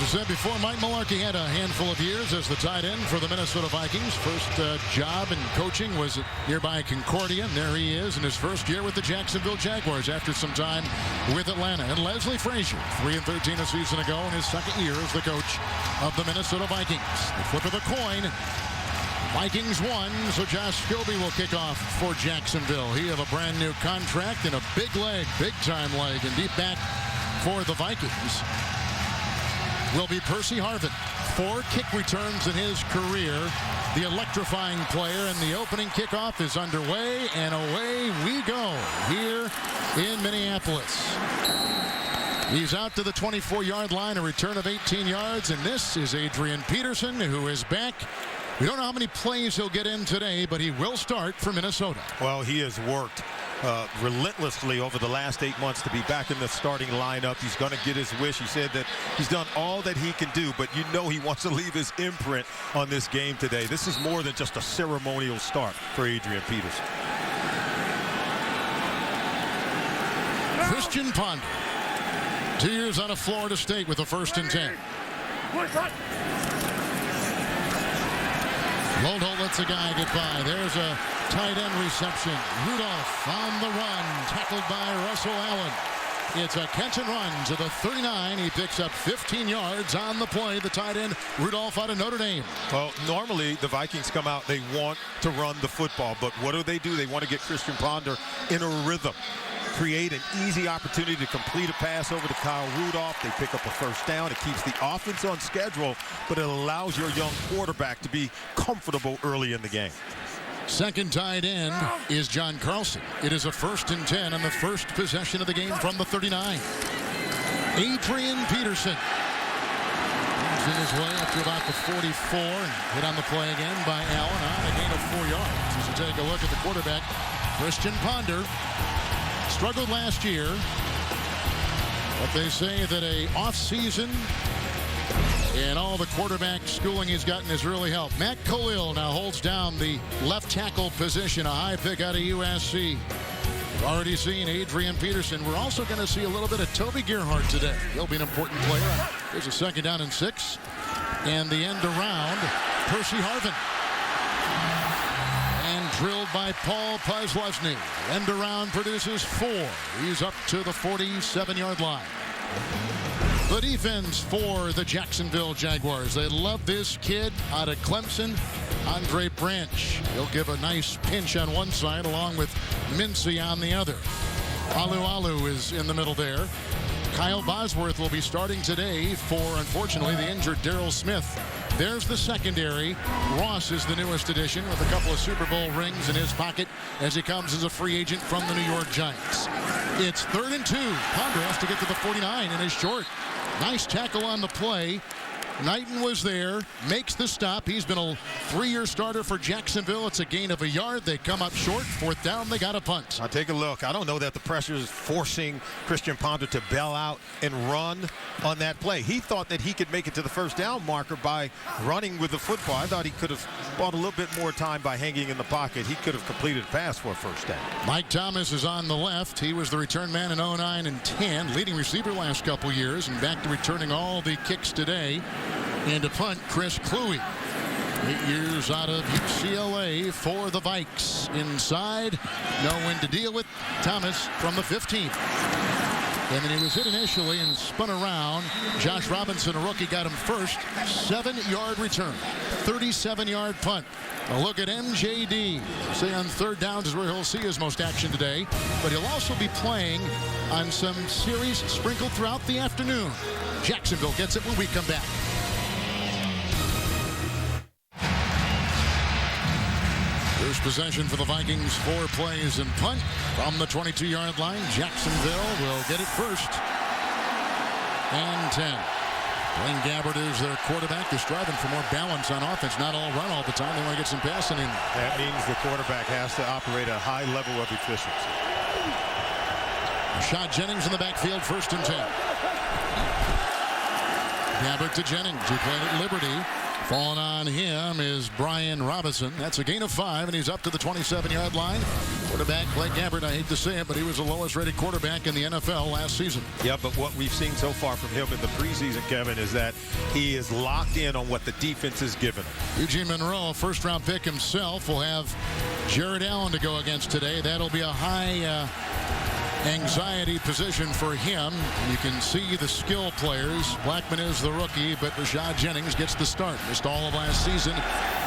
As I said before, Mike Mularkey had a handful of years as the tight end for the Minnesota Vikings. First job in coaching was at nearby Concordia, and there he is in his first year with the Jacksonville Jaguars after some time with Atlanta. And Leslie Frazier, 3-13 a season ago in his second year as the coach of the Minnesota Vikings. The flip of the coin. Vikings won, so Josh Scobie will kick off for Jacksonville. He have a brand new contract and a big leg, big time leg, and deep back for the Vikings will be Percy Harvin. 4 kick returns in his career. The electrifying player, and the opening kickoff is underway, and away we go here in Minneapolis. He's out to the 24-yard line, a return of 18 yards, and this is Adrian Peterson, who is back. We don't know how many plays he'll get in today, but he will start for Minnesota. Well, he has worked relentlessly over the last 8 months to be back in the starting lineup. He's going to get his wish. He said that he's done all that he can do, but you know he wants to leave his imprint on this game today. This is more than just a ceremonial start for Adrian Peterson. Christian Ponder, 2 years out of Florida State with a 1st and 10. Lodeholt lets a guy get by. There's a tight end reception. Rudolph on the run, tackled by Russell Allen. It's a catch and run to the 39. He picks up 15 yards on the play. The tight end, Rudolph, out of Notre Dame. Well, normally the Vikings come out, they want to run the football, but what do? They want to get Christian Ponder in a rhythm. Create an easy opportunity to complete a pass over to Kyle Rudolph. They pick up a 1st down. It keeps the offense on schedule, but it allows your young quarterback to be comfortable early in the game. Second tight end is John Carlson. It is a 1st and 10 on the first possession of the game from the 39. Adrian Peterson. He's in his way up to about the 44 and hit on the play again by Allen on a gain of 4 yards. As you take a look at the quarterback, Christian Ponder. Struggled last year, but they say that a off-season and all the quarterback schooling he's gotten has really helped. Matt Khalil now holds down the left tackle position, a high pick out of USC. We've already seen Adrian Peterson. We're also going to see a little bit of Toby Gerhart today. He'll be an important player. There's a 2nd down and 6. And the end around, Percy Harvin. Drilled by Paul Posluszny. End around produces 4. He's up to the 47-yard line. The defense for the Jacksonville Jaguars. They love this kid out of Clemson, Andre Branch. He'll give a nice pinch on one side along with Mincy on the other. Alu is in the middle there. Kyle Bosworth will be starting today for, unfortunately, the injured Darrell Smith. There's the secondary. Ross is the newest addition with a couple of Super Bowl rings in his pocket as he comes as a free agent from the New York Giants. It's 3rd and 2. Ponder has to get to the 49 and is short. Nice tackle on the play. Knighton was there, makes the stop. He's been a 3-year starter for Jacksonville. It's a gain of a yard. They come up short. 4th down, they got a punt. I'll take a look. I don't know that the pressure is forcing Christian Ponder to bail out and run on that play. He thought that he could make it to the 1st down marker by running with the football. I thought he could have bought a little bit more time by hanging in the pocket. He could have completed a pass for a 1st down. Mike Thomas is on the left. He was the return man in 09 and 10, leading receiver last couple years, and back to returning all the kicks today. And to punt, Chris Kluwe. 8 years out of UCLA for the Vikes. Inside, know when to deal with. Thomas from the 15. And then he was hit initially and spun around. Josh Robinson, a rookie, got him first. 7-yard return. 37-yard punt. A look at MJD. Say on 3rd downs is where he'll see his most action today. But he'll also be playing on some series sprinkled throughout the afternoon. Jacksonville gets it when we come back. First possession for the Vikings, 4 plays and punt from the 22-yard line. Jacksonville will get it 1st and 10. Blaine Gabbert is their quarterback. They're striving for more balance on offense, not all run all the time. They want to get some passing in. That means the quarterback has to operate at a high level of efficiency. Rashad Jennings in the backfield, 1st and 10. Gabbert to Jennings, who played at Liberty. Falling on him is Brian Robinson. That's a gain of 5, and he's up to the 27-yard line. Quarterback Blaine Gabbert, I hate to say it, but he was the lowest rated quarterback in the NFL last season. Yeah, but what we've seen so far from him in the preseason, Kevin, is that he is locked in on what the defense is giving him. Eugene Monroe, first-round pick himself, will have Jared Allen to go against today. That'll be a high anxiety position for him. You can see the skill players. Blackman is the rookie, but Rashad Jennings gets the start. Missed all of last season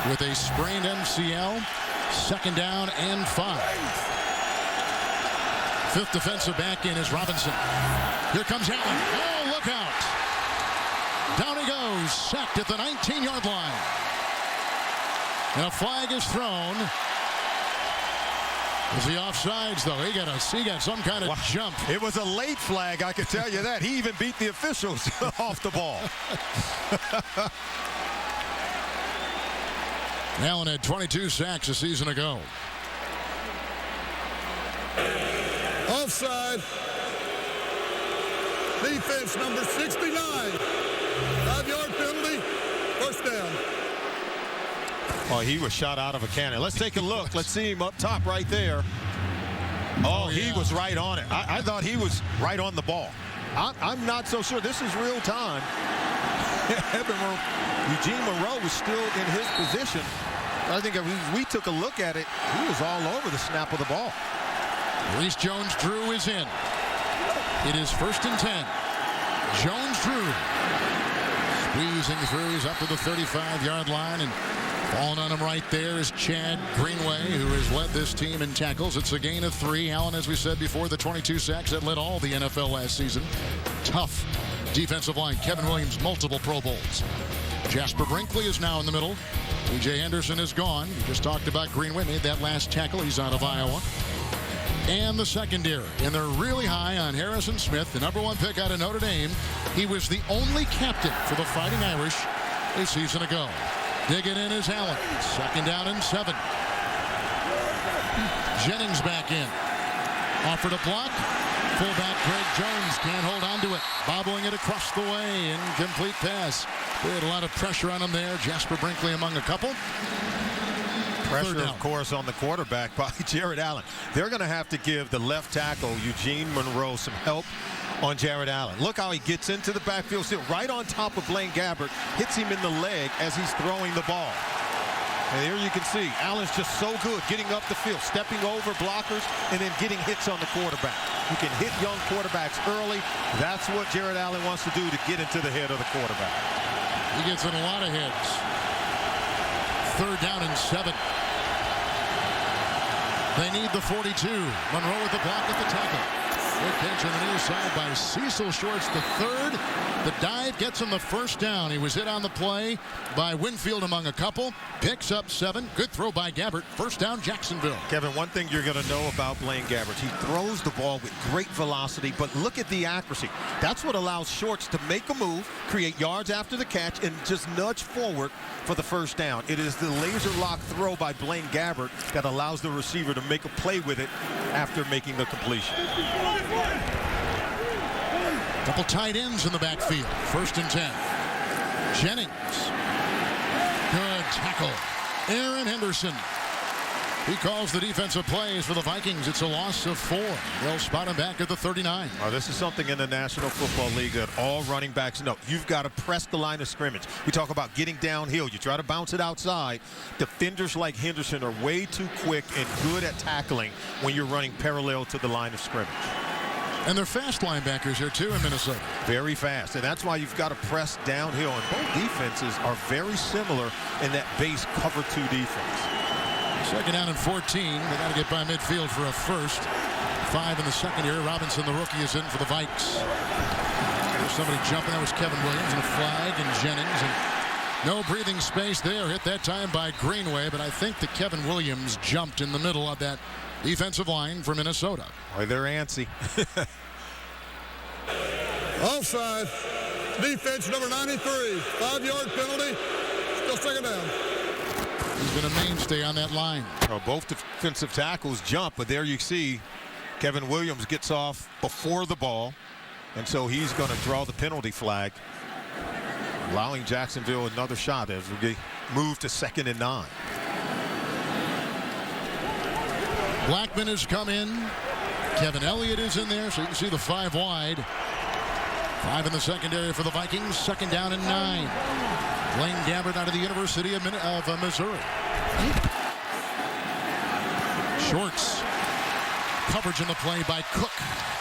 with a sprained MCL. Second down and 5. Fifth defensive back in is Robinson. Here comes Allen. Oh, look out. Down he goes. Sacked at the 19-yard line. And a flag is thrown. Is he offsides, though? He got some kind of jump. It was a late flag, I can tell you that. He even beat the officials off the ball. Allen had 22 sacks a season ago. Offside. Defense number 69. 5-yard penalty. First down. Oh, he was shot out of a cannon. Let's take a look. Let's see him up top right there. Oh, he was right on it. I thought he was right on the ball. I'm not so sure. This is real time. Eugene Monroe was still in his position. I think if we took a look at it, he was all over the snap of the ball. Reese Jones-Drew is in. It is 1st and 10. Jones-Drew squeezing through. He's up to the 35-yard line, and falling on him right there is Chad Greenway, who has led this team in tackles. It's a gain of 3. Allen, as we said before, the 22 sacks that led all the NFL last season. Tough defensive line. Kevin Williams, multiple Pro Bowls. Jasper Brinkley is now in the middle. E.J. Henderson is gone. We just talked about Greenway. Made that last tackle. He's out of Iowa. And the secondary. And they're really high on Harrison Smith, the #1 pick out of Notre Dame. He was the only captain for the Fighting Irish a season ago. Digging in is Allen. 2nd down and 7. Jennings back in. Offered a block. Fullback Greg Jones can't hold on to it. Bobbling it across the way. Incomplete pass. They had a lot of pressure on him there. Jasper Brinkley among a couple. Pressure, of course, on the quarterback by Jared Allen. They're going to have to give the left tackle, Eugene Monroe, some help on Jared Allen. Look how he gets into the backfield, still right on top of Blaine Gabbert, hits him in the leg as he's throwing the ball. And here you can see Allen's just so good getting up the field, stepping over blockers, and then getting hits on the quarterback. You can hit young quarterbacks early. That's what Jared Allen wants to do to get into the head of the quarterback. He gets in a lot of hits. 3rd down and 7. They need the 42. Monroe with the block at the tackle. Good catch on the near side by Cecil. Shorts the 3rd. The dive gets him the 1st down. He was hit on the play by Winfield among a couple. Picks up 7. Good throw by Gabbert. 1st down, Jacksonville. Kevin, one thing you're going to know about Blaine Gabbert, he throws the ball with great velocity, but look at the accuracy. That's what allows Shorts to make a move, create yards after the catch, and just nudge forward for the 1st down. It is the laser lock throw by Blaine Gabbert that allows the receiver to make a play with it after making the completion. Couple tight ends in the backfield. 1st and 10. Jennings. Good tackle. Aaron Henderson. He calls the defensive plays for the Vikings. It's a loss of 4. They'll spot him back at the 39. Oh, this is something in the National Football League that all running backs know. You've got to press the line of scrimmage. We talk about getting downhill. You try to bounce it outside. Defenders like Henderson are way too quick and good at tackling when you're running parallel to the line of scrimmage. And they're fast linebackers here, too, in Minnesota. Very fast. And that's why you've got to press downhill. And both defenses are very similar in that base cover 2 defense. 2nd down and 14. They got to get by midfield for a 1st. 5 in the secondary. Robinson, the rookie, is in for the Vikes. There's somebody jumping. That was Kevin Williams, and a flag, and Jennings. And no breathing space there. Hit that time by Greenway. But I think that Kevin Williams jumped in the middle of that defensive line for Minnesota. Boy, they're antsy. Offside. Defense number 93. 5-yard penalty. Still 2nd down. He's been a mainstay on that line. Oh, both defensive tackles jump, but there you see Kevin Williams gets off before the ball, and so he's going to draw the penalty flag, allowing Jacksonville another shot as we move to 2nd and 9. Blackman has come in. Kevin Elliott is in there, so you can see the 5 wide. 5 in the secondary for the Vikings. 2nd down and 9. Blaine Gabbert out of the University of Missouri. Shorts. Coverage in the play by Cook.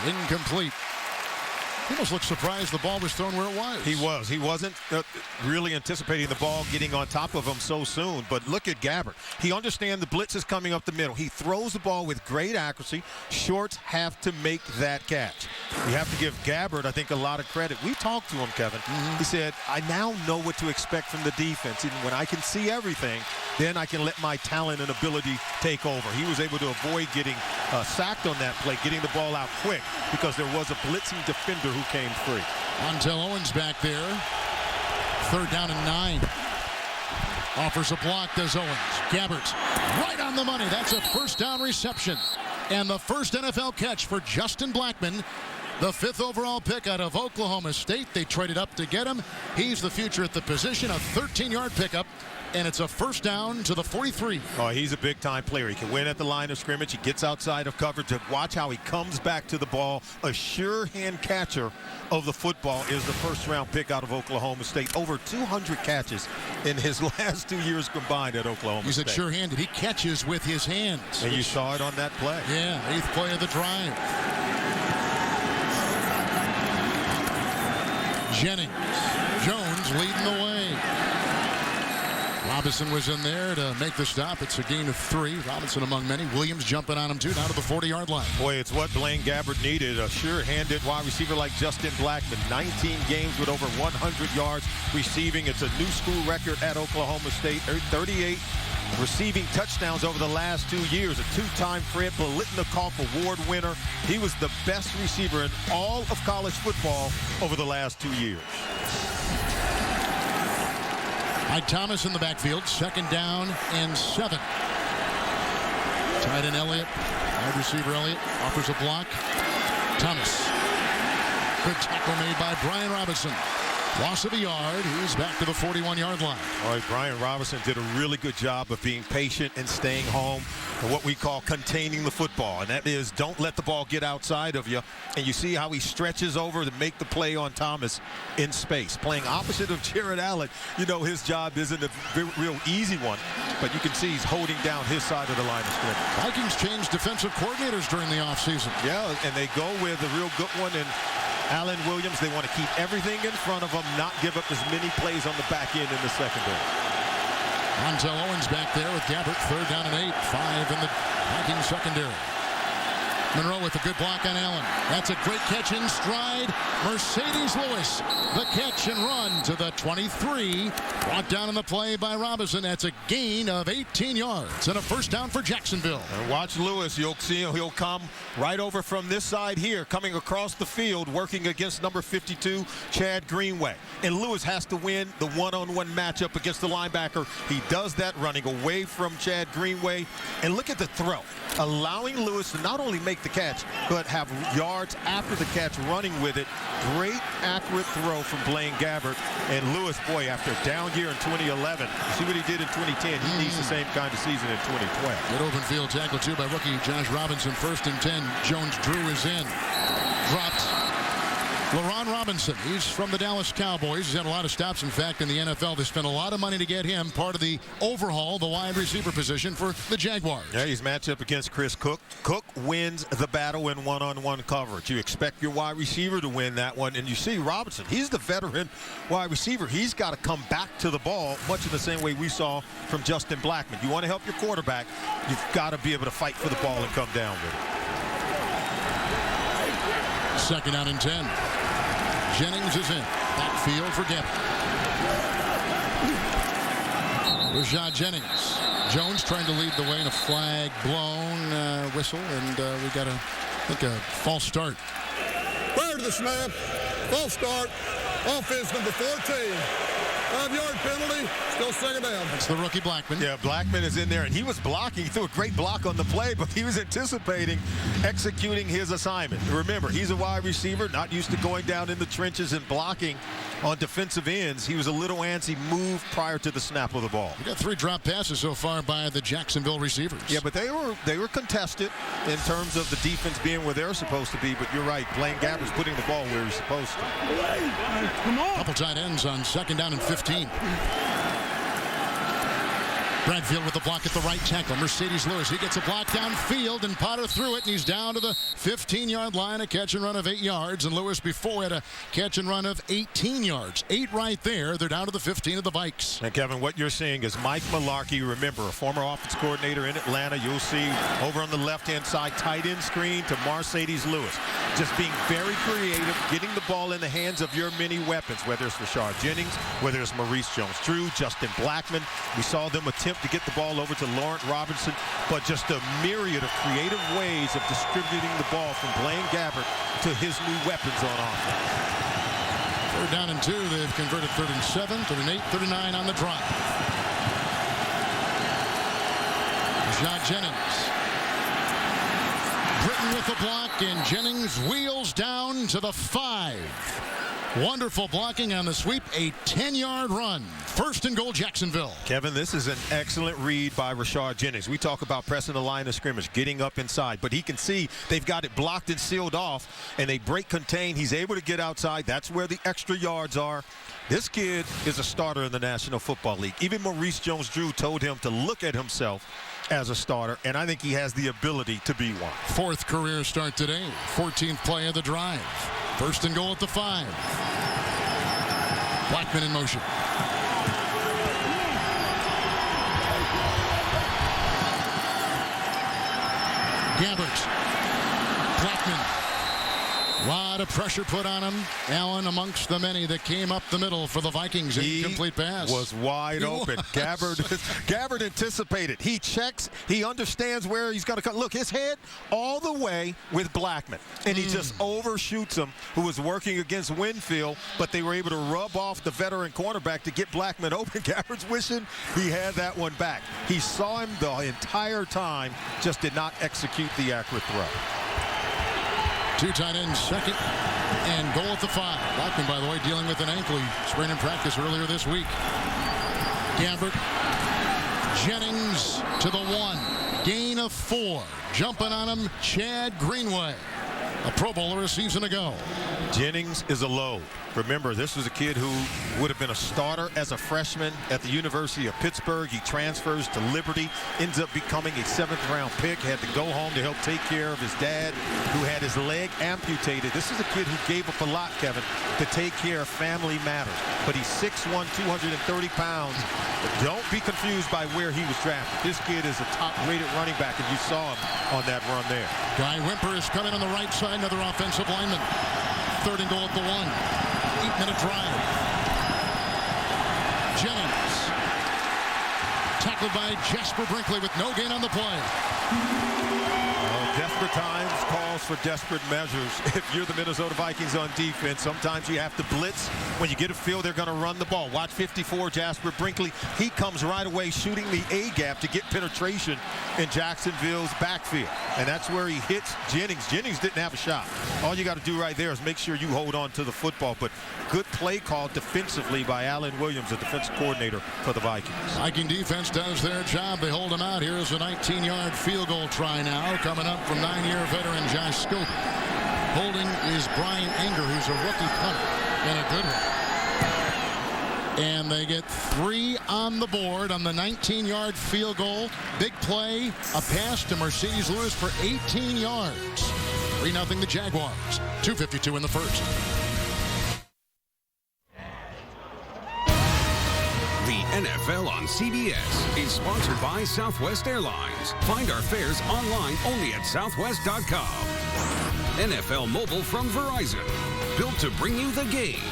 Incomplete. He almost looked surprised the ball was thrown where it was. He was. He wasn't really anticipating the ball getting on top of him so soon. But look at Gabbert. He understands the blitz is coming up the middle. He throws the ball with great accuracy. Shorts have to make that catch. You have to give Gabbert, I think, a lot of credit. We talked to him, Kevin. He said, I now know what to expect from the defense. And when I can see everything, then I can let my talent and ability take over. He was able to avoid getting sacked on that play, getting the ball out quick, because there was a blitzing defender who came free. Montel Owens back there. 3rd down and 9. Offers a block, does Owens. Gabbert right on the money. That's a 1st down reception. And the first NFL catch for Justin Blackman, the 5th overall pick out of Oklahoma State. They traded up to get him. He's the future at the position. A 13-yard pickup. And it's a 1st down to the 43. Oh, he's a big-time player. He can win at the line of scrimmage. He gets outside of coverage. Watch how he comes back to the ball. A sure hand catcher of the football is the 1st-round pick out of Oklahoma State. Over 200 catches in his last 2 years combined at Oklahoma State. He's a sure-handed. He catches with his hands. And you saw it on that play. Yeah, 8th play of the drive. Jennings. Jones leading the way. Robinson was in there to make the stop. It's a gain of 3. Robinson among many. Williams jumping on him, too, down to the 40-yard line. Boy, it's what Blaine Gabbert needed. A sure-handed wide receiver like Justin Blackman. 19 games with over 100 yards receiving. It's a new school record at Oklahoma State. 38 receiving touchdowns over the last 2 years. A 2-time Fred Biletnikoff Award winner. He was the best receiver in all of college football over the last 2 years. Mike Thomas in the backfield. 2nd down and 7. Tight end Elliott. Wide receiver Elliott offers a block. Thomas. Good tackle made by Brian Robinson. Loss of a yard. He's back to the 41-yard line. All right, Brian Robinson did a really good job of being patient and staying home and what we call containing the football. And that is, don't let the ball get outside of you. And you see how he stretches over to make the play on Thomas in space. Playing opposite of Jared Allen, you know his job isn't a real easy one. But you can see he's holding down his side of the line of scrimmage. Vikings changed defensive coordinators during the offseason. Yeah, and they go with a real good one. And Allen Williams, they want to keep everything in front of them, not give up as many plays on the back end in the secondary. Montel Owens back there with Gabbert. 3rd down and 8. 5 in the Vikings secondary. Monroe with a good block on Allen. That's a great catch in stride. Mercedes Lewis, the catch and run to the 23. Brought down in the play by Robinson. That's a gain of 18 yards and a 1st down for Jacksonville. And watch Lewis. You'll see him. He'll come right over from this side here, coming across the field, working against number 52, Chad Greenway. And Lewis has to win the one-on-one matchup against the linebacker. He does that running away from Chad Greenway. And look at the throw. Allowing Lewis to not only make the catch, but have yards after the catch running with it. Great accurate throw from Blaine Gabbert. And Lewis, boy, after a down year in 2011, see what he did in 2010. He needs the same kind of season in 2012. Good open field tackle, too, by rookie Josh Robinson. 1st and 10. Jones-Drew is in. Dropped. LaRon Robinson, he's from the Dallas Cowboys. He's had a lot of stops. In fact, in the NFL, they spent a lot of money to get him part of the overhaul, the wide receiver position for the Jaguars. Yeah, he's matched up against Chris Cook. Cook wins the battle in one-on-one coverage. You expect your wide receiver to win that one, and you see Robinson. He's the veteran wide receiver. He's got to come back to the ball, much in the same way we saw from Justin Blackman. You want to help your quarterback, you've got to be able to fight for the ball and come down with it. 2nd down and 10. Jennings is in. Backfield for Gabbert. Rashad Jennings. Jones trying to lead the way in a flag blown whistle, and we got I think a false start. Prior to the snap, false start, offense number 14. 5-yard penalty. Still second down. That's the rookie Blackman. Yeah, Blackman is in there, and he was blocking. He threw a great block on the play, but he was anticipating executing his assignment. Remember, he's a wide receiver, not used to going down in the trenches and blocking on defensive ends. He was a little antsy move prior to the snap of the ball. We got 3 drop passes so far by the Jacksonville receivers. Yeah, but they were contested in terms of the defense being where they're supposed to be. But you're right, Blaine Gabbert's putting the ball where he's supposed to. Come on. Couple tight ends on 2nd down and 15. Bradfield with the block at the right tackle. Mercedes Lewis, he gets a block downfield, and Potter threw it, and he's down to the 15-yard line, a catch and run of 8 yards. And Lewis before had a catch and run of 18 yards. 8 right there. They're down to the 15 of the Vikes. And Kevin, what you're seeing is Mike Mularkey, remember, a former offense coordinator in Atlanta. You'll see over on the left-hand side, tight end screen to Mercedes Lewis. Just being very creative, getting the ball in the hands of your many weapons, whether it's Rashard Jennings, whether it's Maurice Jones-Drew, Justin Blackman. We saw them attempt to get the ball over to Laurent Robinson, but just a myriad of creative ways of distributing the ball from Blaine Gabbert to his new weapons on offense. 3rd down and 2. They've converted 3rd and 7, 3rd and 8, 3rd and 9 on the drive. Rashard Jennings. Britton with the block, and Jennings wheels down to the 5. Wonderful blocking on the sweep, a 10-yard run. 1st and goal, Jacksonville. Kevin, this is an excellent read by Rashard Jennings. We talk about pressing the line of scrimmage, getting up inside, but he can see they've got it blocked and sealed off, and they break contain. He's able to get outside. That's where the extra yards are. This kid is a starter in the National Football League. Even Maurice Jones-Drew told him to look at himself as a starter, and I think he has the ability to be one. 4th career start today, 14th play of the drive. 1st and goal at the 5. Blackman in motion. Gabbert. Blackman. A lot of pressure put on him. Allen amongst the many that came up the middle for the Vikings. Incomplete pass. Was wide open. Gabbert anticipated. He checks. He understands where he's going to cut. Look, his head all the way with Blackman. And he just overshoots him, who was working against Winfield, but they were able to rub off the veteran cornerback to get Blackman open. Gabbert's wishing he had that one back. He saw him the entire time, just did not execute the accurate throw. 2 tight ends, 2nd and goal at the 5. Blackman, by the way, dealing with an ankle he sprained in practice earlier this week. Gabbert. Jennings to the 1. Gain of 4. Jumping on him, Chad Greenway. A Pro Bowler a season ago. Jennings is a load. Remember, this was a kid who would have been a starter as a freshman at the University of Pittsburgh. He transfers to Liberty, ends up becoming a 7th-round pick, had to go home to help take care of his dad, who had his leg amputated. This is a kid who gave up a lot, Kevin, to take care of family matters. But he's 6'1", 230 pounds. But don't be confused by where he was drafted. This kid is a top-rated running back, and you saw him on that run there. Guy Wimper is coming on the right side, another offensive lineman. 3rd and goal at the 1. 8-minute drive. Jennings. Tackled by Jasper Brinkley with no gain on the play. Desperate times calls for desperate measures. If you're the Minnesota Vikings on defense, sometimes you have to blitz. When you get a feel, they're going to run the ball. Watch 54, Jasper Brinkley. He comes right away shooting the A-gap to get penetration in Jacksonville's backfield. And that's where he hits Jennings. Jennings didn't have a shot. All you got to do right there is make sure you hold on to the football. But good play call defensively by Alan Williams, the defensive coordinator for the Vikings. Viking defense does their job. They hold him out. Here's a 19-yard field goal try now. Coming up from 9-year veteran Josh Scope. Holding is Brian Anger, who's a rookie punter, and a good one. And they get 3 on the board on the 19-yard field goal. Big play, a pass to Mercedes Lewis for 18 yards. 3-0 the Jaguars. 2:52 in the 1st. The NFL on CBS is sponsored by Southwest Airlines. Find our fares online only at southwest.com. NFL Mobile from Verizon, built to bring you the game.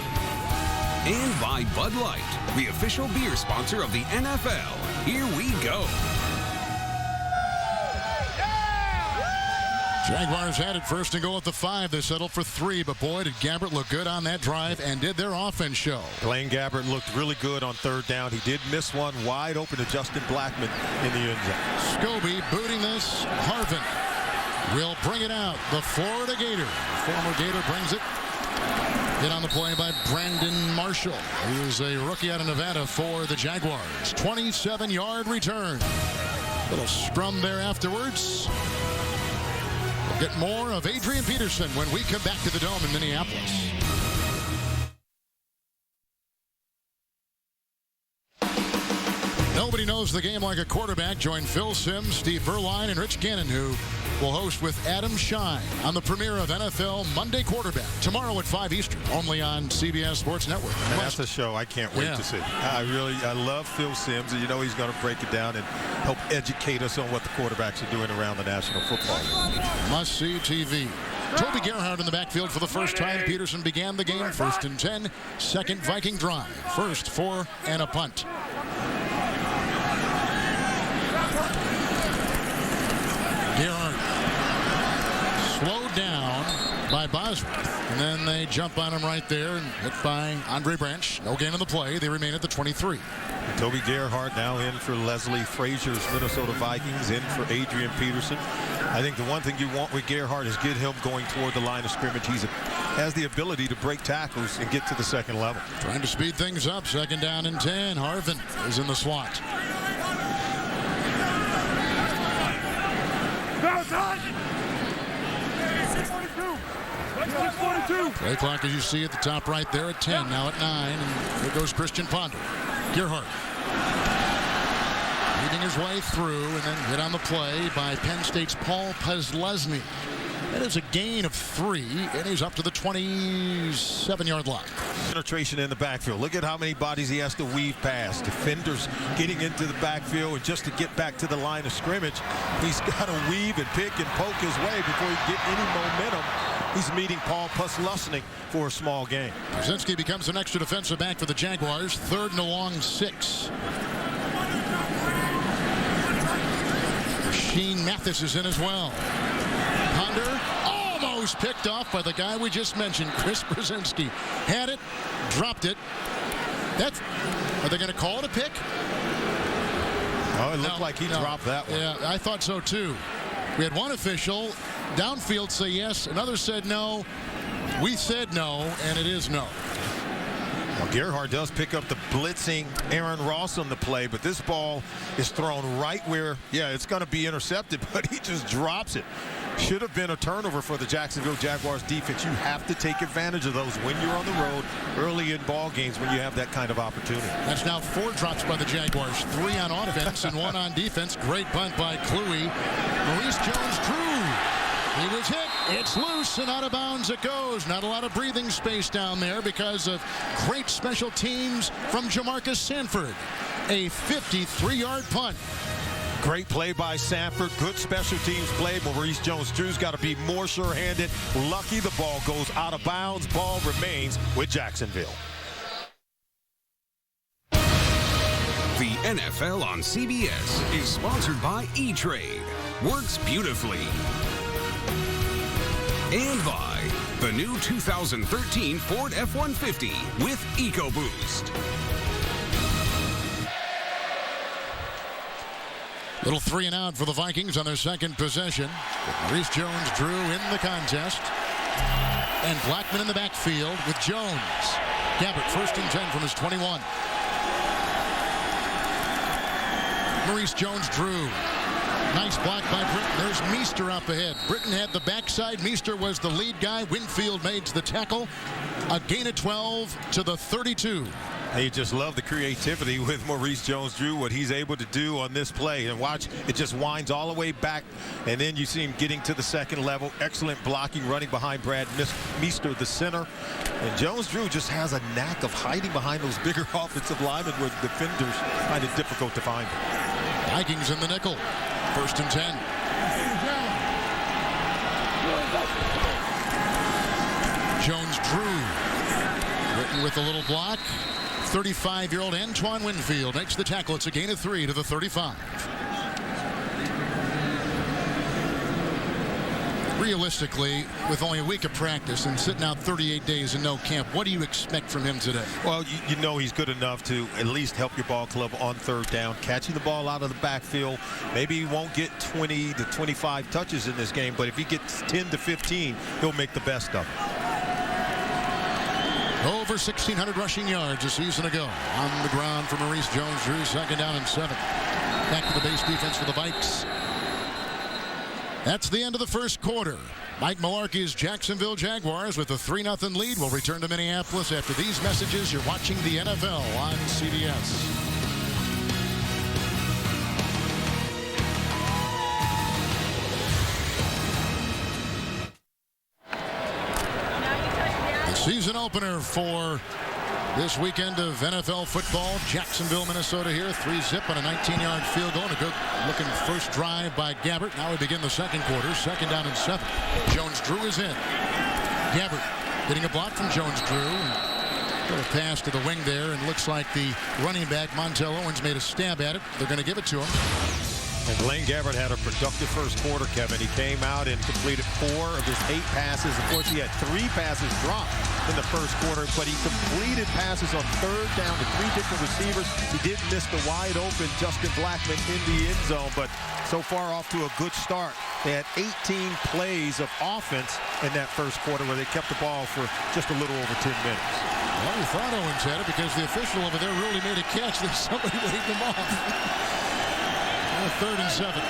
And by Bud Light, the official beer sponsor of the NFL. Here we go. Jaguars had it first and goal at the 5. They settled for 3, but boy, did Gabbert look good on that drive, and did their offense show. Blaine Gabbert looked really good on 3rd down. He did miss one wide open to Justin Blackman in the end zone. Scobie booting this. Harvin will bring it out. The Florida Gator. Former Gator brings it. Hit on the play by Brandon Marshall, who is a rookie out of Nevada for the Jaguars. 27-yard return. Little scrum there afterwards. We'll get more of Adrian Peterson when we come back to the Dome in Minneapolis. Nobody knows the game like a quarterback. Join Phil Simms, Steve Berline, and Rich Gannon, who will host with Adam Shine on the premiere of NFL Monday Quarterback tomorrow at 5 Eastern, only on CBS Sports Network. And that's a show I can't wait to see. I love Phil Simms, and you know he's going to break it down and help educate us on what the quarterbacks are doing around the National Football League. Must-see TV. Toby Gerhardt in the backfield for the first time. Peterson began the game. 1st and 10. Second Viking drive. 1st 4 and a punt. Gerhardt slowed down by Bosworth, and then they jump on him right there and hit by Andre Branch. No gain on the play. They remain at the 23. Toby Gerhardt now in for Leslie Frazier's Minnesota Vikings, in for Adrian Peterson. I think the one thing you want with Gerhardt is get him going toward the line of scrimmage. He has the ability to break tackles and get to the second level. Trying to speed things up. 2nd down and 10. Harvin is in the slot. Play clock, as you see at the top right there, at 10. Now at 9. And here goes Christian Ponder. Gerhardt leading his way through, and then hit on the play by Penn State's Paul Pezlesny. That is a gain of 3, and he's up to the 27-yard line. Penetration in the backfield. Look at how many bodies he has to weave past. Defenders getting into the backfield, and just to get back to the line of scrimmage, he's got to weave and pick and poke his way before he can get any momentum. He's meeting Paul Pezlesny for a small gain. Brzezinski becomes an extra defensive back for the Jaguars. 3rd and a long 6. Sheen Mathis is in as well. Ponder almost picked off by the guy we just mentioned, Chris Brzezinski. Had it, dropped it. Are they going to call it a pick? Oh, it looked like he dropped that one. Yeah, I thought so too. We had one official downfield say yes, another said no. We said no, and it is no. Well, Gerhardt does pick up the blitzing Aaron Ross on the play, but this ball is thrown right where, it's going to be intercepted, but he just drops it. Should have been a turnover for the Jacksonville Jaguars defense. You have to take advantage of those when you're on the road early in ball games when you have that kind of opportunity. That's now 4 drops by the Jaguars. 3 on offense and 1 on defense. Great punt by Kluwe. Maurice Jones-Drew. He was hit. It's loose and out of bounds it goes. Not a lot of breathing space down there because of great special teams from Jamarcus Sanford. A 53-yard punt. Great play by Sanford. Good special teams play. Maurice Jones-Drew's got to be more sure-handed. Lucky the ball goes out of bounds. Ball remains with Jacksonville. The NFL on CBS is sponsored by E-Trade. Works beautifully. And by the new 2013 Ford F-150 with EcoBoost. Little 3 and out for the Vikings on their second possession. Maurice Jones-Drew in the contest. And Blackman in the backfield with Jones. Gabbert 1st and 10 from his 21. Maurice Jones-Drew. Nice block by Britton. There's Meester up ahead. Britton had the backside. Meester was the lead guy. Winfield made the tackle. A gain of 12 to the 32. You just love the creativity with Maurice Jones-Drew, what he's able to do on this play. And watch, it just winds all the way back, and then you see him getting to the second level. Excellent blocking, running behind Brad Meester, the center. And Jones-Drew just has a knack of hiding behind those bigger offensive linemen where defenders find it difficult to find him. Vikings in the nickel. 1st and 10. Jones-Drew. Britton with a little block. 35-year-old Antoine Winfield makes the tackle. It's a gain of 3 to the 35. realistically, with only a week of practice and sitting out 38 days in no camp, what do you expect from him today? Well, you know he's good enough to at least help your ball club on third down, catching the ball out of the backfield. Maybe he won't get 20 to 25 touches in this game, but if he gets 10 to 15, he'll make the best of it. Over 1,600 rushing yards a season ago. On the ground for Maurice Jones-Drew, 2nd down and 7. Back to the base defense for the Vikes. That's the end of the first quarter. Mike Mularkey's Jacksonville Jaguars with a 3-0 lead will return to Minneapolis after these messages. You're watching the NFL on CBS. Season opener for this weekend of NFL football. Jacksonville, Minnesota here. 3-zip on a 19-yard field goal. And a good-looking first drive by Gabbert. Now we begin the second quarter. 2nd down and 7. Jones-Drew is in. Gabbert getting a block from Jones-Drew. Little pass to the wing there. And looks like the running back, Montel Owens, made a stab at it. They're going to give it to him. And Blaine Gabbert had a productive first quarter, Kevin. He came out and completed 4 of his 8 passes. Of course, he had 3 passes dropped in the first quarter, but he completed passes on third down to 3 different receivers. He did miss the wide open Justin Blackman in the end zone, but so far off to a good start. They had 18 plays of offense in that first quarter where they kept the ball for just a little over 10 minutes. Well, we thought Owens had it because the official over there really made a catch. There's somebody waved him off. 3rd and 7. 5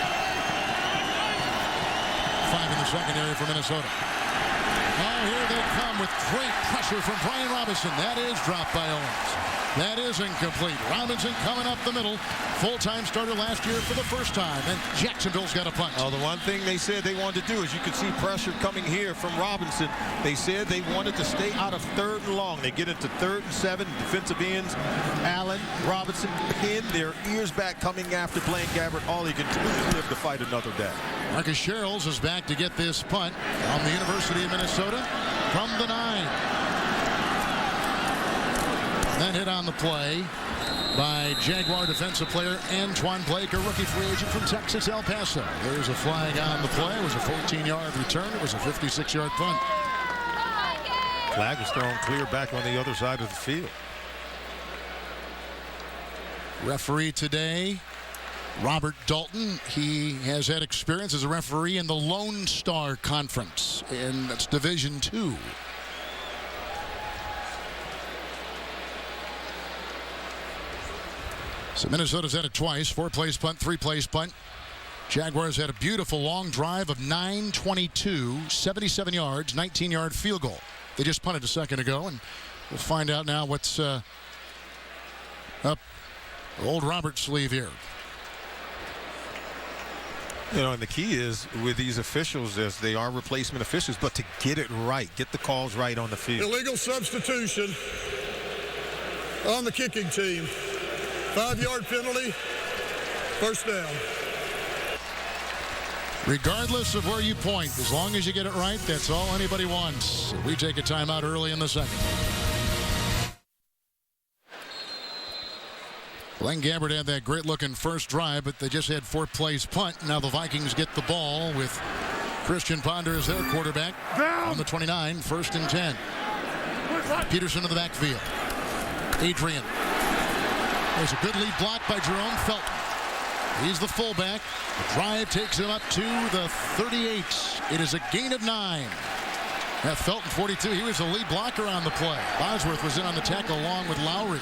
in the secondary for Minnesota. Oh, here they come with great pressure from Brian Robinson. That is dropped by Owens. That is incomplete. Robinson coming up the middle. Full-time starter last year for the first time. And Jacksonville's got a punt. Oh, the one thing they said they wanted to do is you could see pressure coming here from Robinson. They said they wanted to stay out of 3rd and long. They get into 3rd and 7. Defensive ends, Allen, Robinson, pin their ears back coming after Blaine Gabbert. All he can do is live to fight another day. Marcus Sherrills is back to get this punt from the University of Minnesota from the 9. Then hit on the play by Jaguar defensive player Antoine Blake, a rookie free agent from Texas, El Paso. There's a flag on the play. It was a 14-yard return. It was a 56-yard punt. Flag was thrown clear back on the other side of the field. Referee today, Robert Dalton. He has had experience as a referee in the Lone Star Conference, and that's Division II. So Minnesota's had it twice. 4 plays punt, 3 plays punt. Jaguars had a beautiful long drive of 9:22, 77 yards, 19-yard field goal. They just punted a second ago, and we'll find out now what's up old Robert's sleeve here. You know, and the key is with these officials, as they are replacement officials, but to get it right, get the calls right on the field. Illegal substitution on the kicking team. 5-yard penalty, 1st down. Regardless of where you point, as long as you get it right, that's all anybody wants. We take a timeout early in the second. Blaine Gabbert had that great-looking first drive, but they just had 4 plays punt. Now the Vikings get the ball with Christian Ponder as their quarterback on the 29, 1st and 10. Peterson in the backfield. Adrian. There's a good lead block by Jerome Felton. He's the fullback. The drive takes him up to the 38. It is a gain of 9. That Felton, 42, he was the lead blocker on the play. Bosworth was in on the tackle along with Lowry.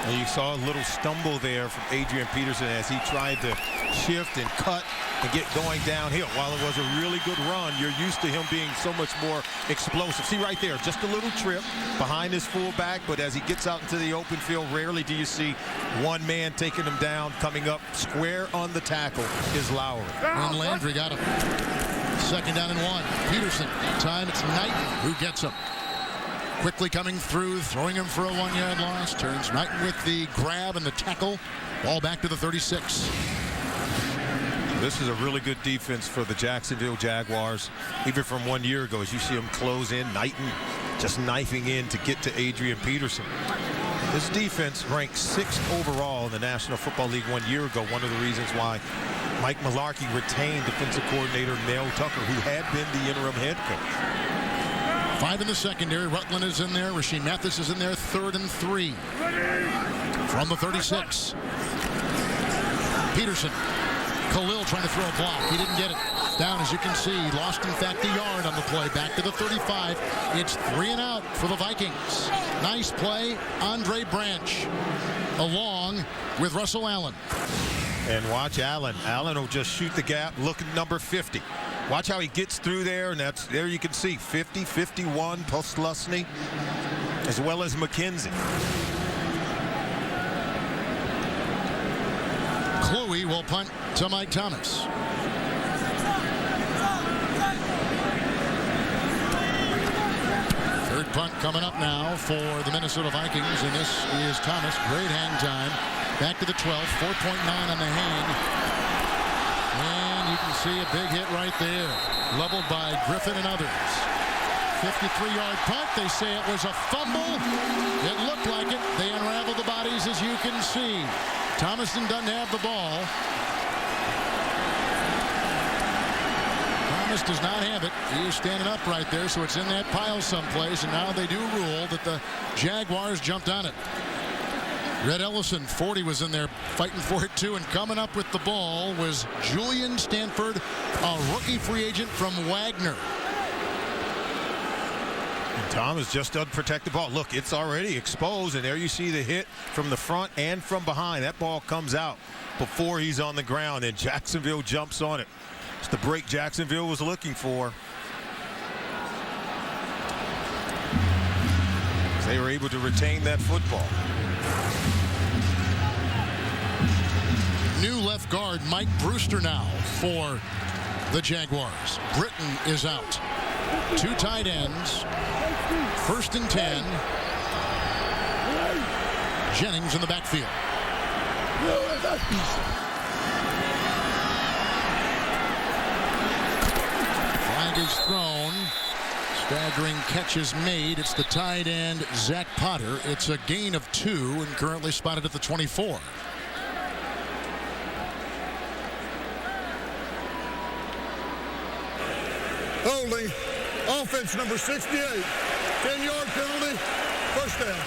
And you saw a little stumble there from Adrian Peterson as he tried to shift and cut and get going downhill. While it was a really good run, you're used to him being so much more explosive. See right there, just a little trip behind his fullback, but as he gets out into the open field, rarely do you see one man taking him down. Coming up square on the tackle is Lowry. And Landry got him. 2nd down and 1. Peterson. That time it's Knighton who gets him. Quickly coming through, throwing him for a 1-yard loss. Turns Knighton with the grab and the tackle. Ball back to the 36. This is a really good defense for the Jacksonville Jaguars. Even from 1 year ago, as you see them close in, Knighton just knifing in to get to Adrian Peterson. This defense ranked 6th overall in the National Football League 1 year ago. One of the reasons why Mike Mularkey retained defensive coordinator Mel Tucker, who had been the interim head coach. 5 in the secondary. Rutland is in there. Rasheem Mathis is in there. 3rd and 3. From the 36. Peterson. Khalil trying to throw a block. He didn't get it. Down, as you can see. Lost, in fact, a yard on the play. Back to the 35. It's 3 and out for the Vikings. Nice play. Andre Branch along with Russell Allen. And watch Allen. Allen will just shoot the gap. Look at number 50. Watch how he gets through there, and that's there you can see 50, 51 plus Lusney, as well as McKenzie. Kluwe will punt to Mike Thomas. Third punt coming up now for the Minnesota Vikings, and this is Thomas. Great hang time. Back to the 12, 4.9 on the hang. And you can see a big hit right there. Leveled by Griffin and others. 53-yard punt. They say it was a fumble. It looked like it. They unraveled the bodies, as you can see. Thomason doesn't have the ball. Thomas does not have it. He is standing up right there, so it's in that pile someplace. And now they do rule that the Jaguars jumped on it. Red Ellison, 40, was in there fighting for it too, and coming up with the ball was Julian Stanford, a rookie free agent from Wagner. And Thomas just doesn't protect the ball. Look, it's already exposed, and there you see the hit from the front and from behind. That ball comes out before he's on the ground, and Jacksonville jumps on it. It's the break Jacksonville was looking for. They were able to retain that football. New left guard Mike Brewster now for the Jaguars. Britton is out. 2 tight ends. 1st and 10. Jennings in the backfield. Flag is thrown. Staggering catch is made. It's the tight end, Zach Potter. It's a gain of 2 and currently spotted at the 24. Holding. Offense number 68. 10-yard penalty. First down.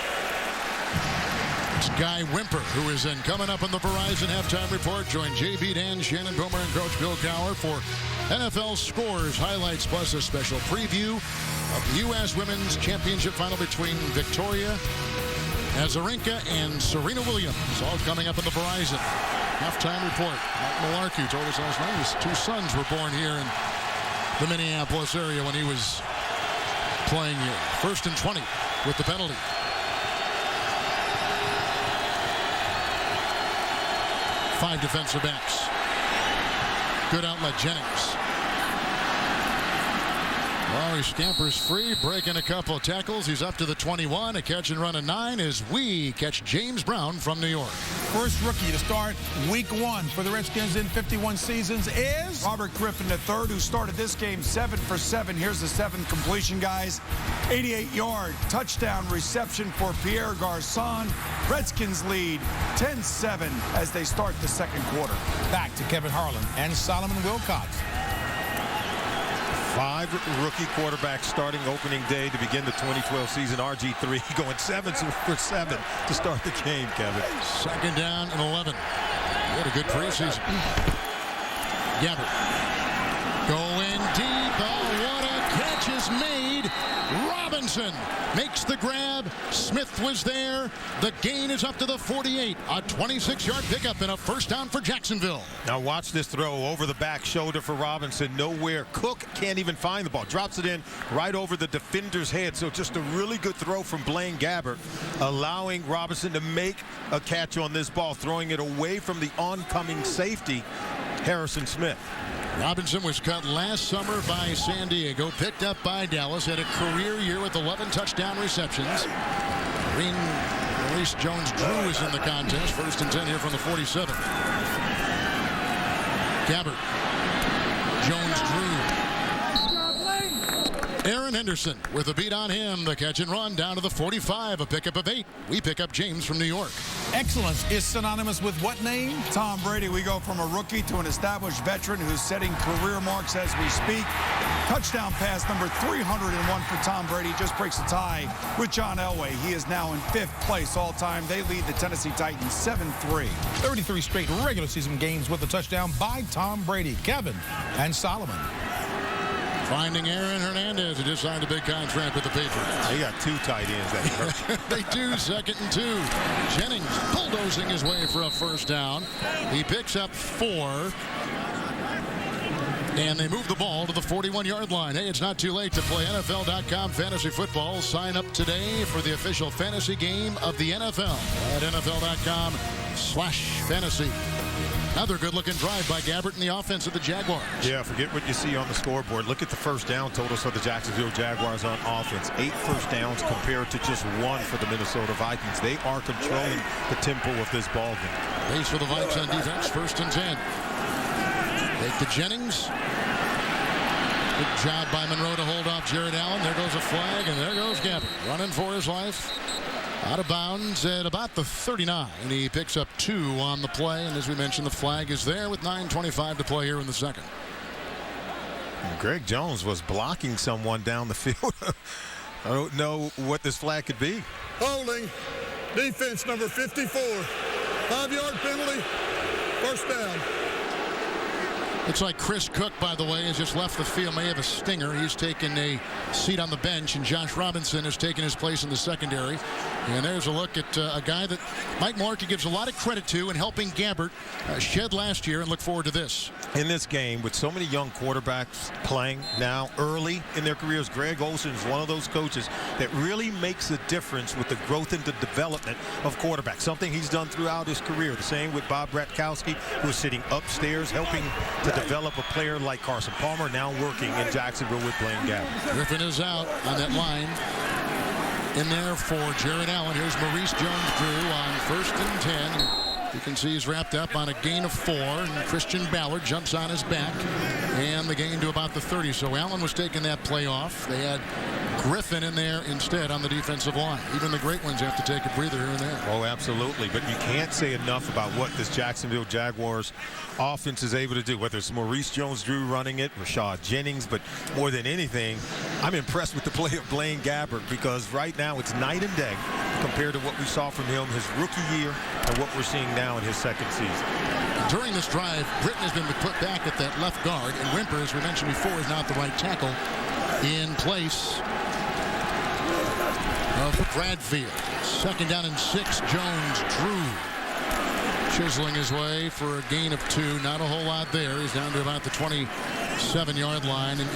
It's Guy Wimper who is in. Coming up on the Verizon Halftime Report. Join JB, Dan, Shannon Boomer, and Coach Bill Cowher for NFL scores, highlights, plus a special preview of the U.S. Women's Championship Final between Victoria Azarenka and Serena Williams. All coming up on the Verizon Halftime Report. Mike Mularkey told us last night his 2 sons were born here in the Minneapolis area when he was playing here. 1st and 20 with the penalty. Five defensive backs. Good outlet, Jennings. Well, he scampers free, breaking a couple of tackles. He's up to the 21. A catch and run of 9 as we catch James Brown from New York. First rookie to start week 1 for the Redskins in 51 seasons is Robert Griffin III, who started this game 7 for 7. Here's the 7th completion, guys. 88-yard touchdown reception for Pierre Garçon. Redskins lead 10-7 as they start the second quarter. Back to Kevin Harlan and Solomon Wilcox. 5 rookie quarterbacks starting opening day to begin the 2012 season. RG3 going 7 for 7 to start the game, Kevin. 2nd down and 11. What a good preseason. Gabbert. Going deep. Oh, what a catch is made. Robinson makes the grab. Smith was there. The gain is up to the 48. A 26-yard pickup and a first down for Jacksonville. Now watch this throw over the back shoulder for Robinson. Nowhere. Cook can't even find the ball. Drops it in right over the defender's head. So just a really good throw from Blaine Gabbert, allowing Robinson to make a catch on this ball, throwing it away from the oncoming safety, Harrison Smith. Robinson was cut last summer by San Diego, picked up by Dallas, had a career year with 11 touchdown receptions. Green Reese Jones-Drew is in the contest. 1st and 10 here from the 47. Gabbert. Jones-Drew. Aaron Henderson with a beat on him. The catch and run down to the 45. A pickup of 8. We pick up James from New York. Excellence is synonymous with what name? Tom Brady. We go from a rookie to an established veteran who's setting career marks as we speak. Touchdown pass number 301 for Tom Brady. Just breaks a tie with John Elway. He is now in 5th place all time. They lead the Tennessee Titans 7-3. 33 straight regular season games with a touchdown by Tom Brady. Kevin and Solomon. Finding Aaron Hernandez, who just signed a big contract with the Patriots. They got 2 tight ends that hurt. They do, 2nd and 2. Jennings bulldozing his way for a first down. He picks up 4. And they move the ball to the 41-yard line. Hey, it's not too late to play NFL.com fantasy football. Sign up today for the official fantasy game of the NFL at NFL.com/fantasy. Another good-looking drive by Gabbert in the offense of the Jaguars. Yeah, forget what you see on the scoreboard. Look at the first down totals for the Jacksonville Jaguars on offense. 8 first downs compared to just 1 for the Minnesota Vikings. They are controlling the tempo of this ball game. Base for the Vikes on defense, 1st and 10. Take to Jennings. Good job by Monroe to hold off Jared Allen. There goes a flag, and there goes Gabbert running for his life. Out of bounds at about the 39. And he picks up 2 on the play. And as we mentioned, the flag is there with 9:25 to play here in the second. And Greg Jones was blocking someone down the field. I don't know what this flag could be. Holding. Defense number 54. 5-yard penalty. First down. Looks like Chris Cook, by the way, has just left the field. May have a stinger. He's taken a seat on the bench, and Josh Robinson has taken his place in the secondary. And there's a look at a guy that Mike Mularkey gives a lot of credit to in helping Gabbert shed last year, and look forward to this. In this game, with so many young quarterbacks playing now early in their careers, Greg Olsen is one of those coaches that really makes a difference with the growth and the development of quarterbacks, something he's done throughout his career. The same with Bob Bratkowski, who is sitting upstairs helping to develop a player like Carson Palmer, now working in Jacksonville with Blaine Gabbert. Griffin is out on that line. In there for Jared Allen. Here's Maurice Jones-Drew on 1st and 10. You can see he's wrapped up on a gain of 4, and Christian Ballard jumps on his back, and the gain to about the 30. So Allen was taking that play off. They had Griffin in there instead on the defensive line. Even the great ones have to take a breather here and there. Oh, absolutely. But you can't say enough about what this Jacksonville Jaguars offense is able to do, whether it's Maurice Jones-Drew running it, Rashad Jennings, but more than anything, I'm impressed with the play of Blaine Gabbert, because right now it's night and day compared to what we saw from him his rookie year and what we're seeing now in his second season. During this drive, Britton has been put back at that left guard, and Wimper, as we mentioned before, is not the right tackle in place of Bradfield. 2nd down and 6, Jones-Drew chiseling his way for a gain of 2. Not a whole lot there. He's down to about the 27-yard line. And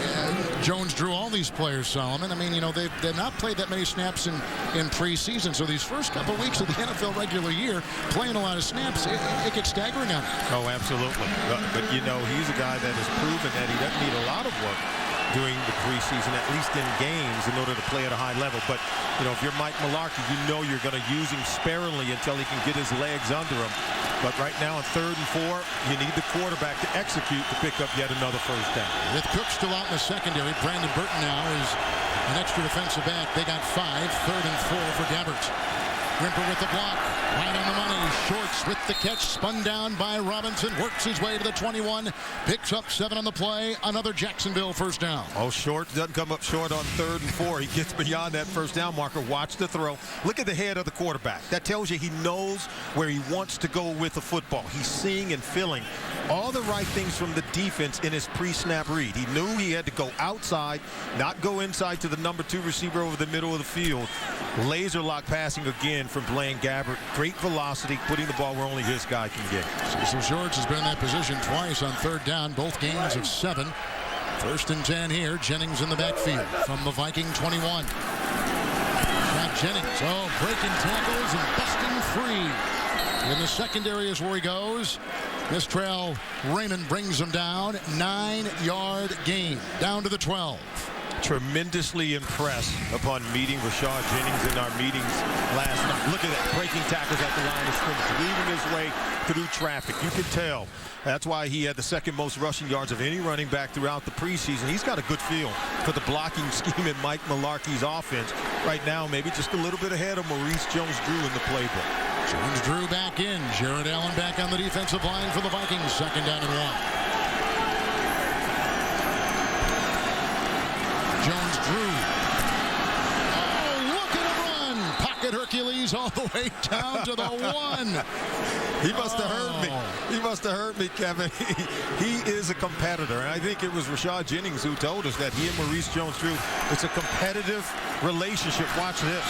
Jones-Drew, all these players, Solomon, I mean, you know, they've not played that many snaps in preseason. So these first couple weeks of the NFL regular year, playing a lot of snaps, it gets staggering on him. Oh, absolutely. But, you know, he's a guy that has proven that he doesn't need a lot of work during the preseason, at least in games, in order to play at a high level. But, you know, if you're Mike Mularkey, you know you're going to use him sparingly until he can get his legs under him. But right now on 3rd and 4, you need the quarterback to execute to pick up yet another first down. With Cook still out in the secondary, Brandon Burton now is an extra defensive back. They got 5, 3rd and 4 for Gabbert. Wimper with the block, right on the money. Shorts with the catch, spun down by Robinson, works his way to the 21, picks up 7 on the play. Another Jacksonville first down. Oh, Short doesn't come up short on 3rd and 4. He gets beyond that first down marker. Watch the throw. Look at the head of the quarterback. That tells you he knows where he wants to go with the football. He's seeing and feeling all the right things from the defense in his pre-snap read. He knew he had to go outside, not go inside to the number 2 receiver over the middle of the field. Laser lock passing again from Blaine Gabbert. Great velocity, putting the ball where only his guy can get. Cecil Shorts has been in that position twice on 3rd down, both gains of 7. 1st and 10 here. Jennings in the backfield from the Viking 21. Shot Jennings. Oh, breaking tackles and busting free. In the secondary is where he goes. Mistrell Raymond brings him down. 9-yard gain. Down to the 12. Tremendously impressed upon meeting Rashad Jennings in our meetings last night. Look at that, breaking tackles at the line of scrimmage, weaving his way through traffic. You can tell that's why he had the 2nd most rushing yards of any running back throughout the preseason. He's got a good feel for the blocking scheme in Mike Mularkey's offense. Right now, maybe just a little bit ahead of Maurice Jones-Drew in the playbook. Jones-Drew back in. Jared Allen back on the defensive line for the Vikings. 2nd down and 1. Jones-Drew. Oh, look at him run. Pocket Hercules all the way down to the 1. He must have heard me. He must have heard me, Kevin. He is a competitor. And I think it was Rashad Jennings who told us that he and Maurice Jones-Drew, it's a competitive relationship. Watch this.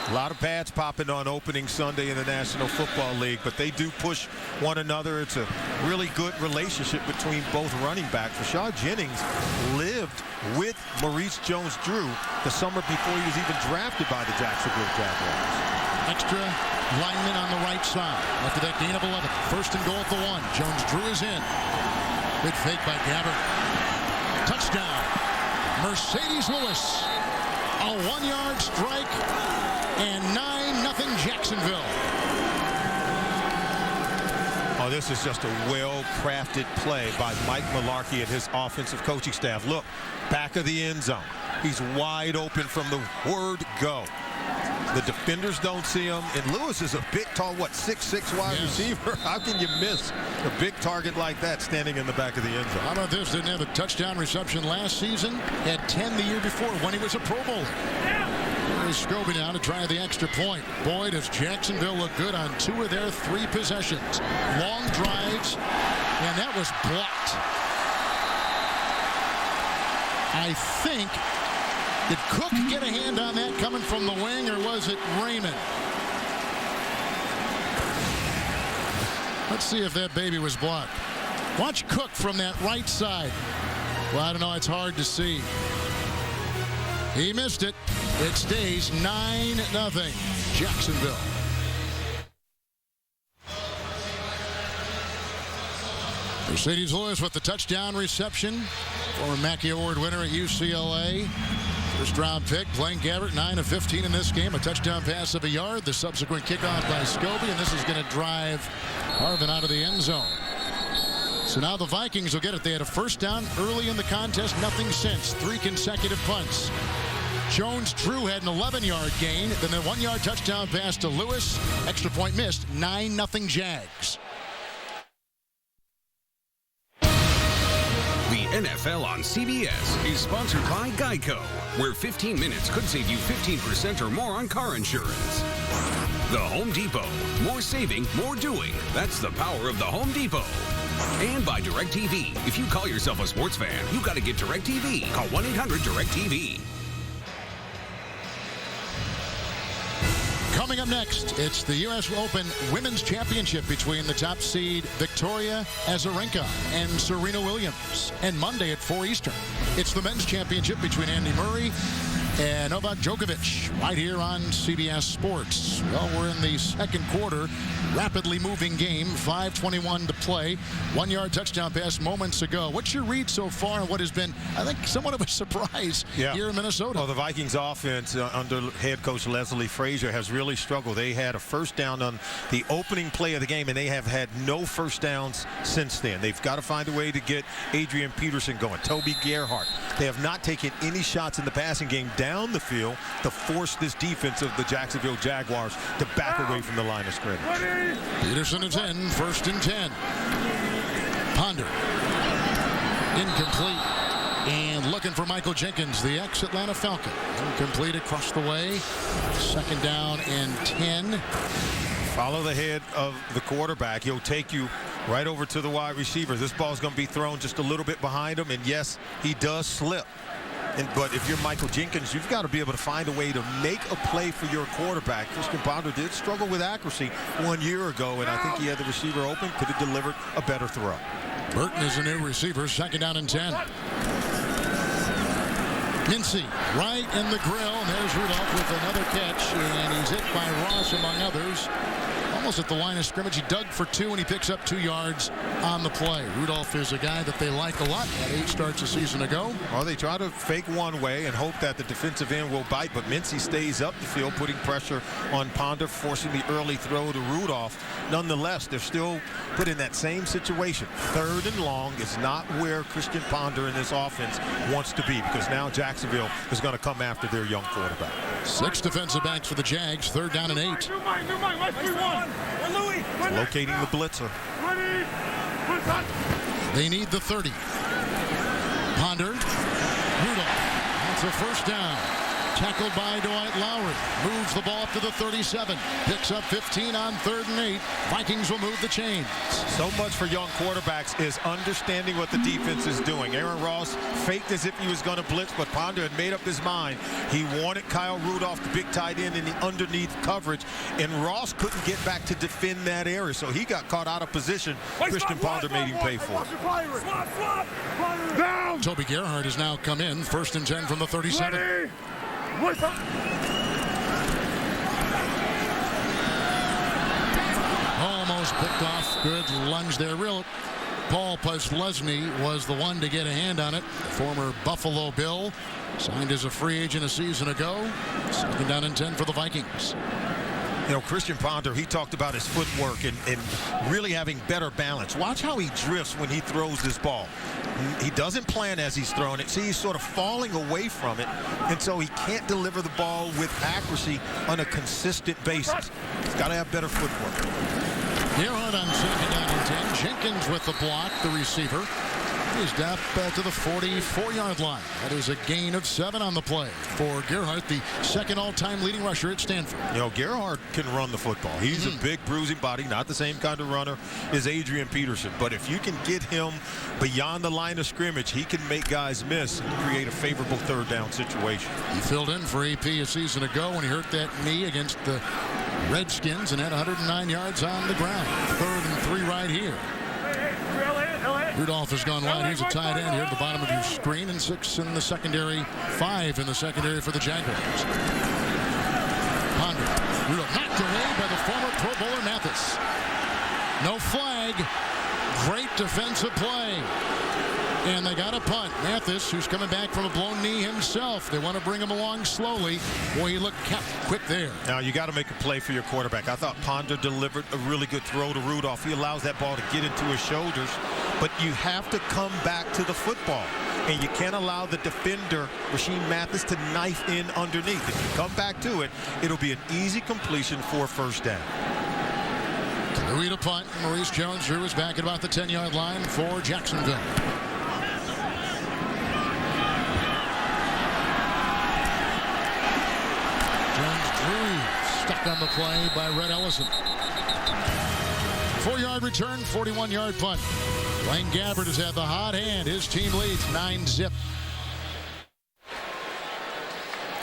A lot of pads popping on opening Sunday in the National Football League, but they do push one another. It's a really good relationship between both running backs. Rashad Jennings lived with Maurice Jones-Drew the summer before he was even drafted by the Jacksonville Jaguars. Extra lineman on the right side. After that gain of 11. 1st and goal at the 1. Jones-Drew is in. Good fake by Gabbert. Touchdown. Mercedes Lewis. A 1-yard strike. And 9-0 Jacksonville. Oh, this is just a well-crafted play by Mike Mularkey and his offensive coaching staff. Look, back of the end zone. He's wide open from the word go. The defenders don't see him. And Lewis is a big, tall, 6'6" wide receiver. How can you miss a big target like that standing in the back of the end zone? How about this? Didn't have a touchdown reception last season. Had 10 the year before when he was a Pro Bowler. There's Scobie now to try the extra point. Boy, does Jacksonville look good on 2 of their 3 possessions. Long drives, and that was blocked. I think, did Cook get a hand on that coming from the wing, or was it Raymond? Let's see if that baby was blocked. Watch Cook from that right side. Well, I don't know. It's hard to see. He missed it. It stays 9-0 Jacksonville. Mercedes Lewis with the touchdown reception. Former Mackey Award winner at UCLA. First round pick. Blaine Gabbert, 9 of 15 in this game. A touchdown pass of a yard. The subsequent kickoff by Scobie. And this is going to drive Harvin out of the end zone. So now the Vikings will get it. They had a 1st down early in the contest. Nothing since. 3 consecutive punts. Jones-Drew had an 11-yard gain. Then the 1-yard touchdown pass to Lewis. Extra point missed. 9-0 Jags. The NFL on CBS is sponsored by Geico, where 15 minutes could save you 15% or more on car insurance. The Home Depot. More saving, more doing. That's the power of the Home Depot. And by DirecTV. If you call yourself a sports fan, you got to get DirecTV. Call 1-800-DirecTV. Coming up next, it's the U.S. Open Women's Championship between the top seed Victoria Azarenka and Serena Williams. And Monday at 4 Eastern, it's the Men's Championship between Andy Murray and Novak Djokovic right here on CBS Sports. Well, we're in the 2nd quarter. Rapidly moving game. 5:21 to play. 1-yard touchdown pass moments ago. What's your read so far on what has been, I think, somewhat of a surprise here in Minnesota? Well, the Vikings offense under head coach Leslie Frazier has really struggled. They had a 1st down on the opening play of the game, and they have had no 1st downs since then. They've got to find a way to get Adrian Peterson going. Toby Gerhardt. They have not taken any shots in the passing game down the field to force this defense of the Jacksonville Jaguars to back away from the line of scrimmage. Peterson is in. 1st and 10. Ponder. Incomplete. And looking for Michael Jenkins, the ex-Atlanta Falcon. Incomplete across the way. 2nd down and 10. Follow the head of the quarterback. He'll take you right over to the wide receiver. This ball's going to be thrown just a little bit behind him. And yes, he does slip. But if you're Michael Jenkins, you've got to be able to find a way to make a play for your quarterback. Christian Ponder did struggle with accuracy 1 year ago, and I think he had the receiver open, could have delivered a better throw. Burton is a new receiver. 2nd down and 10. Mincy right in the grill, and there's Rudolph with another catch, and he's hit by Ross among others. Almost at the line of scrimmage. He dug for 2, and he picks up 2 yards on the play. Rudolph is a guy that they like a lot. Had 8 starts a season ago. Well, they try to fake one way and hope that the defensive end will bite, but Mincy stays up the field, putting pressure on Ponder, forcing the early throw to Rudolph. Nonetheless, they're still put in that same situation. 3rd and long is not where Christian Ponder in this offense wants to be, because now Jacksonville is going to come after their young quarterback. quarterback. 6 defensive backs for the Jags. 3rd down and 8. Locating the blitzer. They need the 30. Ponder. Rudolph. That's a first down. Tackled by Dwight Lowry. Moves the ball up to the 37. Picks up 15 on 3rd and 8. Vikings will move the chains. So much for young quarterbacks is understanding what the defense is doing. Aaron Ross faked as if he was going to blitz, but Ponder had made up his mind. He wanted Kyle Rudolph, the big tight end, in the underneath coverage, and Ross couldn't get back to defend that area, so he got caught out of position. Christian Ponder made him pay for it. Toby Gerhardt has now come in. 1st and 10 from the 37. Almost picked off. Good lunge there. Paul Postlesny was the one to get a hand on it. Former Buffalo Bill. Signed as a free agent a season ago. 2nd down and 10 for the Vikings. You know, Christian Ponder, he talked about his footwork and really having better balance. Watch how he drifts when he throws this ball. He doesn't plan as he's throwing it. See, he's sort of falling away from it, and so he can't deliver the ball with accuracy on a consistent basis. He's got to have better footwork. Gerhardt on 2nd down and 10. Jenkins with the block, the receiver. He's down to the 44-yard line. That is a gain of 7 on the play for Gerhardt, the 2nd all-time leading rusher at Stanford. You know, Gerhardt can run the football. He's a big, bruising body, not the same kind of runner as Adrian Peterson. But if you can get him beyond the line of scrimmage, he can make guys miss and create a favorable 3rd down situation. He filled in for AP a season ago when he hurt that knee against the Redskins and had 109 yards on the ground. 3rd and 3 right here. Rudolph has gone wide. Here's a tight end here at the bottom of your screen, and 6 in the secondary, 5 in the secondary for the Jaguars. Ponder. Rudolph knocked away by the former Pro Bowler Mathis. No flag. Great defensive play. And they got a punt. Mathis, who's coming back from a blown knee himself. They want to bring him along slowly. Boy, he looked quick there. Now, you got to make a play for your quarterback. I thought Ponder delivered a really good throw to Rudolph. He allows that ball to get into his shoulders. But you have to come back to the football. And you can't allow the defender, Rasheem Mathis, to knife in underneath. If you come back to it, it'll be an easy completion for 1st down. Louis to punt. Maurice Jones-Drew is back at about the 10-yard line for Jacksonville. Stuck on the play by Red Ellison. 4-yard return, 41-yard punt. Blaine Gabbert has had the hot hand. His team leads 9-zip.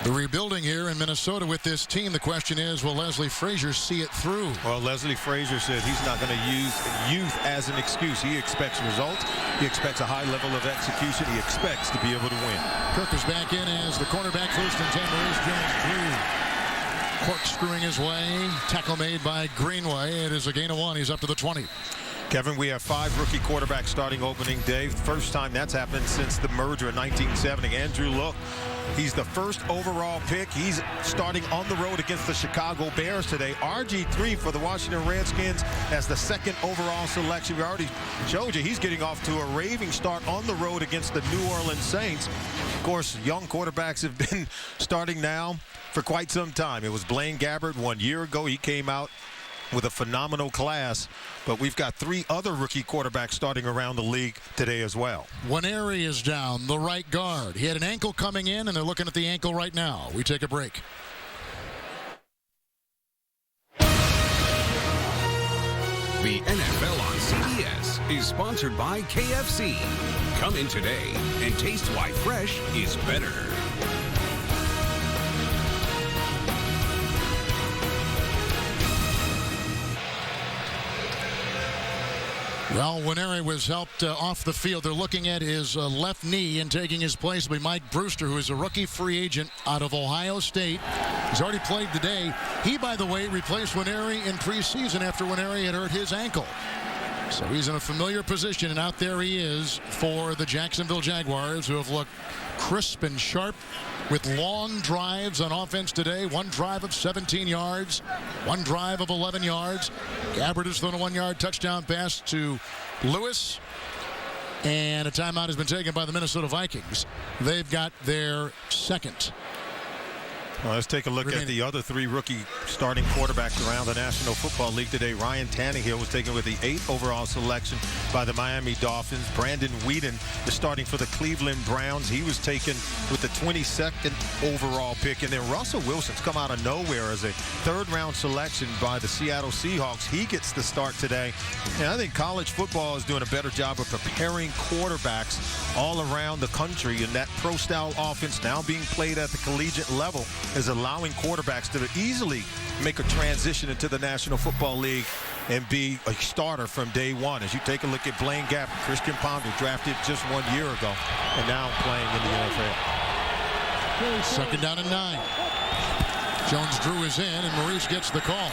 The rebuilding here in Minnesota with this team. The question is, will Leslie Frazier see it through? Well, Leslie Frazier said he's not going to use youth as an excuse. He expects results. He expects a high level of execution. He expects to be able to win. Kirk is back in as the cornerback. 1st and 10. Maurice Jones-Drew corkscrewing his way. Tackle made by Greenway. It is a gain of 1. He's up to the 20. Kevin, we have 5 rookie quarterbacks starting opening day. First time that's happened since the merger in 1970. Andrew Luck, he's the 1st overall pick. He's starting on the road against the Chicago Bears today. RG3 for the Washington Redskins as the 2nd overall selection. We already showed you he's getting off to a raving start on the road against the New Orleans Saints. Of course, young quarterbacks have been starting now for quite some time. It was Blaine Gabbert 1 year ago. He came out with a phenomenal class, but we've got 3 other rookie quarterbacks starting around the league today as well. Nwaneri is down, the right guard. He had an ankle coming in, and they're looking at the ankle right now. We take a break. The NFL on CBS is sponsored by KFC. Come in today and taste why fresh is better. Well, Nwaneri was helped off the field. They're looking at his left knee, and taking his place will be Mike Brewster, who is a rookie free agent out of Ohio State. He's already played today. He, by the way, replaced Nwaneri in preseason after Nwaneri had hurt his ankle. So he's in a familiar position, and out there he is for the Jacksonville Jaguars, who have looked crisp and sharp with long drives on offense today. One drive of 17 yards, one drive of 11 yards. Gabbert has thrown a 1-yard touchdown pass to Lewis, and a timeout has been taken by the Minnesota Vikings. They've got their 2nd. Well, let's take a look at the other 3 rookie starting quarterbacks around the National Football League today. Ryan Tannehill was taken with the 8th overall selection by the Miami Dolphins. Brandon Whedon is starting for the Cleveland Browns. He was taken with the 22nd overall pick. And then Russell Wilson's come out of nowhere as a 3rd-round selection by the Seattle Seahawks. He gets the start today. And I think college football is doing a better job of preparing quarterbacks all around the country. And that pro-style offense now being played at the collegiate level is allowing quarterbacks to easily make a transition into the National Football League and be a starter from day one. As you take a look at Blaine Gabbert, Christian Ponder, drafted just 1 year ago, and now playing in the NFL. 2nd down and 9. Jones-Drew is in, and Maurice gets the call.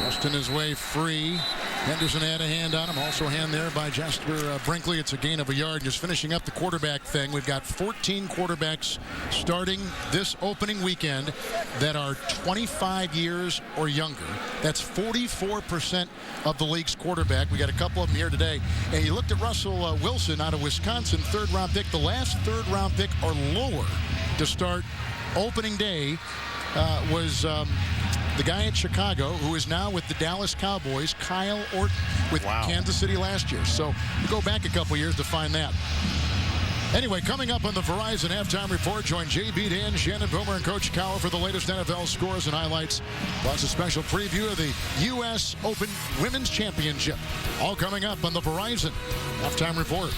Rustin his way free. Henderson had a hand on him. Also a hand there by Jasper Brinkley. It's a gain of a yard. Just finishing up the quarterback thing. We've got 14 quarterbacks starting this opening weekend that are 25 years or younger. That's 44% of the league's quarterback. We got a couple of them here today. And you looked at Russell Wilson out of Wisconsin, 3rd-round pick. The last 3rd-round pick or lower to start opening day was the guy at Chicago, who is now with the Dallas Cowboys, Kyle Orton, with Kansas City last year. So you go back a couple years to find that. Anyway, coming up on the Verizon Halftime Report, join JB, Dan, Shannon Boomer, and Coach Cowell for the latest NFL scores and highlights, plus a special preview of the U.S. Open Women's Championship. All coming up on the Verizon Halftime Report.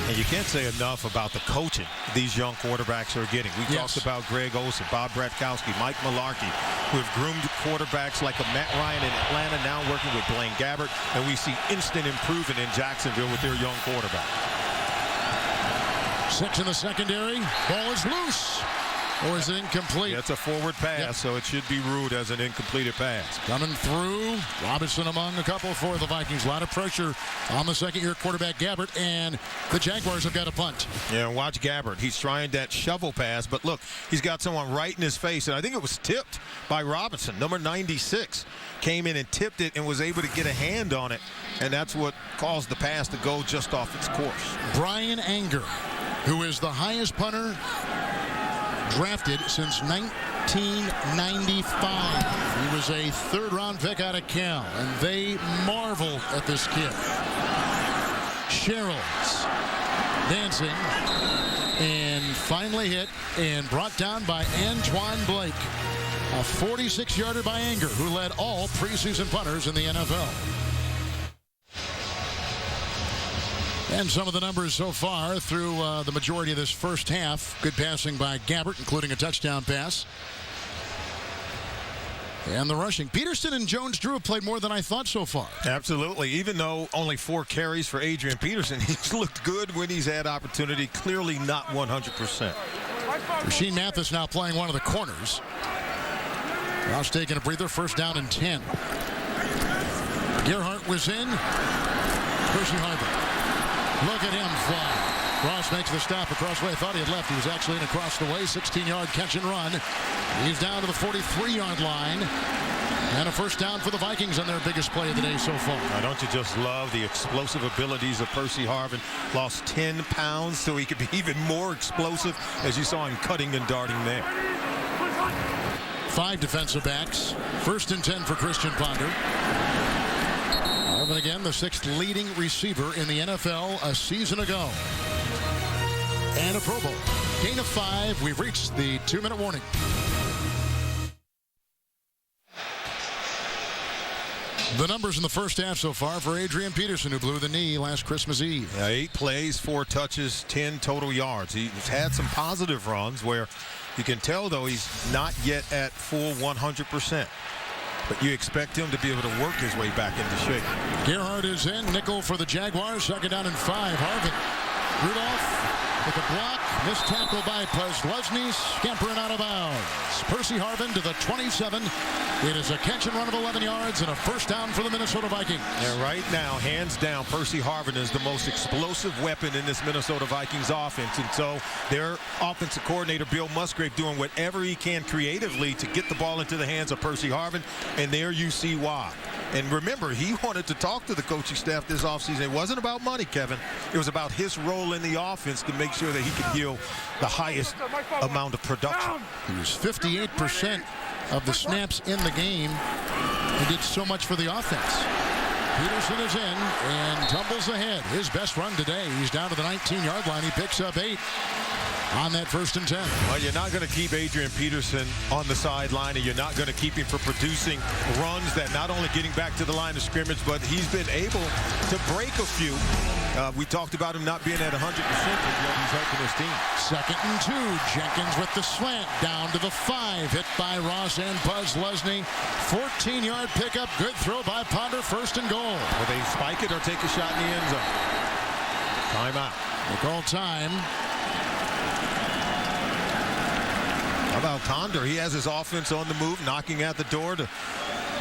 And you can't say enough about the coaching these young quarterbacks are getting. We talked about Greg Olsen, Bob Bratkowski, Mike Mularkey, who have groomed quarterbacks like a Matt Ryan in Atlanta, now working with Blaine Gabbert, and we see instant improvement in Jacksonville with their young quarterback. 6 in the secondary. Ball is loose. Or is it incomplete? Yeah, it's a forward pass, so it should be ruled as an incompleted pass. Coming through. Robinson among a couple for the Vikings. A lot of pressure on the 2nd-year quarterback Gabbert, and the Jaguars have got a punt. Yeah, watch Gabbert. He's trying that shovel pass, but look, he's got someone right in his face, and I think it was tipped by Robinson. Number 96 came in and tipped it and was able to get a hand on it, and that's what caused the pass to go just off its course. Brian Anger, who is the highest punter drafted since 1995. He was a 3rd-round pick out of Cal, and they marvel at this kid. Sherrills dancing and finally hit and brought down by Antoine Blake. A 46-yarder by Anger, who led all preseason punters in the NFL. And some of the numbers so far through the majority of this first half. Good passing by Gabbert, including a touchdown pass. And the rushing. Peterson and Jones-Drew have played more than I thought so far. Absolutely. Even though only 4 carries for Adrian Peterson, he's looked good when he's had opportunity. Clearly not 100%. Rasheed Mathis now playing one of the corners. Ross taking a breather. 1st down and 10. Gerhardt was in. Percy Harvin. Look at him fly. Ross makes the stop across the way. I thought he had left. He was actually in across the way. 16-yard catch and run. He's down to the 43-yard line. And a 1st down for the Vikings on their biggest play of the day so far. Now, don't you just love the explosive abilities of Percy Harvin? Lost 10 pounds so he could be even more explosive, as you saw him cutting and darting there. 5 defensive backs. 1st and 10 for Christian Ponder. Harvin again, the 6th leading receiver in the NFL a season ago. And a Pro Bowl. Gain of 5. We've reached the 2-minute warning. The numbers in the first half so far for Adrian Peterson, who blew the knee last Christmas Eve. Yeah, 8 plays, 4 touches, 10 total yards. He's had some positive runs where you can tell, though, he's not yet at full 100%. But you expect him to be able to work his way back into shape. Gerhardt is in. Nickel for the Jaguars. 2nd down and 5. Harvin. Rudolph with a block. Missed tackle by Posluszny. Scampering out of bounds. Percy Harvin to the 27. It is a catch and run of 11 yards and a 1st down for the Minnesota Vikings. And right now, hands down, Percy Harvin is the most explosive weapon in this Minnesota Vikings offense. And so their offensive coordinator, Bill Musgrave, doing whatever he can creatively to get the ball into the hands of Percy Harvin. And there you see why. And remember, he wanted to talk to the coaching staff this offseason. It wasn't about money, Kevin. It was about his role in the offense to make sure that he could yield the highest amount of production. He was 58% of the snaps in the game. He did so much for the offense. Peterson is in and tumbles ahead. His best run today. He's down to the 19-yard line. He picks up 8 on that 1st and 10. Well, you're not going to keep Adrian Peterson on the sideline, and you're not going to keep him for producing runs that not only getting back to the line of scrimmage, but he's been able to break a few. We talked about him not being at 100%, but he's helping his team. 2nd and 2. Jenkins with the slant down to the 5. Hit by Ross and Buzz Lesney. 14-yard pickup. Good throw by Ponder. 1st and goal. Will they spike it or take a shot in the end zone? Timeout. They call time. How about Ponder? He has his offense on the move, knocking at the door to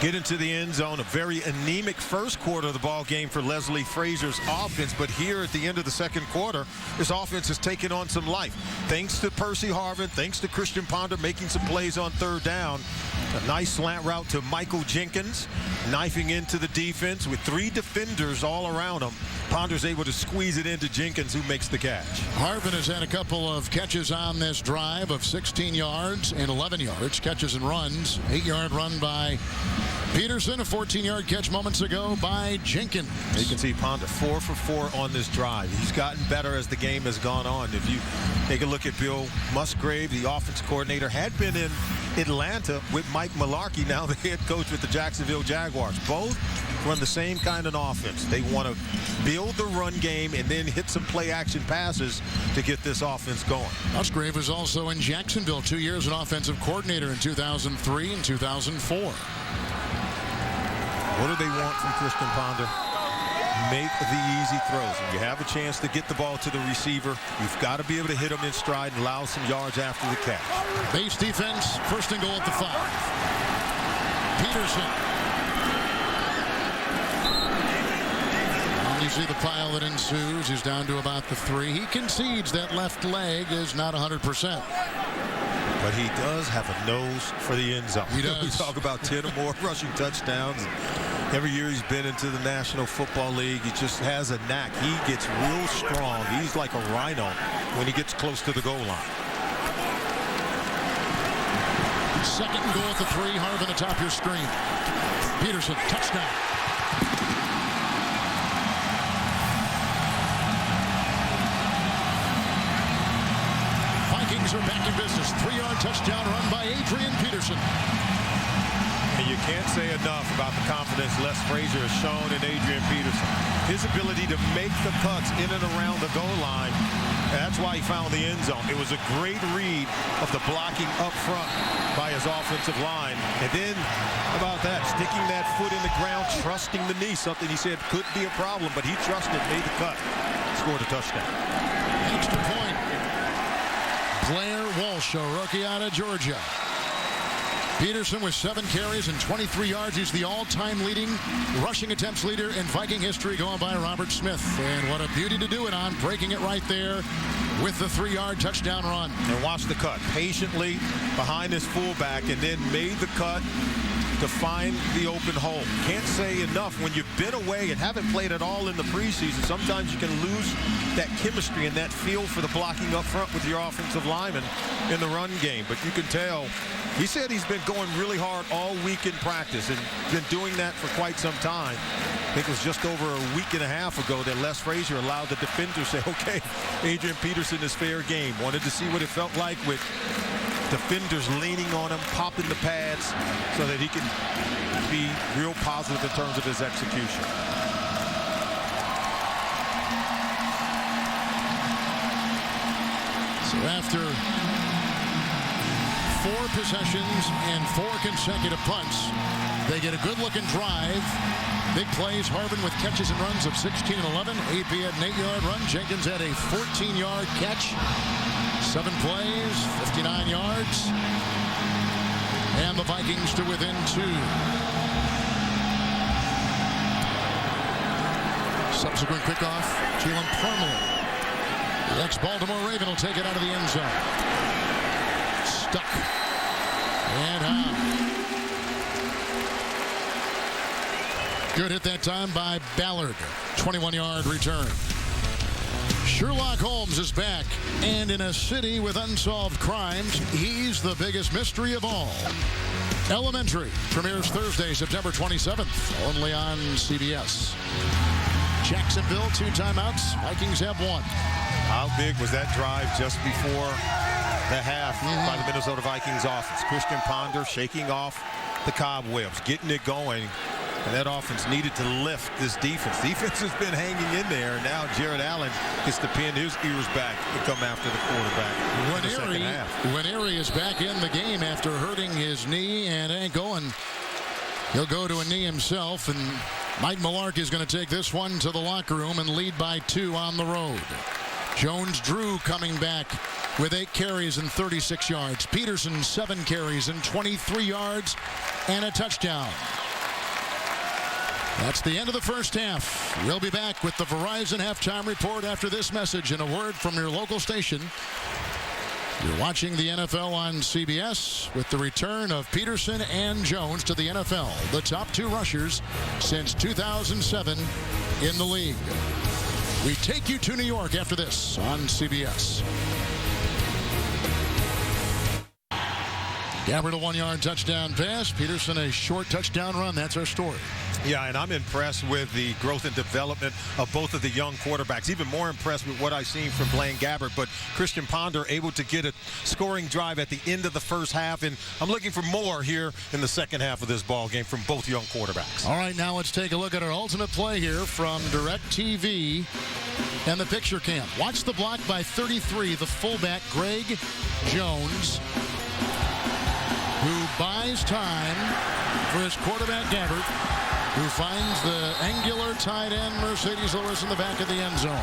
get into the end zone. A very anemic first quarter of the ball game for Leslie Frazier's offense, but here at the end of the second quarter, his offense has taken on some life. Thanks to Percy Harvin, thanks to Christian Ponder making some plays on 3rd down. A nice slant route to Michael Jenkins, knifing into the defense with 3 defenders all around him. Ponder's able to squeeze it into Jenkins, who makes the catch. Harvin has had a couple of catches on this drive of 16 yards and 11 yards. Catches and runs. 8-yard run by Peterson. A 14-yard catch moments ago by Jenkins. You can see Ponder 4 for 4 on this drive. He's gotten better as the game has gone on. If you take a look at Bill Musgrave, the offense coordinator, had been in Atlanta with Mike Mularkey, now the head coach with the Jacksonville Jaguars. Both run the same kind of offense. They want to build the run game and then hit some play action passes to get this offense going. Musgrave was also in Jacksonville 2 years, an offensive coordinator in 2003 and 2004. What do they want from Christian Ponder? Make the easy throws. When you have a chance to get the ball to the receiver, you've got to be able to hit them in stride and allow some yards after the catch. Base defense, 1st and goal at the 5. Peterson. You see the pile that ensues. He's down to about the 3. He concedes that left leg is not 100%. But he does have a nose for the end zone. He does. We talk about 10 or more rushing touchdowns. Every year he's been into the National Football League, he just has a knack. He gets real strong. He's like a rhino when he gets close to the goal line. 2nd and goal at the 3. Harvin atop your screen. Peterson, touchdown. Vikings are back in business. 3-yard touchdown run by Adrian Peterson. And you can't say enough about the confidence Les Frazier has shown in Adrian Peterson. His ability to make the cuts in and around the goal line, that's why he found the end zone. It was a great read of the blocking up front by his offensive line. And then, how about that, sticking that foot in the ground, trusting the knee, something he said could be a problem, but he trusted, made the cut, scored a touchdown. Extra point. Blair Walsh, a rookie out of Georgia. Peterson with 7 carries and 23 yards. He's the all-time leading rushing attempts leader in Viking history, going by Robert Smith. And what a beauty to do it on, breaking it right there with the 3-yard touchdown run. And watch the cut. Patiently behind his fullback and then made the cut to find the open hole. Can't say enough. When you've been away and haven't played at all in the preseason, sometimes you can lose that chemistry and that feel for the blocking up front with your offensive lineman in the run game. But you can tell, he said he's been going really hard all week in practice and been doing that for quite some time. I think it was just over a week and a half ago that Les Frazier allowed the defender to say, okay, Adrian Peterson is fair game. Wanted to see what it felt like with defenders leaning on him, popping the pads so that he can be real positive in terms of his execution. So after 4 possessions and 4 consecutive punts, they get a good-looking drive. Big plays, Harvin with catches and runs of 16 and 11. AP had an 8-yard run. Jenkins had a 14-yard catch. 7 plays, 59 yards. And the Vikings to within 2. Subsequent kickoff, Jalen Parmalee. The ex-Baltimore Raven will take it out of the end zone. Stuck. And out. Good hit that time by Ballard. 21-yard return. Sherlock Holmes is back, and in a city with unsolved crimes, he's the biggest mystery of all. Elementary premieres Thursday, September 27th, only on CBS. Jacksonville, 2 timeouts. Vikings have 1. How big was that drive just before the half by the Minnesota Vikings offense? Christian Ponder shaking off the cobwebs, getting it going. And that offense needed to lift this defense. Defense has been hanging in there. Now Jared Allen gets to pin his ears back to come after the quarterback. When Erie is back in the game after hurting his knee and ankle, and he'll go to a knee himself, and Mike Mularkey is going to take this one to the locker room and lead by 2 on the road. Jones-Drew coming back with 8 carries and 36 yards. Peterson 7 carries and 23 yards and a touchdown. That's the end of the first half. We'll be back with the Verizon halftime report after this message and a word from your local station. You're watching the NFL on CBS with the return of Peterson and Jones to the NFL, the top 2 rushers since 2007 in the league. We take you to New York after this on CBS. Gabbert a 1-yard touchdown pass. Peterson a short touchdown run. That's our story. Yeah, and I'm impressed with the growth and development of both of the young quarterbacks. Even more impressed with what I've seen from Blaine Gabbert. But Christian Ponder able to get a scoring drive at the end of the first half. And I'm looking for more here in the second half of this ball game from both young quarterbacks. All right, now let's take a look at our ultimate play here from DirecTV and the picture cam. Watch the block by 33, the fullback Greg Jones, who buys time for his quarterback Gabbert, who finds the angular tight end Mercedes Lewis in the back of the end zone.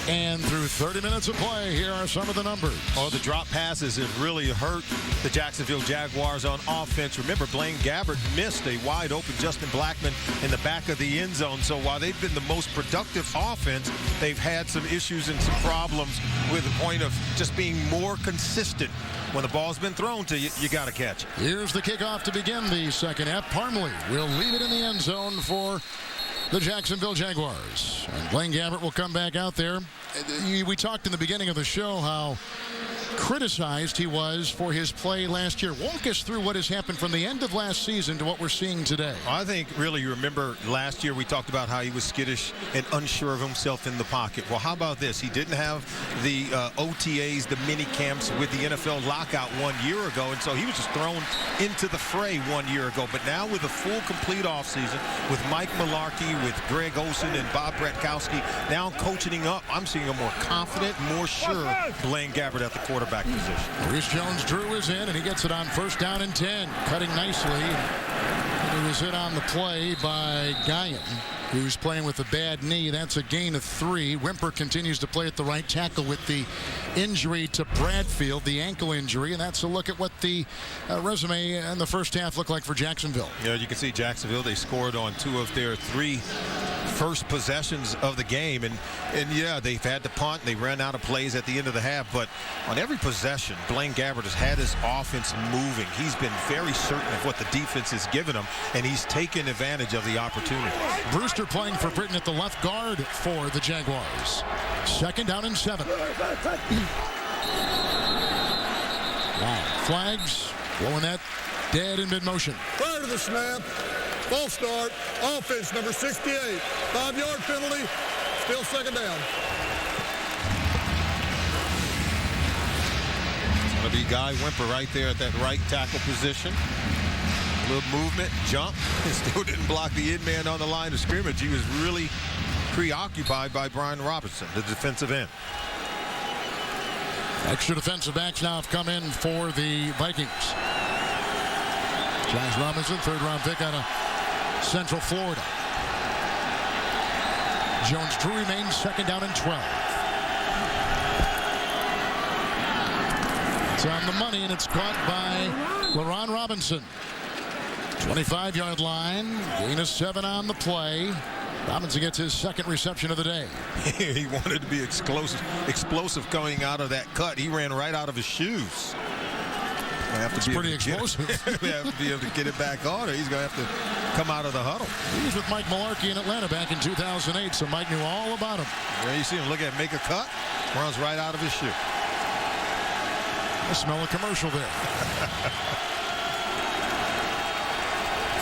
And through 30 minutes of play, here are some of the numbers. Oh, the drop passes have really hurt the Jacksonville Jaguars on offense. Remember, Blaine Gabbert missed a wide-open Justin Blackmon in the back of the end zone. So while they've been the most productive offense, they've had some issues and some problems with the point of just being more consistent. When the ball's been thrown to you, you got to catch it. Here's the kickoff to begin the second half. Parmley will leave it in the end zone for the Jacksonville Jaguars. And Blaine Gabbert will come back out there. We talked in the beginning of the show how criticized he was for his play last year. Walk us through what has happened from the end of last season to what we're seeing today. I think really you remember last year we talked about how he was skittish and unsure of himself in the pocket. Well, how about this? He didn't have the OTAs, the mini camps with the NFL lockout 1 year ago, and so he was just thrown into the fray 1 year ago. But now with a full complete offseason with Mike Mularkey, with Greg Olsen and Bob Bratkowski now coaching up, I'm seeing a more confident, more sure Blaine Gabbert at the quarterback position. Chris Jones-Drew is in, and he gets it on 1st down and 10. Cutting nicely. And he was hit on the play by Guyan, who's playing with a bad knee. That's a gain of 3. Wimper continues to play at the right tackle with the injury to Bradfield, the ankle injury. And that's a look at what the resume in the first half looked like for Jacksonville. Yeah, you can see Jacksonville, they scored on 2 of their 3 first possessions of the game, and yeah, they've had to punt. They ran out of plays at the end of the half, but on every possession, Blaine Gabbert has had his offense moving. He's been very certain of what the defense has given him, and he's taken advantage of the opportunity. Brewster playing for Britain at the left guard for the Jaguars. 2nd down and 7. Wow. Flags blowing that dead in mid-motion. Prior to the snap, false start, offense number 68. 5-yard penalty, still 2nd down. It's going to be Guy Wimper right there at that right tackle position. A little movement, jump, and still didn't block the end man on the line of scrimmage. He was really preoccupied by Brian Robinson, the defensive end. Extra defensive backs now have come in for the Vikings. Josh Robinson, 3rd-round pick out of Central Florida. Jones-Drew remains 2nd down and 12. It's on the money, and it's caught by LaRon Robinson. 25-yard line, gain of 7 on the play. Robinson gets his 2nd reception of the day. He wanted to be explosive coming out of that cut. He ran right out of his shoes. have to It's be pretty explosive. They have to be able to get it back on, or he's going to have to come out of the huddle. He was with Mike Mularkey in Atlanta back in 2008, so Mike knew all about him. There you see him. Look at him make a cut. Runs right out of his shoe. I smell a commercial there.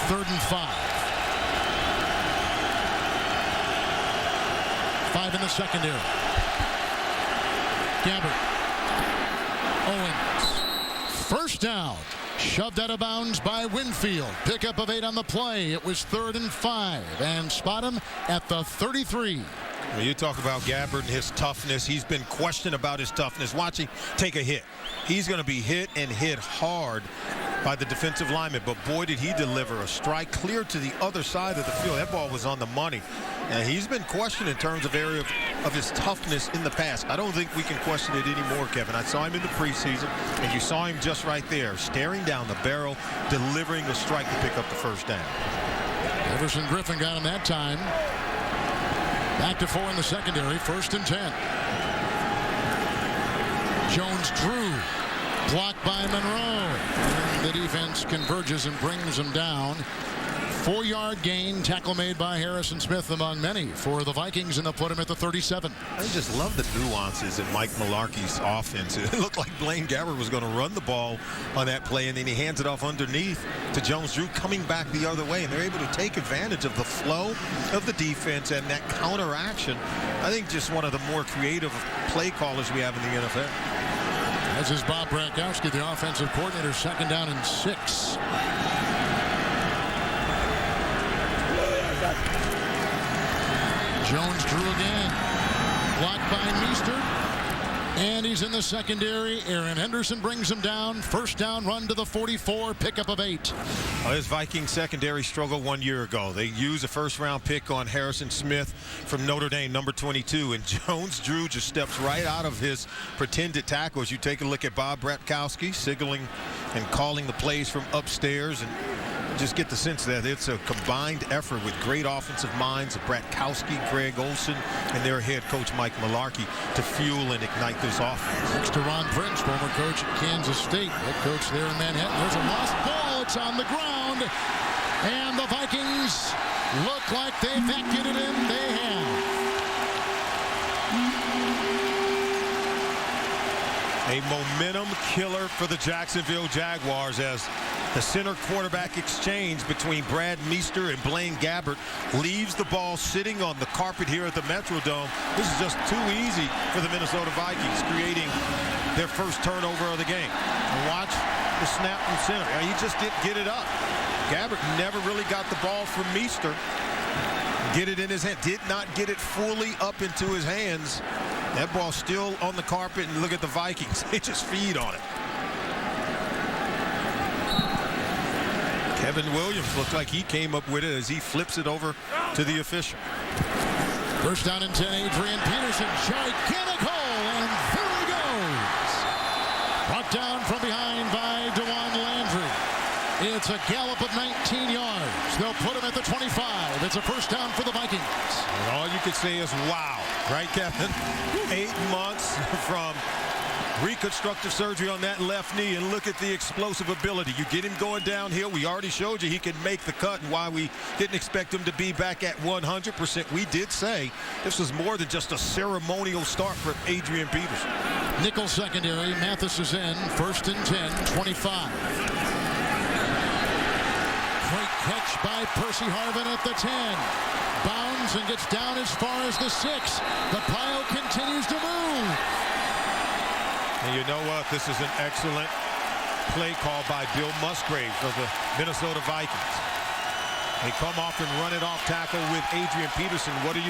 3rd and 5. 5 in the secondary. Gabbert. Owens. First down. Shoved out of bounds by Winfield. Pickup of 8 on the play. It was 3rd and 5. And spot him at the 33. When you talk about Gabbert and his toughness, he's been questioned about his toughness. Watch him take a hit. He's going to be hit and hit hard by the defensive lineman. But boy, did he deliver a strike clear to the other side of the field. That ball was on the money. And he's been questioned in terms of area of his toughness in the past. I don't think we can question it anymore, Kevin. I saw him in the preseason, and you saw him just right there, staring down the barrel, delivering a strike to pick up the first down. Everson Griffin got him that time. Back to 4 in the secondary. 1st and 10. Jones-Drew. Blocked by Monroe. And the defense converges and brings him down. 4-yard gain. Tackle made by Harrison Smith among many for the Vikings, and they'll put him at the 37. I just love the nuances in Mike Mularkey's offense. It looked like Blaine Gabbert was going to run the ball on that play, and then he hands it off underneath to Jones-Drew coming back the other way, and they're able to take advantage of the flow of the defense and that counteraction. I think just one of the more creative play callers we have in the NFL. This is Bob Bratkowski, the offensive coordinator. 2nd down and 6. Jones-Drew again. Blocked by Meester. And he's in the secondary. Aaron Henderson brings him down. First down run to the 44. Pickup of 8. His Viking secondary struggled 1 year ago. They used a first-round pick on Harrison Smith from Notre Dame, number 22. And Jones-Drew just steps right out of his pretended tackle. As you take a look at Bob Bratkowski signaling and calling the plays from upstairs, and just get the sense that it's a combined effort with great offensive minds of Bratkowski, Greg Olson, and their head coach Mike Mularkey to fuel and ignite this offense. Next to Ron Prince, former coach at Kansas State, head coach there in Manhattan. There's a lost ball. It's on the ground. And the Vikings look like they've vacuumed it in. They have. A momentum killer for the Jacksonville Jaguars as the center quarterback exchange between Brad Meester and Blaine Gabbert leaves the ball sitting on the carpet here at the Metrodome. This is just too easy for the Minnesota Vikings, creating their first turnover of the game. And watch the snap from center. He just didn't get it up. Gabbert never really got the ball from Meester. Get it in his hand. Did not get it fully up into his hands. That ball's still on the carpet, and look at the Vikings. They just feed on it. Kevin Williams looked like he came up with it as he flips it over to the official. First down and 10, Adrian Peterson. Gigantic hole, and there he goes. Brought down from behind by DeJuan Landry. It's a gallop of 19 yards. They'll put him at the 25. It's a first down for the Vikings. And all you could say is wow. Right, Captain? 8 months from reconstructive surgery on that left knee, and look at the explosive ability. You get him going downhill. We already showed you he can make the cut, and why we didn't expect him to be back at 100%. We did say this was more than just a ceremonial start for Adrian Peterson. Nickel secondary. Mathis is in. 1st and 10, 25. Great catch by Percy Harvin at the 10. Bounds and gets down as far as the 6. The pile continues to move. And you know what? This is an excellent play call by Bill Musgrave for the Minnesota Vikings. They come off and run it off tackle with Adrian Peterson. What do,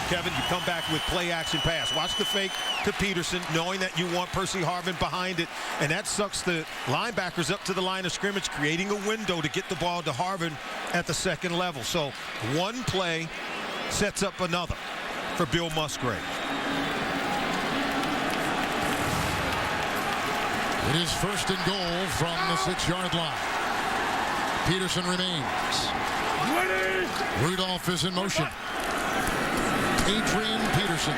Kevin? You come back with play action pass. Watch the fake to Peterson, knowing that you want Percy Harvin behind it. And that sucks the linebackers up to the line of scrimmage, creating a window to get the ball to Harvin at the second level. So one play sets up another for Bill Musgrave. It is 1st and goal from the 6-yard line. Peterson remains. Rudolph is in motion. Adrian Peterson.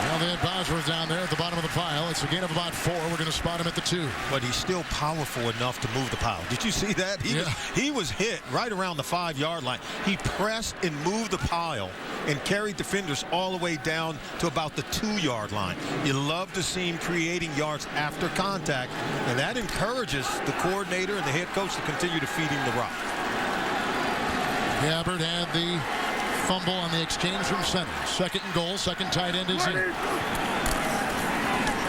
Well, they Doug Bosworth down there at the bottom of the pile. It's a gain of about 4. We're going to spot him at the 2. But he's still powerful enough to move the pile. Did you see that? He was hit right around the 5-yard line. He pressed and moved the pile and carried defenders all the way down to about the 2-yard line. You love to see him creating yards after contact, and that encourages the coordinator and the head coach to continue to feed him the rock. Gabbert had the fumble on the exchange from center. 2nd and goal. Second tight end is in.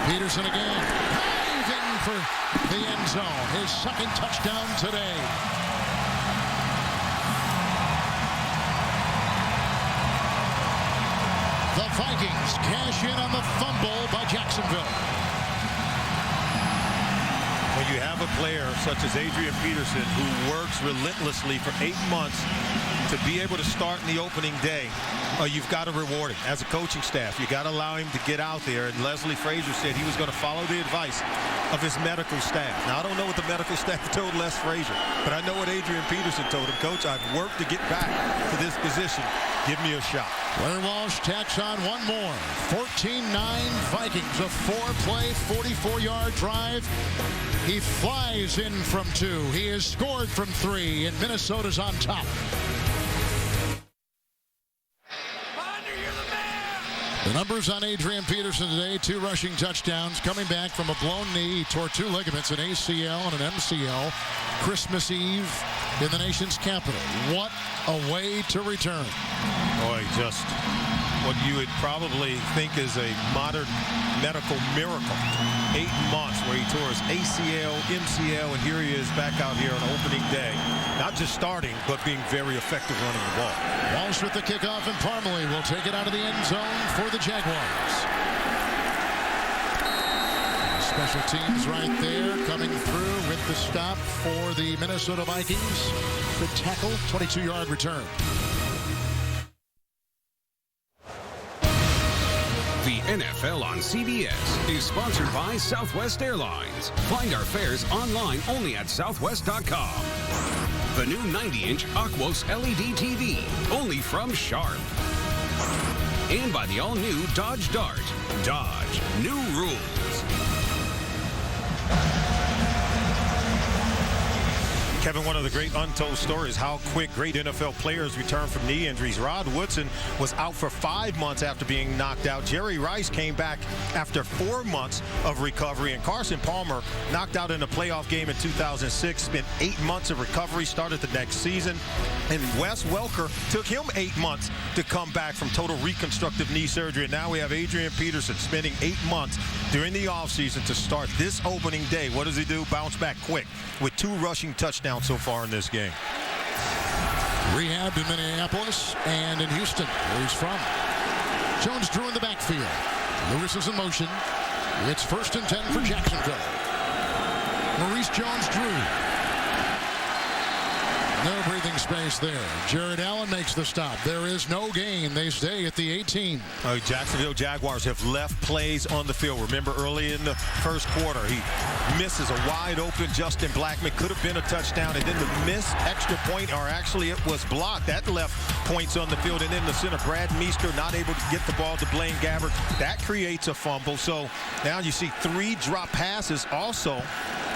Peterson again. Diving for the end zone. His 2nd touchdown today. The Vikings cash in on the fumble by Jacksonville. When you have a player such as Adrian Peterson who works relentlessly for 8 months to be able to start in the opening day, you've got to reward him. As a coaching staff, you got to allow him to get out there. And Leslie Frazier said he was going to follow the advice of his medical staff. Now, I don't know what the medical staff told Les Frazier, but I know what Adrian Peterson told him. Coach, I've worked to get back to this position. Give me a shot. Blair Walsh tacks on one more. 14-9 Vikings. A 4-play, 44-yard drive. He flies in from 2. He has scored from 3, and Minnesota's on top. The numbers on Adrian Peterson today: 2 rushing touchdowns, coming back from a blown knee. He tore 2 ligaments, an ACL and an MCL. Christmas Eve in the nation's capital. What a way to return. Boy, just what you would probably think is a modern medical miracle. 8 months where he tore his ACL, MCL, and here he is back out here on opening day. Not just starting, but being very effective running the ball. Walsh with the kickoff, and Parmalee will take it out of the end zone for the Jaguars. Special teams right there coming through with the stop for the Minnesota Vikings. Good tackle, 22-yard return. The NFL on CBS is sponsored by Southwest Airlines. Find our fares online only at southwest.com. The new 90-inch Aquos LED TV, only from Sharp. And by the all-new Dodge Dart. Dodge, new rules. Kevin, one of the great untold stories, how quick great NFL players return from knee injuries. Rod Woodson was out for 5 months after being knocked out. Jerry Rice came back after 4 months of recovery. And Carson Palmer, knocked out in a playoff game in 2006, spent 8 months of recovery, started the next season. And Wes Welker took him 8 months to come back from total reconstructive knee surgery. And now we have Adrian Peterson spending 8 months during the offseason to start this opening day. What does he do? Bounce back quick with 2 rushing touchdowns so far in this game. Rehabbed in Minneapolis and in Houston, where he's from. Jones-Drew in the backfield. Lewis is in motion. It's 1st and 10 for Jacksonville. Maurice Jones-Drew. No breathing space there. Jared Allen makes the stop. There is no gain. They stay at the 18. Jacksonville Jaguars have left plays on the field. Remember early in the first quarter, he misses a wide open Justin Blackman. Could have been a touchdown. And then the missed extra point, or actually it was blocked. That left points on the field. And in the center, Brad Meester not able to get the ball to Blaine Gabbert. That creates a fumble. So now you see 3 drop passes also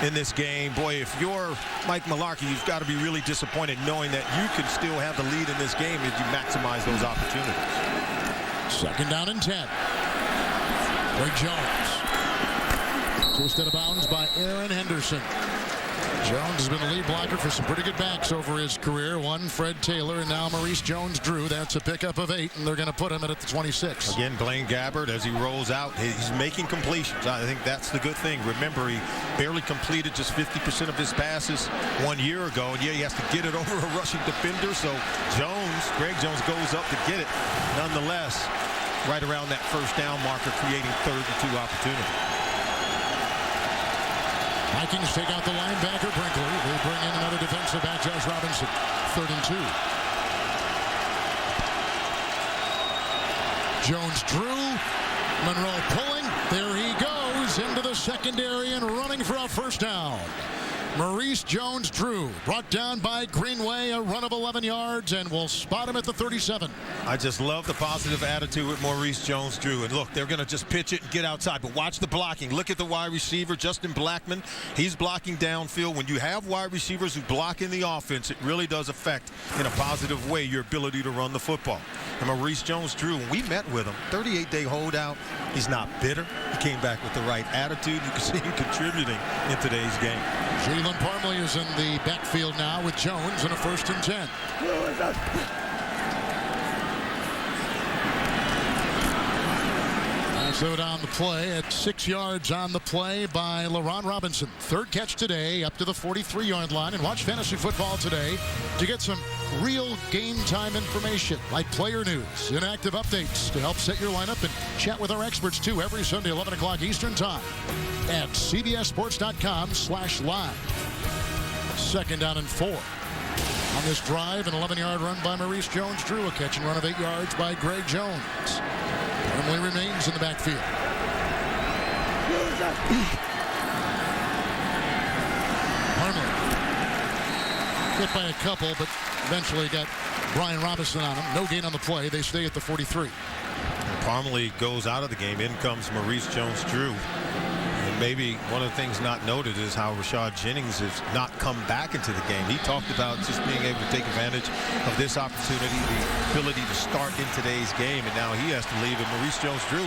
in this game. Boy, if you're Mike Mularkey, you've got to be really disappointed knowing that you can still have the lead in this game if you maximize those opportunities. 2nd down and 10. Ray Jones. Just out of bounds by Aaron Henderson. Jones has been a lead blocker for some pretty good backs over his career. One, Fred Taylor, and now Maurice Jones-Drew. That's a pickup of 8, and they're going to put him at the 26. Again, Blaine Gabbert, as he rolls out, he's making completions. I think that's the good thing. Remember, he barely completed just 50% of his passes 1 year ago. And, yeah, he has to get it over a rushing defender. So Greg Jones goes up to get it. Nonetheless, right around that 1st down marker, creating 3rd and 2 opportunity. Vikings take out the linebacker, Brinkley. They bring in another defensive back, Josh Robinson. 3rd and 2. Jones-Drew. Monroe pulling. There he goes into the secondary and running for a 1st down. Maurice Jones-Drew brought down by Greenway, a run of 11 yards, and we'll spot him at the 37. I just love the positive attitude with Maurice Jones-Drew. And look, they're going to just pitch it and get outside. But watch the blocking. Look at the wide receiver, Justin Blackman. He's blocking downfield. When you have wide receivers who block in the offense, it really does affect, in a positive way, your ability to run the football. And Maurice Jones-Drew, when we met with him, 38-day holdout, he's not bitter. He came back with the right attitude. You can see him contributing in today's game. Jalen Parmley is in the backfield now with Jones in a 1st and 10. So on the play at 6 yards on the play by LaRon Robinson. 3rd catch today up to the 43-yard line. And watch Fantasy Football Today to get some real game time information like player news, inactive updates to help set your lineup and chat with our experts too every Sunday 11 o'clock Eastern time at cbssports.com/live. 2nd down and 4. On this drive, an 11-yard run by Maurice Jones-Drew, a catch and run of 8 yards by Greg Jones. Parmley remains in the backfield. Parmley hit by a couple, but eventually got Brian Robinson on him. No gain on the play. They stay at the 43. Parmley goes out of the game. In comes Maurice Jones-Drew. And maybe one of the things not noted is how Rashad Jennings has not come back into the game. He talked about just being able to take advantage of this opportunity, the ability to start in today's game, and now he has to leave. And Maurice Jones-Drew,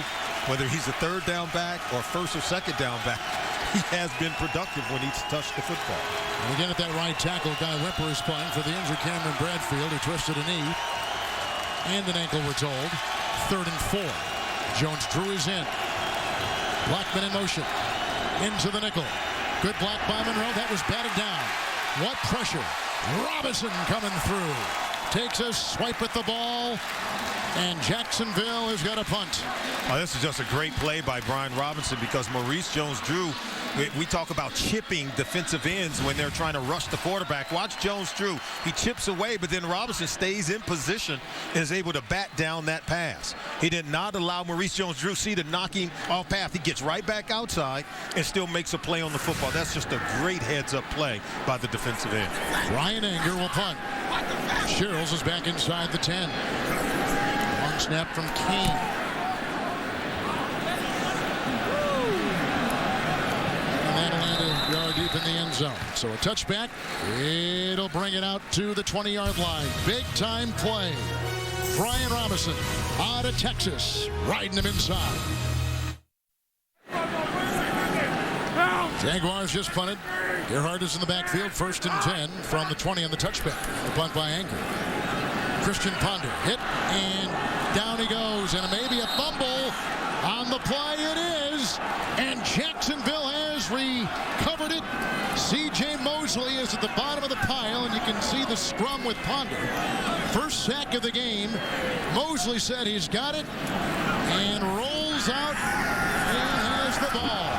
whether he's a 3rd down back or 1st or 2nd down back, he has been productive when he's touched the football. And again at that right tackle, Guy Wimper is playing for the injured Cameron Bradfield, who twisted a knee and an ankle, we're told. 3rd and 4. Jones-Drew is in. Blackman in motion. Into the nickel. Good block by Monroe. That was batted down. What pressure. Robinson coming through. Takes a swipe at the ball. And Jacksonville has got a punt. Oh, this is just a great play by Brian Robinson, because Maurice Jones-Drew, we talk about chipping defensive ends when they're trying to rush the quarterback. Watch Jones-Drew. He chips away, but then Robinson stays in position and is able to bat down that pass. He did not allow Maurice Jones-Drew to knock him off path. He gets right back outside and still makes a play on the football. That's just a great heads-up play by the defensive end. Ryan Anger will punt. Shields is back inside the 10. Long snap from Kane. Deep in the end zone. So a touchback. It'll bring it out to the 20-yard line. Big time play. Brian Robinson out of Texas, riding him inside. Jaguars just punted. Gerhardt is in the backfield. 1st and 10 from the 20 on the touchback. The punt by Anger. Christian Ponder hit, and down he goes, and maybe a fumble on the play. It is, and Jacksonville has recovered it. C.J. Mosley is at the bottom of the pile, and you can see the scrum with Ponder. 1st sack of the game. Mosley said he's got it, and rolls out and has the ball.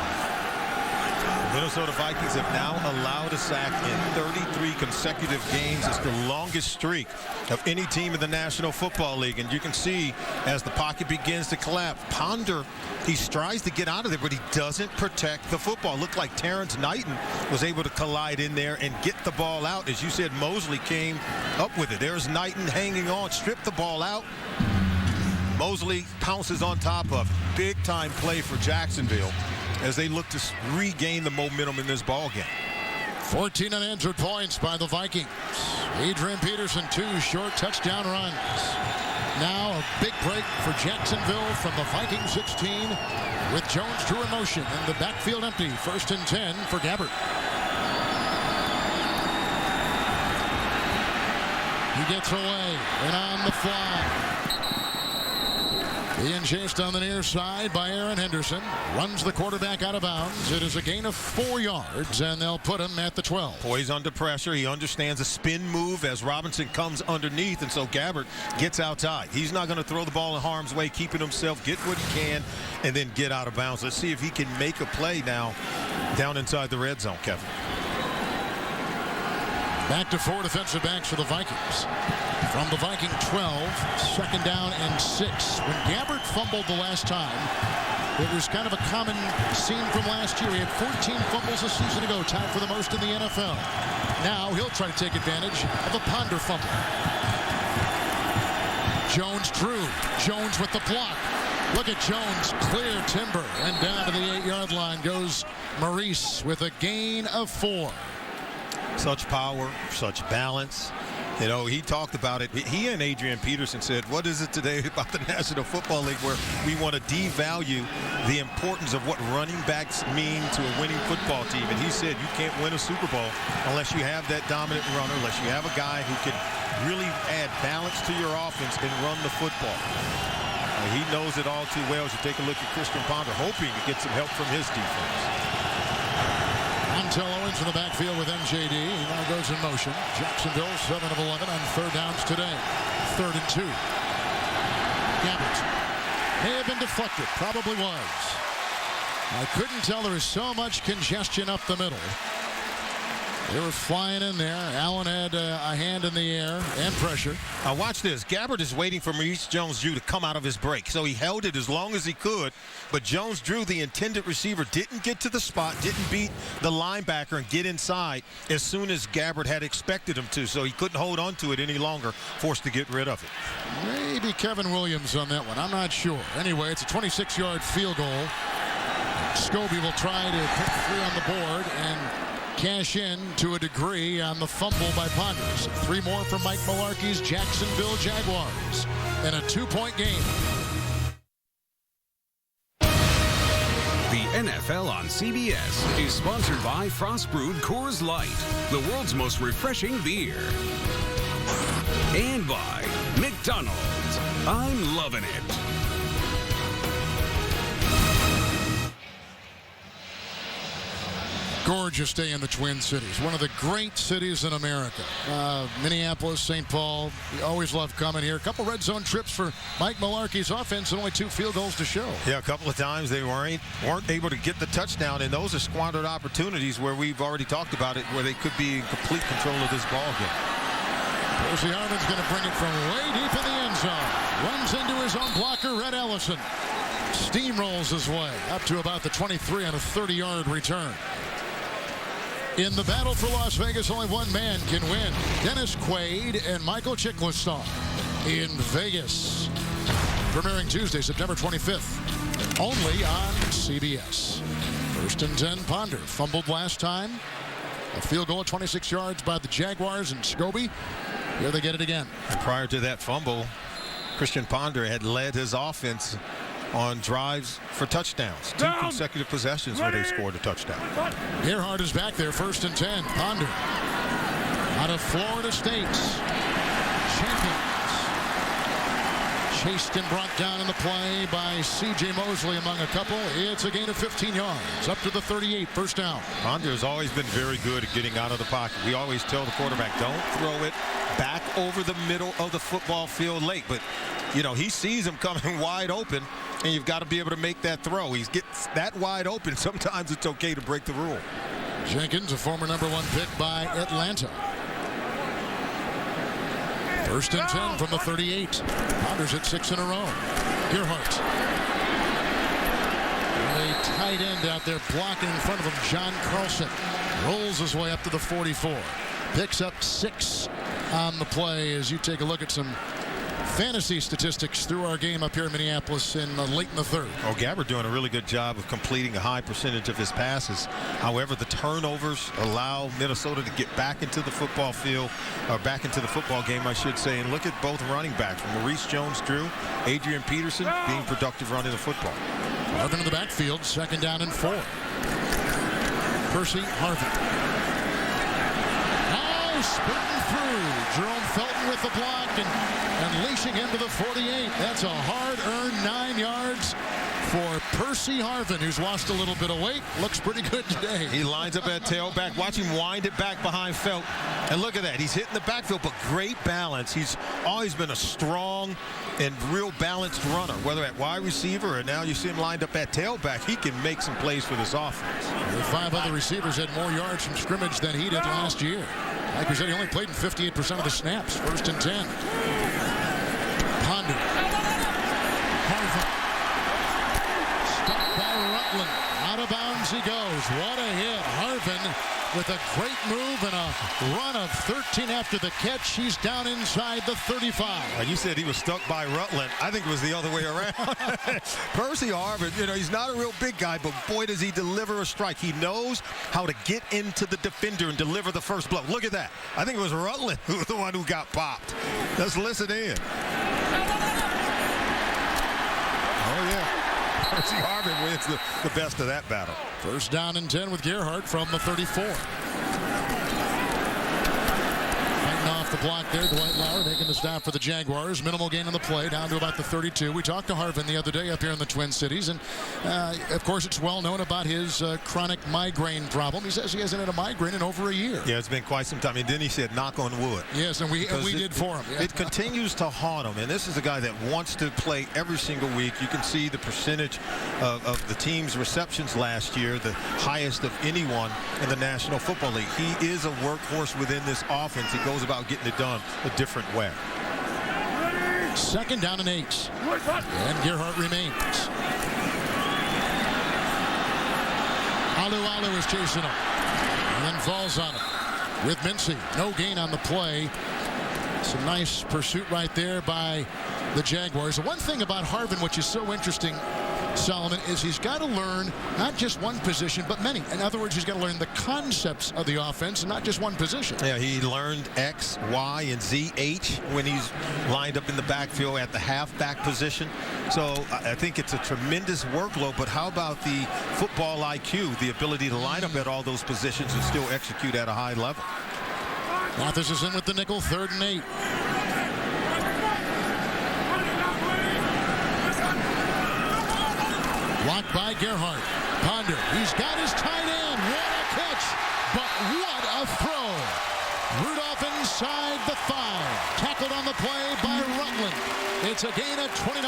Minnesota Vikings have now allowed a sack in 33 consecutive games. It's the longest streak of any team in the National Football League. And you can see as the pocket begins to collapse, Ponder, he strives to get out of there, but he doesn't protect the football. Looked like Terrence Knighton was able to collide in there and get the ball out. As you said, Mosley came up with it. There's Knighton hanging on, stripped the ball out. Mosley pounces on top of it. Big time play for Jacksonville as they look to regain the momentum in this ball game. 14 unanswered points by the Vikings. Adrian Peterson, 2 short touchdown runs. Now a big break for Jacksonville from the Vikings 16 with Jones-Drew in motion and the backfield empty. 1st and 10 for Gabbert. He gets away and on the fly. Being chased on the near side by Aaron Henderson. Runs the quarterback out of bounds. It is a gain of 4 yards, and they'll put him at the 12. Poised under pressure. He understands a spin move as Robinson comes underneath, and so Gabbert gets outside. He's not going to throw the ball in harm's way, keeping himself, get what he can, and then get out of bounds. Let's see if he can make a play now down inside the red zone, Kevin. Back to 4 defensive backs for the Vikings. From the Viking 12, 2nd down and 6. When Gabbert fumbled the last time, It was kind of a common scene from last year. He had 14 fumbles a season ago, tied for the most in the NFL. Now he'll try to take advantage of a Ponder fumble. Jones drew. Jones with the block. Look at Jones, clear timber, and down to the 8-yard line goes Maurice with a gain of 4. Such power, such balance. You know, he talked about it. He and Adrian Peterson said, what is it today about the National Football League where we want to devalue the importance of what running backs mean to a winning football team? And he said, you can't win a Super Bowl unless you have that dominant runner, unless you have a guy who can really add balance to your offense and run the football. He knows it all too well as you take a look at Christian Ponder, hoping to get some help from his defense. Montel Owens in the backfield with MJD. He now goes in motion. Jacksonville 7 of 11 on third downs today. 3rd and 2. Gabbert may have been deflected. Probably was. I couldn't tell. There was so much congestion up the middle. They were flying in there. Allen had a hand in the air and pressure. Now watch this. Gabbert is waiting for Maurice Jones-Drew to come out of his break. So he held it as long as he could. But Jones-Drew, the intended receiver, didn't get to the spot, didn't beat the linebacker and get inside as soon as Gabbert had expected him to. So he couldn't hold on to it any longer, forced to get rid of it. Maybe Kevin Williams on that one. I'm not sure. Anyway, it's a 26-yard field goal. Scobie will try to put 3 on the board and cash in to a degree on the fumble by Ponders. 3 more from Mike Mularkey's Jacksonville Jaguars in a 2-point game. The NFL on CBS is sponsored by Frost Brewed Coors Light, the world's most refreshing beer. And by McDonald's. I'm loving it. Gorgeous day in the Twin Cities. One of the great cities in America. Minneapolis, St. Paul. We always love coming here. A couple red zone trips for Mike Mularkey's offense and only 2 field goals to show. Yeah, a couple of times they weren't able to get the touchdown, and those are squandered opportunities where we've already talked about it, where they could be in complete control of this ball game. Percy Harvin's going to bring it from way deep in the end zone. Runs into his own blocker, Red Ellison. Steamrolls his way up to about the 23 on a 30-yard return. In the battle for Las Vegas, only one man can win. Dennis Quaid and Michael Chiklistar in Vegas. Premiering Tuesday, September 25th. Only on CBS. 1st and 10, Ponder. Fumbled last time. A field goal at 26 yards by the Jaguars and Scobie. Here they get it again. Prior to that fumble, Christian Ponder had led his offense on drives for touchdowns. 2 consecutive possessions where they scored a touchdown. Gerhard is back there, 1st and 10. Ponder out of Florida State. Champions. Chased and brought down in the play by C.J. Mosley among a couple. It's a gain of 15 yards. Up to the 38, 1st down. Ponder has always been very good at getting out of the pocket. We always tell the quarterback, don't throw it back over the middle of the football field late. But, you know, he sees him coming wide open, and you've got to be able to make that throw. He gets that wide open. Sometimes it's okay to break the rule. Jenkins, a former #1 pick by Atlanta. 1st and 10 from the 38. Ponder's at 6 in a row. Gerhart. A tight end out there blocking in front of him, John Carlson. Rolls his way up to the 44. Picks up 6 on the play as you take a look at some fantasy statistics through our game up here in Minneapolis late in the 3rd. Oh, Gabbert doing a really good job of completing a high percentage of his passes. However, the turnovers allow Minnesota to get back into the football field, or back into the football game, I should say. And look at both running backs, Maurice Jones-Drew, Adrian Peterson, being productive running the football. Harvin in the backfield, 2nd down and 4. Percy Harvin. Now sprinting through. Jerome Felton with the block and unleashing him to the 48. That's a hard-earned 9 yards for Percy Harvin, who's lost a little bit of weight. Looks pretty good today. He lines up at tailback. Watch him wind it back behind Felton. And look at that. He's hitting the backfield, but great balance. He's always been a strong and real balanced runner, whether at wide receiver or now you see him lined up at tailback. He can make some plays for this offense. The 5 other receivers had more yards from scrimmage than he did last year. Like we said, he only played in 58% of the snaps. 1st and 10. Ponder. Harvin. Stop Rutland. Out of bounds he goes. What a hit. Harvin with a great move and a run of 13 after the catch. He's down inside the 35. Well, you said he was stuck by Rutland. I think it was the other way around. Percy Harvin, he's not a real big guy, but boy, does he deliver a strike. He knows how to get into the defender and deliver the first blow. Look at that. I think it was Rutland who was the one who got popped. Let's listen in. Oh, yeah. Percy Harvin wins the best of that battle. First down and 10 with Gerhardt from the 34. Fighting off the block there, Dwight Lauer making the stop for the Jaguars. Minimal gain on the play, down to about the 32. We talked to Harvin the other day up here in the Twin Cities, and of course it's well known about his chronic migraine problem. He says he hasn't had a migraine in over a year. Yeah, it's been quite some time. And then he said, knock on wood. Yes, and we did for him. Yeah. It continues to haunt him, and this is a guy that wants to play every single week. You can see the percentage of the team's receptions last year, the highest of anyone in the National Football League. He is a workhorse within this offense. He goes about getting it done a different way. Second down and 8. And Gerhardt remains. Alu is chasing him. And then falls on him. With Mincy. No gain on the play. Some nice pursuit right there by the Jaguars. The one thing about Harvin, which is so interesting, Solomon, is he's got to learn not just one position, but many. In other words, he's got to learn the concepts of the offense and not just one position. Yeah, he learned X, Y, and Z, H when he's lined up in the backfield at the halfback position. So I think it's a tremendous workload, but how about the football IQ, the ability to line up at all those positions and still execute at a high level? Mathis is in with the nickel, 3rd and 8. Blocked by Gerhardt. Ponder. He's got his tight end. What a catch. But what a throw. Rudolph inside the 5. Tackled on the play by Rutland. It's a gain of 29.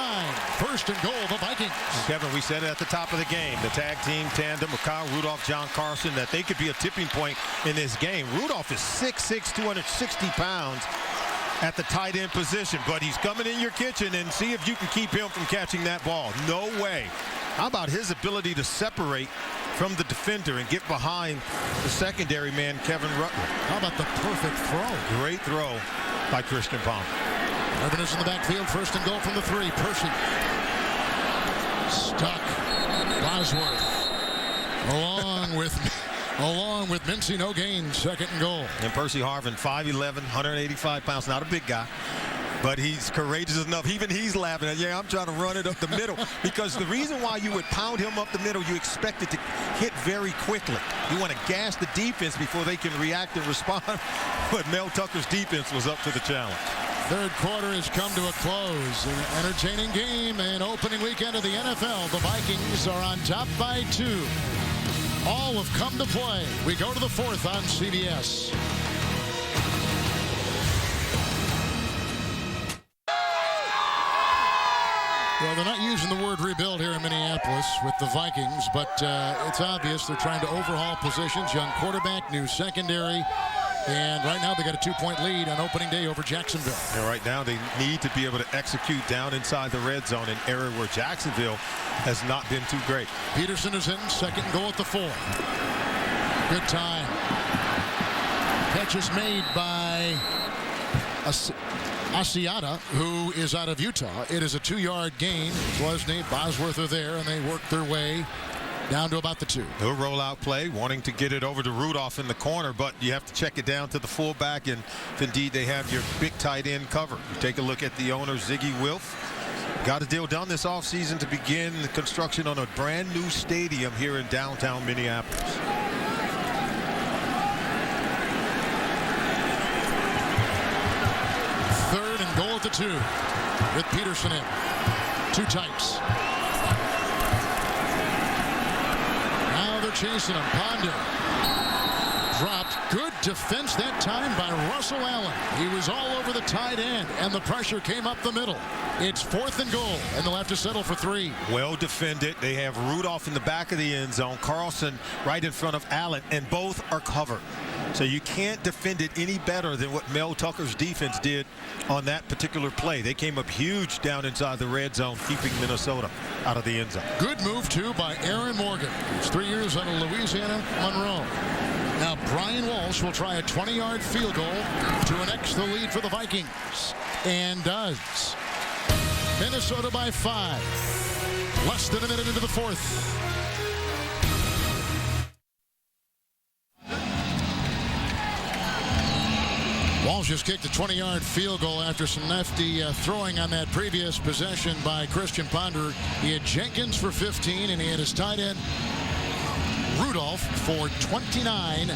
1st and goal, the Vikings. Kevin, we said it at the top of the game. The tag team tandem of Kyle Rudolph, John Carson, that they could be a tipping point in this game. Rudolph is 6'6", 260 pounds at the tight end position, but he's coming in your kitchen, and see if you can keep him from catching that ball. No way. How about his ability to separate from the defender and get behind the secondary man, Kevin Rutland? How about the perfect throw? Great throw by Christian Palmer. Harvin is in the backfield, 1st and goal from the 3. Percy. Stuck. Bosworth. Along with Mincy, no gain, 2nd and goal. And Percy Harvin, 5'11", 185 pounds, not a big guy. But he's courageous enough. Even he's laughing at, I'm trying to run it up the middle. Because the reason why you would pound him up the middle, you expect it to hit very quickly. You want to gas the defense before they can react and respond. But Mel Tucker's defense was up to the challenge. 3rd quarter has come to a close. An entertaining game and opening weekend of the NFL. The Vikings are on top by 2. All have come to play. We go to the 4th on CBS. Well, they're not using the word rebuild here in Minneapolis with the Vikings, but it's obvious they're trying to overhaul positions. Young quarterback, new secondary, and right now they got a 2-point lead on opening day over Jacksonville. And right now they need to be able to execute down inside the red zone, an area where Jacksonville has not been too great. Peterson is in, 2nd goal at the 4. Good time. Catch is made by Asiata, who is out of Utah. It is a 2-yard gain. Lesney, Bosworth are there, and they work their way down to about the 2. He'll roll out play, wanting to get it over to Rudolph in the corner, but you have to check it down to the fullback, and if indeed they have your big tight end cover. You take a look at the owner, Ziggy Wilf. Got a deal done this offseason to begin the construction on a brand new stadium here in downtown Minneapolis. Goal at the 2 with Peterson in. 2 tights. Now they're chasing him. Ponder dropped. Good defense that time by Russell Allen. He was all over the tight end, and the pressure came up the middle. It's 4th and goal, and they'll have to settle for 3. Well defended. They have Rudolph in the back of the end zone, Carlson right in front of Allen, and both are covered. So you can't defend it any better than what Mel Tucker's defense did on that particular play. They came up huge down inside the red zone, keeping Minnesota out of the end zone. Good move, too, by Aaron Morgan. He's 3 years out of Louisiana Monroe. Now Brian Walsh will try a 20-yard field goal to annex the lead for the Vikings. And does. Minnesota by 5. Less than a minute into the fourth. Walsh just kicked a 20-yard field goal after some nifty throwing on that previous possession by Christian Ponder. He had Jenkins for 15, and he had his tight end Rudolph for 29,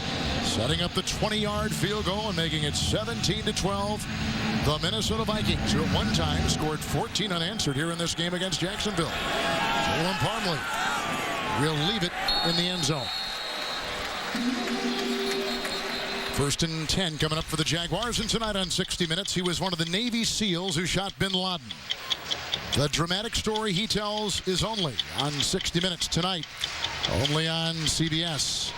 setting up the 20-yard field goal and making it 17-12. The Minnesota Vikings, who at one time scored 14 unanswered here in this game against Jacksonville. Jalen Parmley will leave it in the end zone. 1st and 10 coming up for the Jaguars, and tonight on 60 Minutes, he was one of the Navy SEALs who shot bin Laden. The dramatic story he tells is only on 60 Minutes tonight, only on CBS.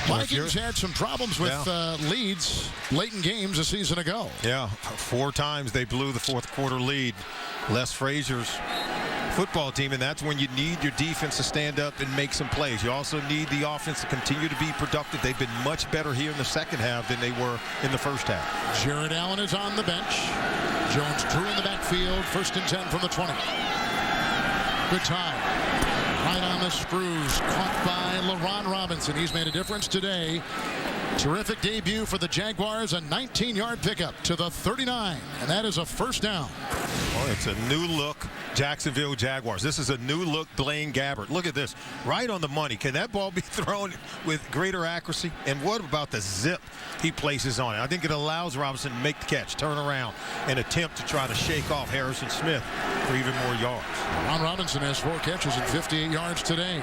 Vikings had some problems with leads late in games a season ago. Yeah, 4 times they blew the fourth quarter lead. Les Frazier's football team, and that's when you need your defense to stand up and make some plays. You also need the offense to continue to be productive. They've been much better here in the second half than they were in the first half. Jared Allen is on the bench. Jones-Drew in the backfield. 1st and 10 from the 20. Good time. Right on the screws. Caught by LaRon Robinson. He's made a difference today. Terrific debut for the Jaguars. A 19-yard pickup to the 39. And that is a first down. Well, it's a new look Jacksonville Jaguars. This is a new look Blaine Gabbert. Look at this. Right on the money. Can that ball be thrown with greater accuracy? And what about the zip he places on it? I think it allows Robinson to make the catch, turn around, and attempt to try to shake off Harrison Smith for even more yards. Ron Robinson has 4 catches and 58 yards today.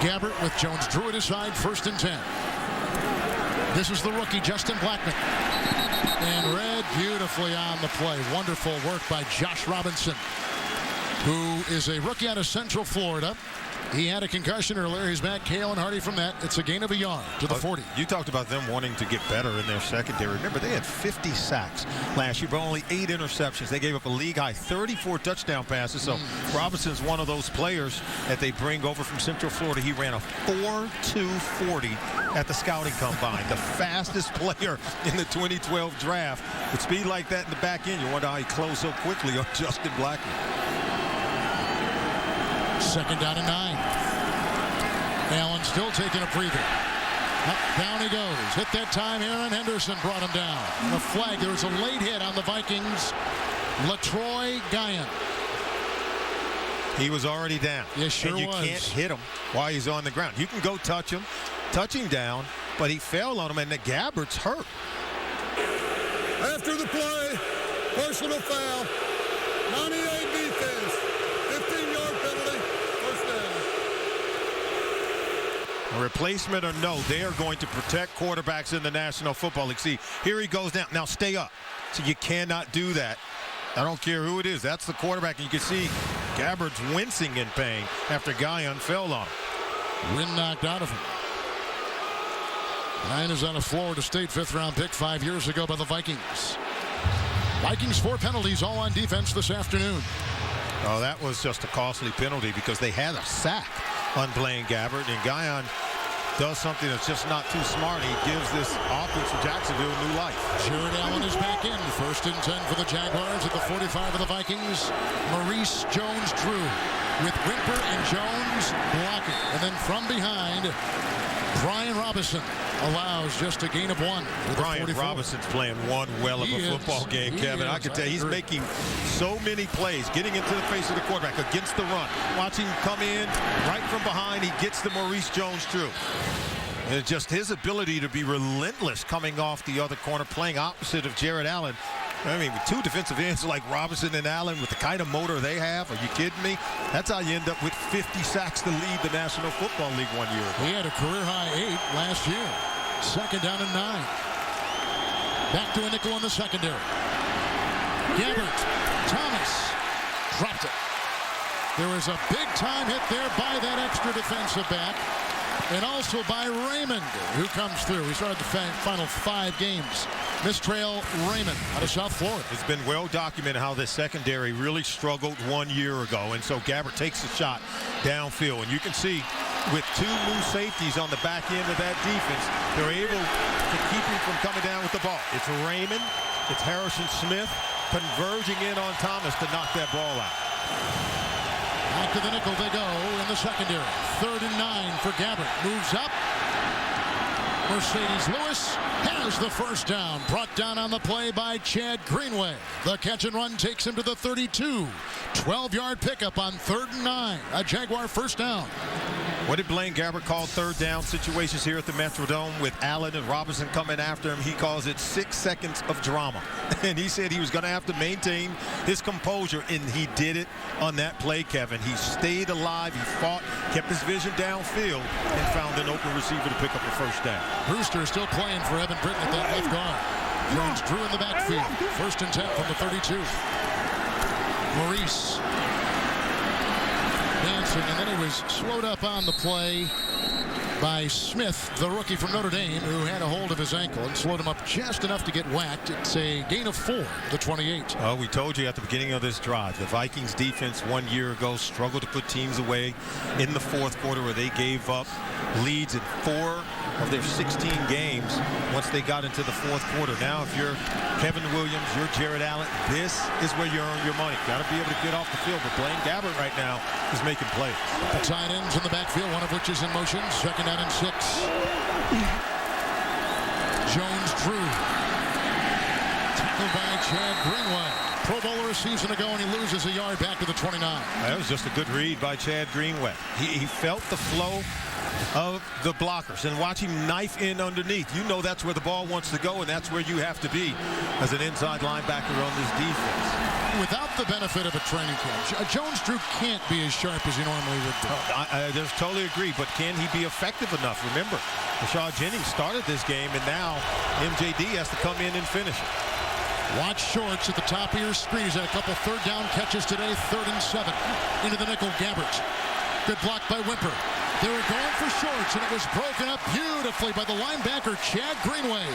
Gabbert with Jones-Drew at his side. 1st and 10. This is the rookie, Justin Blackman. And read beautifully on the play. Wonderful work by Josh Robinson, who is a rookie out of Central Florida. He had a concussion earlier. He's back hale and hearty from that. It's a gain of a yard to the 40. You talked about them wanting to get better in their secondary. Remember, they had 50 sacks last year, but only 8 interceptions. They gave up a league-high 34 touchdown passes. So Robinson's one of those players that they bring over from Central Florida. He ran a 4.240 at the scouting combine, the fastest player in the 2012 draft. With speed like that in the back end, you wonder how he closed so quickly on Justin Blackman. 2nd down and 9. Allen still taking a breather. Up, down he goes. Hit that time. Aaron Henderson brought him down. And a flag. There was a late hit on the Vikings. LaTroy Guyon. He was already down. Yes, sure and you was. can't hit him while he's on the ground. You can go touch him down, but he fell on him, and the Gabbert's hurt. After the play, personal foul, 98 defense, 15-yard penalty, first down. A replacement or no, they are going to protect quarterbacks in the National Football League. See, here he goes down. Now stay up. So you cannot do that. I don't care who it is. That's the quarterback. And you can see Gabbert's wincing in pain after Guyon fell on him. Wind knocked out of him. Guyon is on a Florida State 5th-round pick 5 years ago by the Vikings. Vikings 4 penalties, all on defense this afternoon. Oh, that was just a costly penalty because they had a sack on Blaine Gabbert, and Guyon does something that's just not too smart. He gives this offense for Jacksonville new life. Jared Allen is back in. 1st and 10 for the Jaguars at the 45 of the Vikings. Maurice Jones-Drew with Wimper and Jones blocking. And then from behind, Brian Robinson allows just a gain of 1. Brian Robinson's playing one well of a football game, Kevin. I can tell you, he's making so many plays, getting into the face of the quarterback against the run. Watching him come in right from behind, he gets the Maurice Jones-Drew. And it's just his ability to be relentless coming off the other corner, playing opposite of Jared Allen. I mean, with 2 defensive ends like Robinson and Allen with the kind of motor they have, are you kidding me? That's how you end up with 50 sacks to lead the National Football League 1 year ago. He had a career-high 8 last year. 2nd down and 9. Back to a nickel in the secondary. Gabbert, Thomas, dropped it. There was a big-time hit there by that extra defensive back. and also by Raymond, who comes through. He started the final 5 games. Mistrail Raymond out of South Florida. It's been well documented how this secondary really struggled 1 year ago, and so Gabbert takes a shot downfield, and you can see with 2 new safeties on the back end of that defense, they're able to keep him from coming down with the ball. It's Raymond, it's Harrison Smith converging in on Thomas to knock that ball out. Back to the nickel they go in the secondary. 3rd and 9 for Gabbert. Moves up. Mercedes Lewis has the first down. Brought down on the play by Chad Greenway. The catch and run takes him to the 32. 12-yard pickup on 3rd and 9. A Jaguar first down. What did Blaine Gabbert call 3rd down situations here at the Metrodome with Allen and Robinson coming after him? He calls it 6 seconds of drama. And he said he was going to have to maintain his composure, and he did it on that play, Kevin. He stayed alive, he fought, kept his vision downfield, and found an open receiver to pick up the first down. Brewster still playing for Evan Britton at that left guard. Jones drew in the backfield. 1st and 10 from the 32. Maurice dancing, and then he was slowed up on the play by Smith, the rookie from Notre Dame, who had a hold of his ankle and slowed him up just enough to get whacked. It's a gain of 4, the 28. Oh, we told you at the beginning of this drive, the Vikings defense 1 year ago struggled to put teams away in the 4th quarter, where they gave up leads in 4 of their 16 games once they got into the 4th quarter. Now, if you're Kevin Williams, you're Jared Allen, this is where you earn your money. Got to be able to get off the field, but Blaine Gabbert right now is making plays. The tight ends in the backfield, one of which is in motion. 2nd down and 6. Jones drew. Tackled by Chad Greenway. Pro Bowler a season ago, and he loses a yard back to the 29. That was just a good read by Chad Greenway. He felt the flow of the blockers and watch him knife in underneath. You know that's where the ball wants to go, and that's where you have to be as an inside linebacker on this defense. Without the benefit of a training camp, Jones-Drew can't be as sharp as he normally would be. I just totally agree, but can he be effective enough? Remember, Rashad Jennings started this game, and now MJD has to come in and finish it. Watch Shorts at the top of your screen. He's had a couple 3rd down catches today. 3rd and 7. Into the nickel, Gabbert. Good block by Wimper. They were going for Shorts, and it was broken up beautifully by the linebacker, Chad Greenway.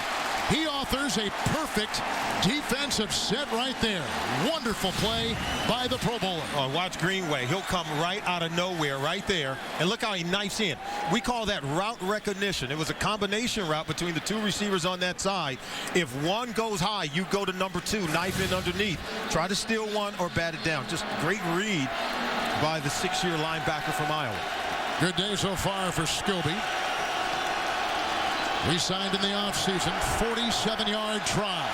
He authors a perfect defensive set right there. Wonderful play by the Pro Bowler. Oh, watch Greenway. He'll come right out of nowhere right there. And look how he knifes in. We call that route recognition. It was a combination route between the 2 receivers on that side. If one goes high, you go to number 2, knife in underneath. Try to steal one or bat it down. Just great read by the 6-year linebacker from Iowa. Good day so far for Scobie. Re-signed in the offseason, 47-yard try.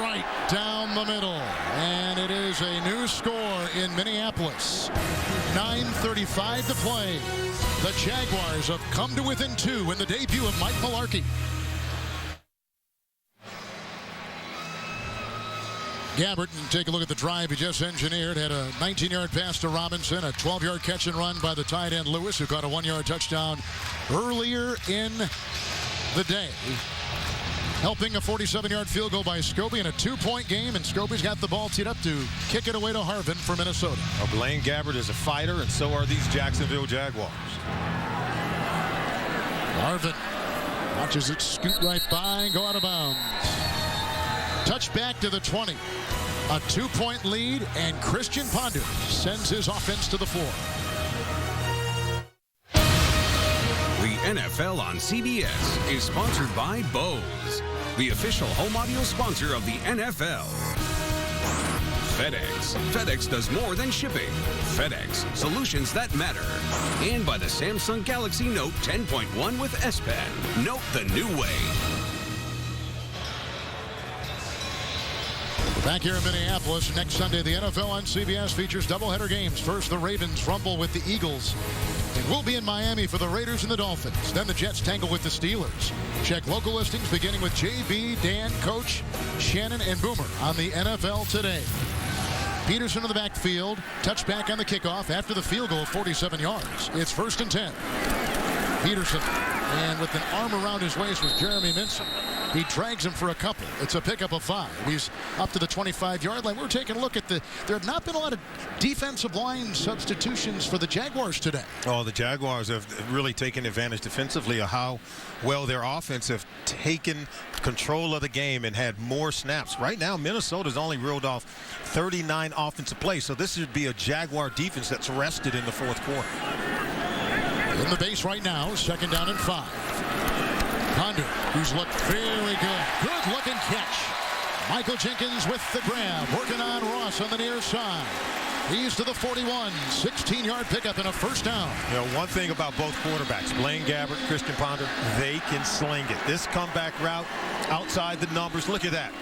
Right down the middle. And it is a new score in Minneapolis. 9:35 to play. The Jaguars have come to within 2 in the debut of Mike Mularkey. Gabbert, and take a look at the drive he just engineered. Had a 19-yard pass to Robinson, a 12-yard catch and run by the tight end Lewis, who caught a 1-yard touchdown earlier in the day. Helping a 47-yard field goal by Scobie in a 2-point game, and Scobie's got the ball teed up to kick it away to Harvin for Minnesota. Well, Blaine Gabbert is a fighter, and so are these Jacksonville Jaguars. Harvin watches it scoot right by and go out of bounds. Touchback to the 20. A 2-point lead, and Christian Ponder sends his offense to the floor. The NFL on CBS is sponsored by Bose, the official home audio sponsor of the NFL. FedEx. FedEx does more than shipping. FedEx, solutions that matter. And by the Samsung Galaxy Note 10.1 with S Pen. Note the new way. Back here in Minneapolis, next Sunday, the NFL on CBS features doubleheader games. First, the Ravens rumble with the Eagles. And we'll be in Miami for the Raiders and the Dolphins. Then the Jets tangle with the Steelers. Check local listings beginning with JB, Dan, Coach, Shannon, and Boomer on the NFL Today. Peterson in the backfield. Touchback on the kickoff after the field goal of 47 yards. It's 1st and 10. Peterson, and with an arm around his waist was Jeremy Minson. He drags him for a couple. It's a pickup of 5. He's up to the 25-yard line. We're taking a look at there have not been a lot of defensive line substitutions for the Jaguars today. Oh, the Jaguars have really taken advantage defensively of how well their offense have taken control of the game and had more snaps. Right now, Minnesota's only reeled off 39 offensive plays, so this would be a Jaguar defense that's rested in the fourth quarter. In the base right now, 2nd down and 5. Ponder, who's looked very good. Good looking catch. Michael Jenkins with the grab, working on Ross on the near side. He's to the 41, 16-yard pickup and a first down. You know, one thing about both quarterbacks, Blaine Gabbert, Christian Ponder, they can sling it. This comeback route outside the numbers, look at that.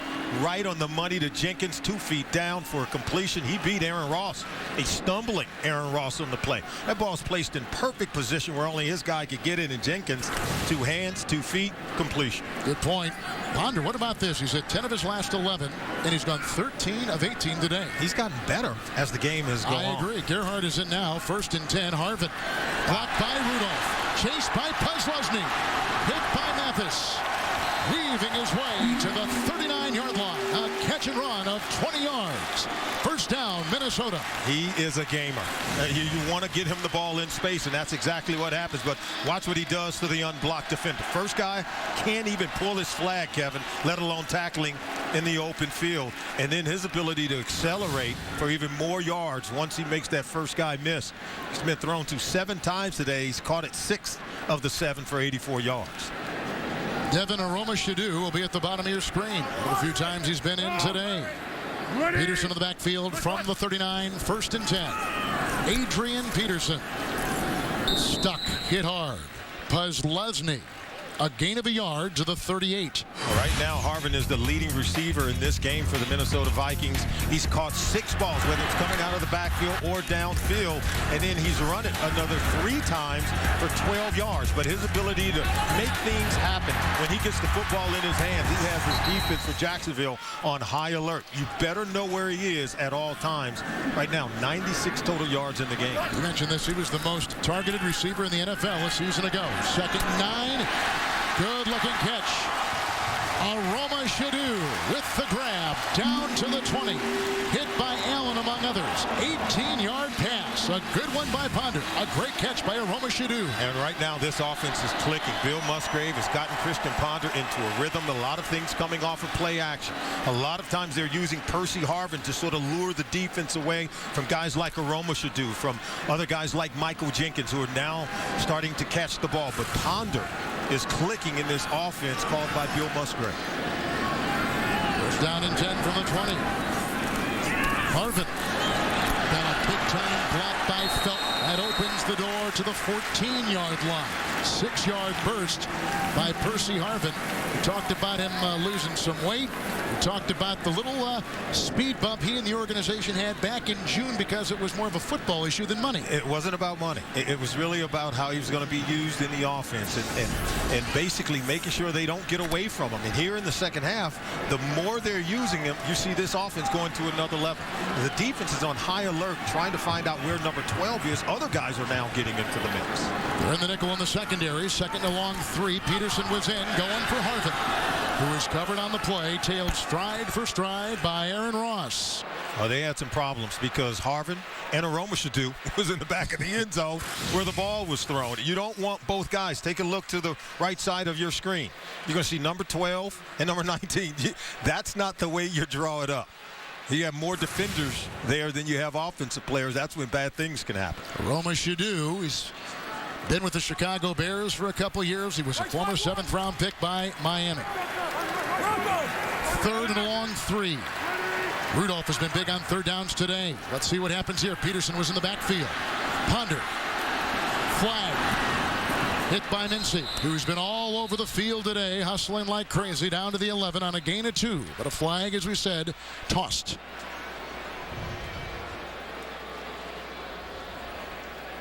Right on the money to Jenkins, 2 feet down for a completion. He beat Aaron Ross, a stumbling Aaron Ross on the play. That ball's placed in perfect position where only his guy could get it, and Jenkins, 2 hands, 2 feet, completion. Good point. Ponder, what about this? He's at 10 of his last 11, and he's gone 13 of 18 today. He's gotten better as the game has gone on. I agree. Gerhardt is in now. 1st and 10. Harvin blocked by Rudolph. Chased by Puzlesny. Hit by Mathis. Weaving his way to the 39-yard line. A catch and run of 20 yards. First down, Minnesota. He is a gamer. You want to get him the ball in space, and that's exactly what happens. But watch what he does to the unblocked defender. First guy can't even pull his flag, Kevin, let alone tackling in the open field. And then his ability to accelerate for even more yards once he makes that first guy miss. He's been thrown to 7 times today. He's caught it 6 of the 7 for 84 yards. Devin Aroma-Shadu will be at the bottom of your screen. A few times he's been in today. Peterson in the backfield from the 39, 1st and 10. Adrian Peterson. Stuck, hit hard. Puzlesny. A gain of a yard to the 38. Right now, Harvin is the leading receiver in this game for the Minnesota Vikings. He's caught 6 balls, whether it's coming out of the backfield or downfield, and then he's run it another 3 times for 12 yards. But his ability to make things happen when he gets the football in his hands, he has his defense for Jacksonville on high alert. You better know where he is at all times. Right now, 96 total yards in the game. You mentioned this. He was the most targeted receiver in the NFL a season ago. 2nd and 9. Good looking catch. Aroma-Shadu with the grab down to the 20. Hit by Allen among others. 18-yard pass. A good one by Ponder. A great catch by Aroma-Shadu. And right now this offense is clicking. Bill Musgrave has gotten Christian Ponder into a rhythm. A lot of things coming off of play action. A lot of times they're using Percy Harvin to sort of lure the defense away from guys like Aroma-Shadu, from other guys like Michael Jenkins, who are now starting to catch the ball. But Ponder is clicking in this offense called by Bill Musgrave. First down and 10 from the 20. Harvin. Then a big-time block by Felton. That opens the door to the 14-yard line. 6-yard burst by Percy Harvin. We talked about him losing some weight. We talked about the little speed bump he and the organization had back in June because it was more of a football issue than money. It wasn't about money. It was really about how he was going to be used in the offense and basically making sure they don't get away from him. And here in the second half, the more they're using him, you see this offense going to another level. The defense is on high alert, trying to find out where number 12 is. Other guys are now getting into the mix. They're in the nickel in the secondary. 2nd and long 3. Peterson was in, going for Harvin, who is covered on the play, tailed stride for stride by Aaron Ross. Well, they had some problems because Harvin and Aroma-Shadu was in the back of the end zone where the ball was thrown. You don't want both guys. Take a look to the right side of your screen. You're going to see number 12 and number 19. That's not the way you draw it up. You have more defenders there than you have offensive players. That's when bad things can happen. Aroma-Shadu, he's been with the Chicago Bears for a couple years. He was a former 7th-round pick by Miami. 3rd and long 3. Rudolph has been big on 3rd downs today. Let's see what happens here. Peterson was in the backfield. Ponder. Flag. Hit by Mincy, who's been all over the field today, hustling like crazy down to the 11 on a gain of 2. But a flag, as we said, tossed.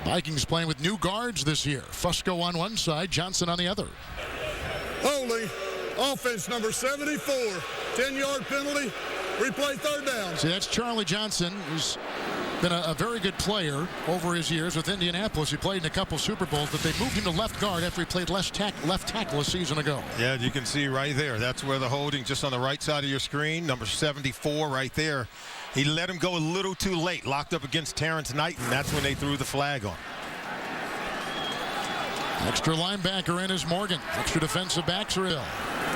Vikings playing with new guards this year. Fusco on one side, Johnson on the other. Holding, offense number 74, 10-yard penalty, replay 3rd down. See, that's Charlie Johnson, who's been a very good player over his years with Indianapolis. He played in a couple Super Bowls, but they moved him to left guard after he played left tackle a season ago. Yeah, you can see right there. That's where the holding, just on the right side of your screen, number 74 right there. He let him go a little too late, locked up against Terrence Knight, and that's when they threw the flag on. Extra linebacker in is Morgan. Extra defensive backs are ill.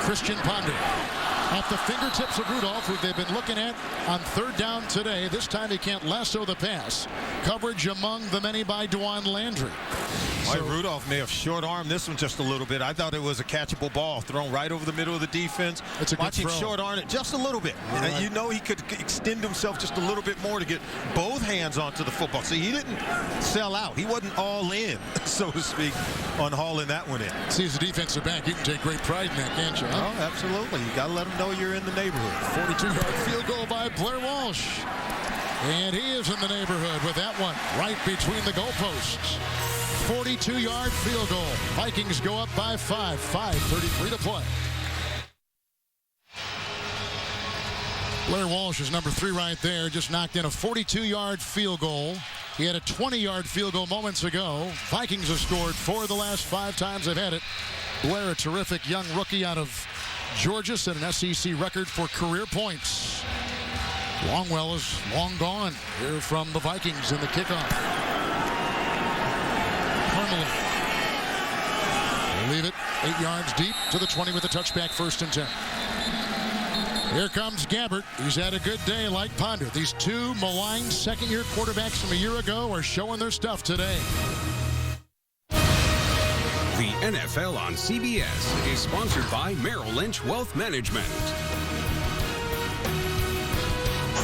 Christian Ponder. At the fingertips of Rudolph, who they've been looking at on third down today. This time he can't lasso the pass. Coverage among the many by Dwan Landry. So Rudolph may have short-armed this one just a little bit. I thought it was a catchable ball thrown right over the middle of the defense. It's a good throw. Short-arm it just a little bit. Right. You know he could extend himself just a little bit more to get both hands onto the football. See, he didn't sell out. He wasn't all in, so to speak, on hauling that one in. See, as a defensive back, you can take great pride in that, can't you? Huh? Oh, absolutely. You got to let him know you're in the neighborhood. 42-yard field goal by Blair Walsh. And he is in the neighborhood with that one right between the goalposts. 42-yard field goal. Vikings go up by 5. 5:33 to play. Blair Walsh is number 3 right there. Just knocked in a 42-yard field goal. He had a 20-yard field goal moments ago. Vikings have scored 4 of the last 5 times they've had it. Blair, a terrific young rookie out of Georgia, set an SEC record for career points. Longwell is long gone here from the Vikings in the kickoff. Parmalee. They leave it 8 yards deep to the 20 with a touchback, 1st and 10. Here comes Gabbert. He's had a good day like Ponder. These two maligned second-year quarterbacks from a year ago are showing their stuff today. The NFL on CBS is sponsored by Merrill Lynch Wealth Management.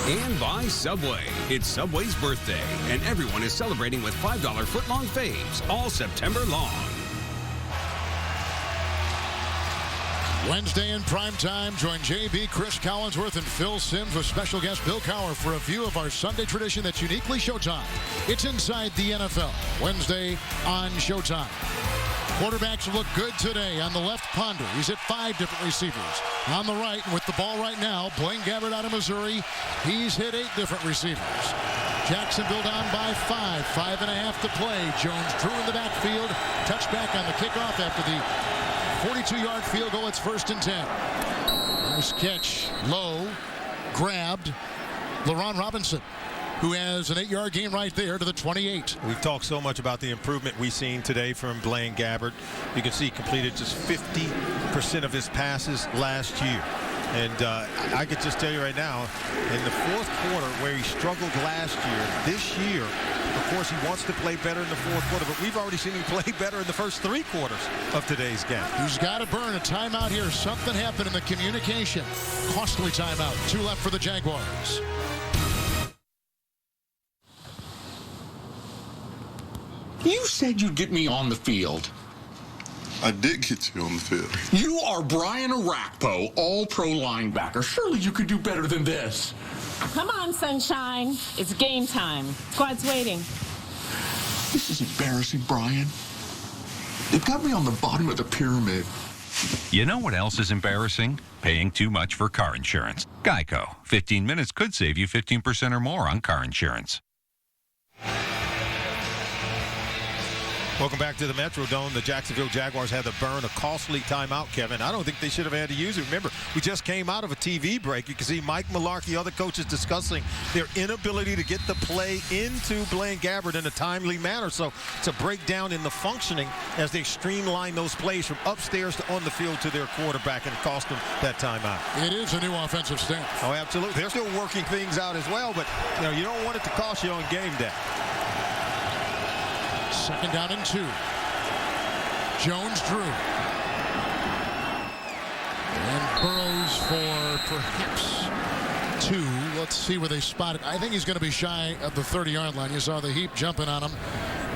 And by Subway. It's Subway's birthday, and everyone is celebrating with $5 footlong faves all September long. Wednesday in primetime, join JB, Chris Collinsworth, and Phil Simms with special guest Bill Cowher for a view of our Sunday tradition that's uniquely Showtime. It's Inside the NFL, Wednesday on Showtime. Quarterbacks look good today. On the left, Ponder. He's at 5 different receivers. On the right, and with the ball right now, Blaine Gabbert out of Missouri. He's hit 8 different receivers. Jacksonville down by 5. 5.5 to play. Jones Drew in the backfield. Touchback on the kickoff after the 42-yard field goal. It's 1st and 10. Nice catch. Low. Grabbed. LaRon Robinson, who has an 8-yard gain right there to the 28. We've talked so much about the improvement we've seen today from Blaine Gabbert. You can see he completed just 50% of his passes last year. And I could just tell you right now, in the 4th quarter where he struggled last year, this year, of course, he wants to play better in the 4th quarter, but we've already seen him play better in the first 3 quarters of today's game. He's got to burn a timeout here. Something happened in the communication. Costly timeout. 2 left for the Jaguars. You said you'd get me on the field. I did get you on the field. You are Brian Arakpo, all-pro linebacker. Surely you could do better than this. Come on, sunshine. It's game time. Squad's waiting. This is embarrassing, Brian. They've got me on the bottom of the pyramid. You know what else is embarrassing? Paying too much for car insurance. Geico. 15 minutes could save you 15% or more on car insurance. Welcome back to the Metrodome. The Jacksonville Jaguars had to burn a costly timeout, Kevin. I don't think they should have had to use it. Remember, we just came out of a TV break. You can see Mike Mularkey, other coaches discussing their inability to get the play into Blaine Gabbert in a timely manner. So it's a breakdown in the functioning as they streamline those plays from upstairs to on the field to their quarterback, and it cost them that timeout. It is a new offensive staff. Oh, absolutely. They're still working things out as well, but you don't want it to cost you on game day. 2nd down and 2. Jones Drew. And Burrows for perhaps 2. Let's see where they spot it. I think he's going to be shy of the 30-yard line. You saw the heap jumping on him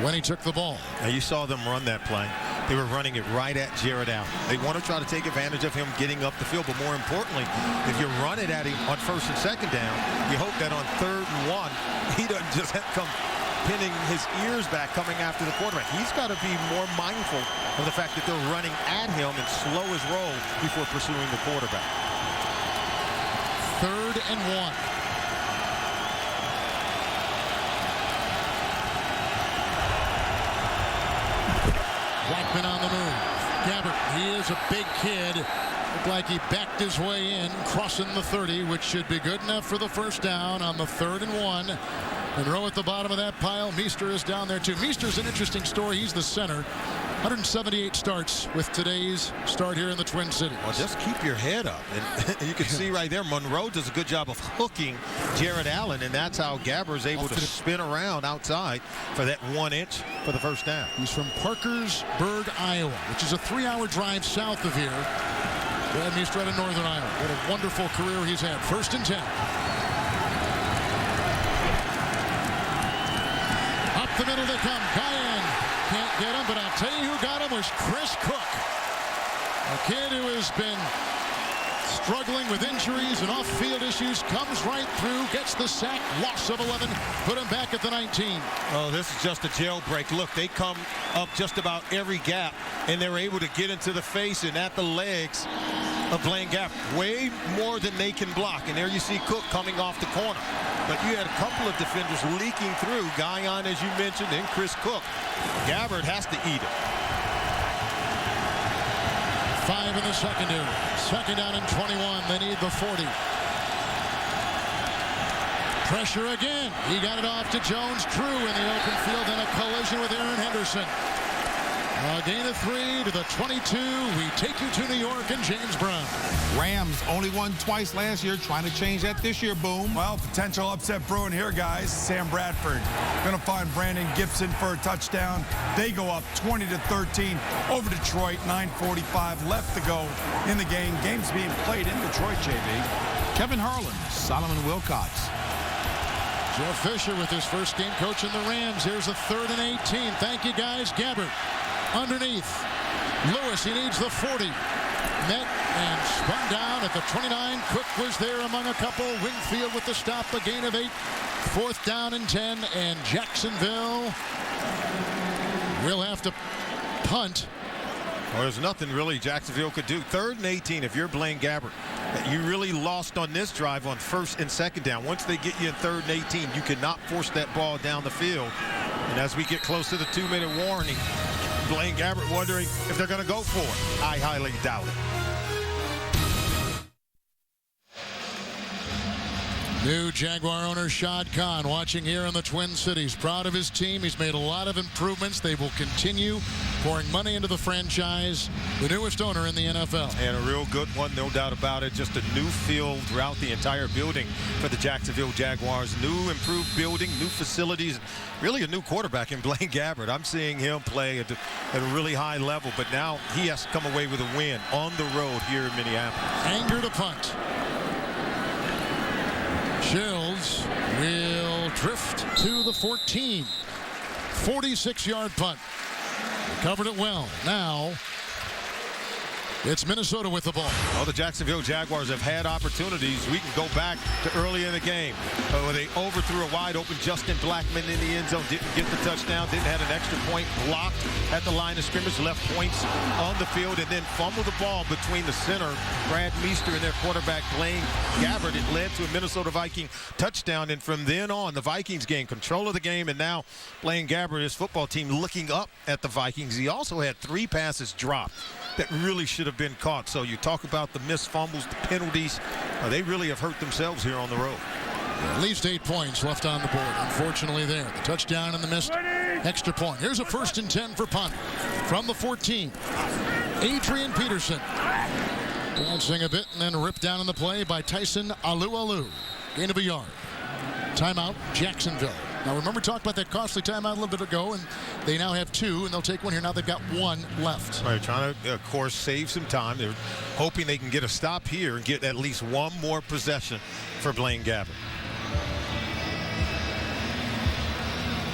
when he took the ball. Now you saw them run that play. They were running it right at Jared Allen. They want to try to take advantage of him getting up the field, but more importantly, if you run it at him on 1st and 2nd down, you hope that on 3rd and 1, he doesn't just come pinning his ears back coming after the quarterback. He's got to be more mindful of the fact that they're running at him and slow his roll before pursuing the quarterback. 3rd and 1. Aikman on the move. Gabbert, he is a big kid. Looked like he backed his way in, crossing the 30, which should be good enough for the first down on the 3rd and 1. And Rowe at the bottom of that pile. Meester is down there too. Meester's an interesting story. He's the center. 178 starts with today's start here in the Twin Cities. Well, just keep your head up. And you can see right there, Monroe does a good job of hooking Jared Allen, and that's how Gabbert is able to spin around outside for that 1 inch for the first down. He's from Parkersburg, Iowa, which is a 3-hour drive south of here. Brad Meester out of Northern Iowa. What a wonderful career he's had. 1st and 10. Up the middle they come. Cayenne can't get him, but I'll tell you who got him was Chris Cook. A kid who has been struggling with injuries and off-field issues, comes right through, gets the sack, loss of 11, put him back at the 19. Oh, this is just a jailbreak. Look, they come up just about every gap, and they're able to get into the face and at the legs of Blaine Gabbert. Way more than they can block. And there you see Cook coming off the corner. But you had a couple of defenders leaking through. Guyon, as you mentioned, and Chris Cook. Gabbert has to eat it. 5 in the secondary. 2nd down and 21. They need the 40. Pressure again. He got it off to Jones. Drew in the open field, and a collision with Aaron Henderson. A gain of 3 to the 22. We take you to New York and James Brown. Rams only won twice last year, trying to change that this year, Boom. Well, potential upset brewing here, guys. Sam Bradford going to find Brandon Gibson for a touchdown. They go up 20-13 over Detroit. 9:45 left to go in the game. Game's being played in Detroit, JB. Kevin Harlan, Solomon Wilcox. Jeff Fisher with his first game coaching the Rams. Here's a 3rd and 18. Thank you, guys. Gabbert underneath. Lewis, he needs the 40. Met and spun down at the 29. Cook was there among a couple. Wingfield with the stop, a gain of 8. 4th down and 10, and Jacksonville will have to punt. Well, there's nothing really Jacksonville could do. 3rd and 18 if you're Blaine Gabbert. You really lost on this drive on 1st and 2nd down. Once they get you in 3rd and 18, you cannot force that ball down the field. And as we get close to the 2-minute warning, Blaine Gabbert wondering if they're going to go for it. I highly doubt it. New Jaguar owner Shad Khan watching here in the Twin Cities. Proud of his team. He's made a lot of improvements. They will continue pouring money into the franchise. The newest owner in the NFL. And a real good one, no doubt about it. Just a new field throughout the entire building for the Jacksonville Jaguars. New improved building, new facilities. Really a new quarterback in Blaine Gabbert. I'm seeing him play at a really high level, but now he has to come away with a win on the road here in Minneapolis. Anger to punt. Shields will drift to the 14. 46-yard punt. Covered it well. Now it's Minnesota with the ball. Well, the Jacksonville Jaguars have had opportunities. We can go back to early in the game where they overthrew a wide-open Justin Blackmon in the end zone. Didn't get the touchdown. Didn't have an extra point blocked at the line of scrimmage. Left points on the field and then fumbled the ball between the center, Brad Meester, and their quarterback, Blaine Gabbert. It led to a Minnesota Viking touchdown. And from then on, the Vikings gained control of the game. And now Blaine Gabbert, his football team, looking up at the Vikings. He also had 3 passes dropped that really should have been caught. So you talk about the missed fumbles, the penalties. They really have hurt themselves here on the road. At least 8 points left on the board, unfortunately there. The touchdown and the missed extra point. Here's a 1st and 10 for punt from the 14. Adrian Peterson bouncing a bit and then ripped down in the play by Tyson Alualu. Gain of a yard. Timeout, Jacksonville. Now remember, talked about that costly timeout a little bit ago, and they now have 2, and they'll take 1 here. Now they've got 1 left. They're trying to, of course, save some time. They're hoping they can get a stop here and get at least 1 more possession for Blaine Gabbert.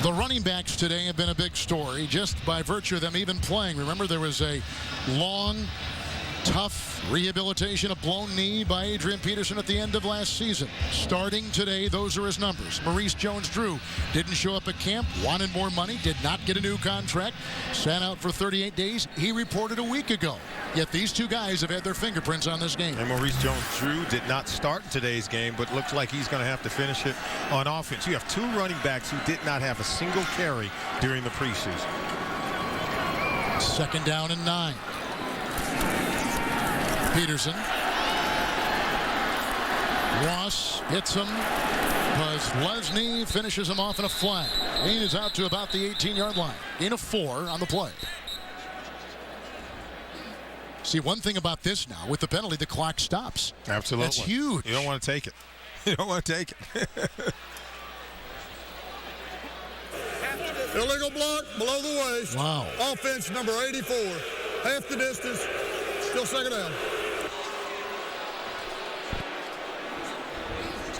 The running backs today have been a big story just by virtue of them even playing. Remember, there was a long, tough rehabilitation, a blown knee by Adrian Peterson at the end of last season. Starting today, those are his numbers. Maurice Jones-Drew didn't show up at camp, wanted more money, did not get a new contract, sat out for 38 days. He reported a week ago. Yet these 2 guys have had their fingerprints on this game. And Maurice Jones-Drew did not start in today's game, but looks like he's going to have to finish it on offense. You have 2 running backs who did not have a single carry during the preseason. 2nd down and 9. Peterson. Ross hits him. Because Lesney finishes him off in a flag. Gain is out to about the 18-yard line. Gain of 4 on the play. See, one thing about this now, with the penalty, the clock stops. Absolutely. That's huge. You don't want to take it. You don't want to take it. Illegal block below the waist. Wow. Offense number 84. Half the distance. Still 2nd down.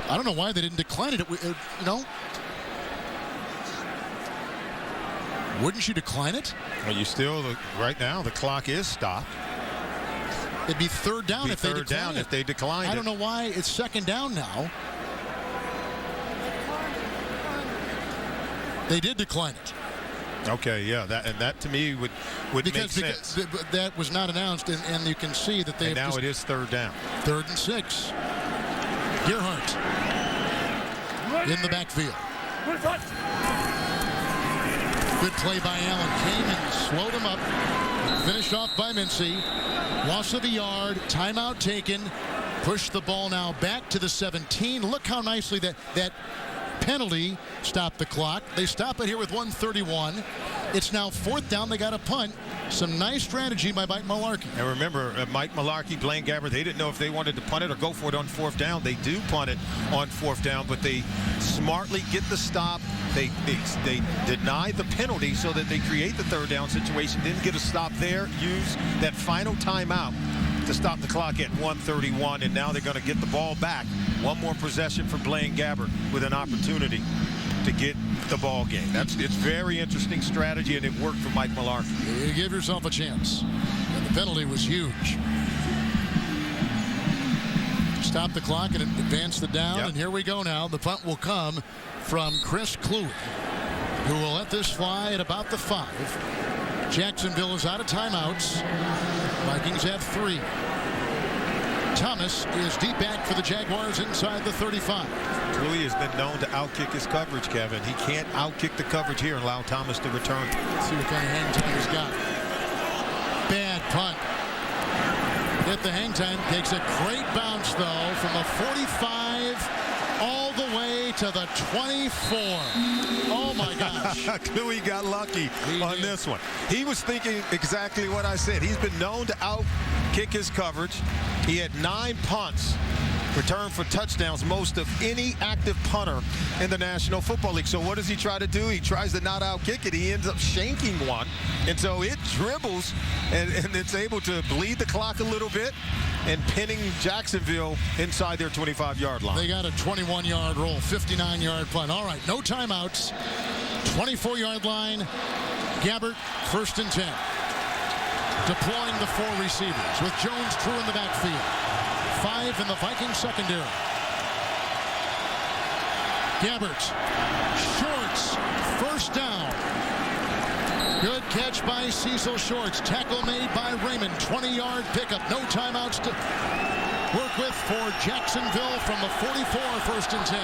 I don't know why they didn't decline it. Wouldn't you decline it? Well, you still, right now, the clock is stopped. It'd be 3rd down if they declined it. 3rd down if they declined it. I don't know why it's 2nd down now. They did decline it. Okay, yeah, that to me would make sense. Because that was not announced, and you can see that they. And now it is 3rd down. 3rd and 6. Gerhardt in the backfield. Good play by Allen. Came and slowed him up. Finished off by Mincy. Loss of a yard. Timeout taken. Push the ball now back to the 17. Look how nicely that penalty stopped the clock. They stop it here with 1:31. It's now 4th down. They got a punt. Some nice strategy by Mike Mularkey. And remember, Mike Mularkey, Blaine Gabbert, they didn't know if they wanted to punt it or go for it on 4th down. They do punt it on 4th down, but they smartly get the stop. They deny the penalty so that they create the 3rd down situation. Didn't get a stop there. Use that final timeout to stop the clock at 1:31, and now they're going to get the ball back. One more possession for Blaine Gabbert with an opportunity to get the ball game. It's very interesting strategy, and it worked for Mike Mularkey. You give yourself a chance. And the penalty was huge. Stop the clock and advance the down. Yep. And here we go now. The punt will come from Chris Kluwe, who will let this fly at about the 5. Jacksonville is out of timeouts. Vikings have 3. Thomas is deep back for the Jaguars inside the 35. Kluwe has been known to outkick his coverage, Kevin. He can't outkick the coverage here and allow Thomas to return. Let's see what kind of hang time he's got. Bad punt. Hit the hang time. Takes a great bounce, though, from the 45 all the way to the 24. Oh, my gosh. Kluwe got lucky on this one. He was thinking exactly what I said. He's been known to outkick his coverage. He had 9 punts returned for touchdowns, most of any active punter in the National Football League. So what does he try to do? He tries to not outkick it. He ends up shanking one. And so it dribbles, and it's able to bleed the clock a little bit and pinning Jacksonville inside their 25-yard line. They got a 21-yard roll, 59-yard punt. All right, no timeouts. 24-yard line. Gabbert, 1st and 10. Deploying the 4 receivers with Jones, Drew in the backfield. 5 in the Vikings secondary. Gabbert, Shorts, 1st down. Good catch by Cecil Shorts. Tackle made by Raymond. 20-yard pickup. No timeouts to work with for Jacksonville from the 44, 1st and 10.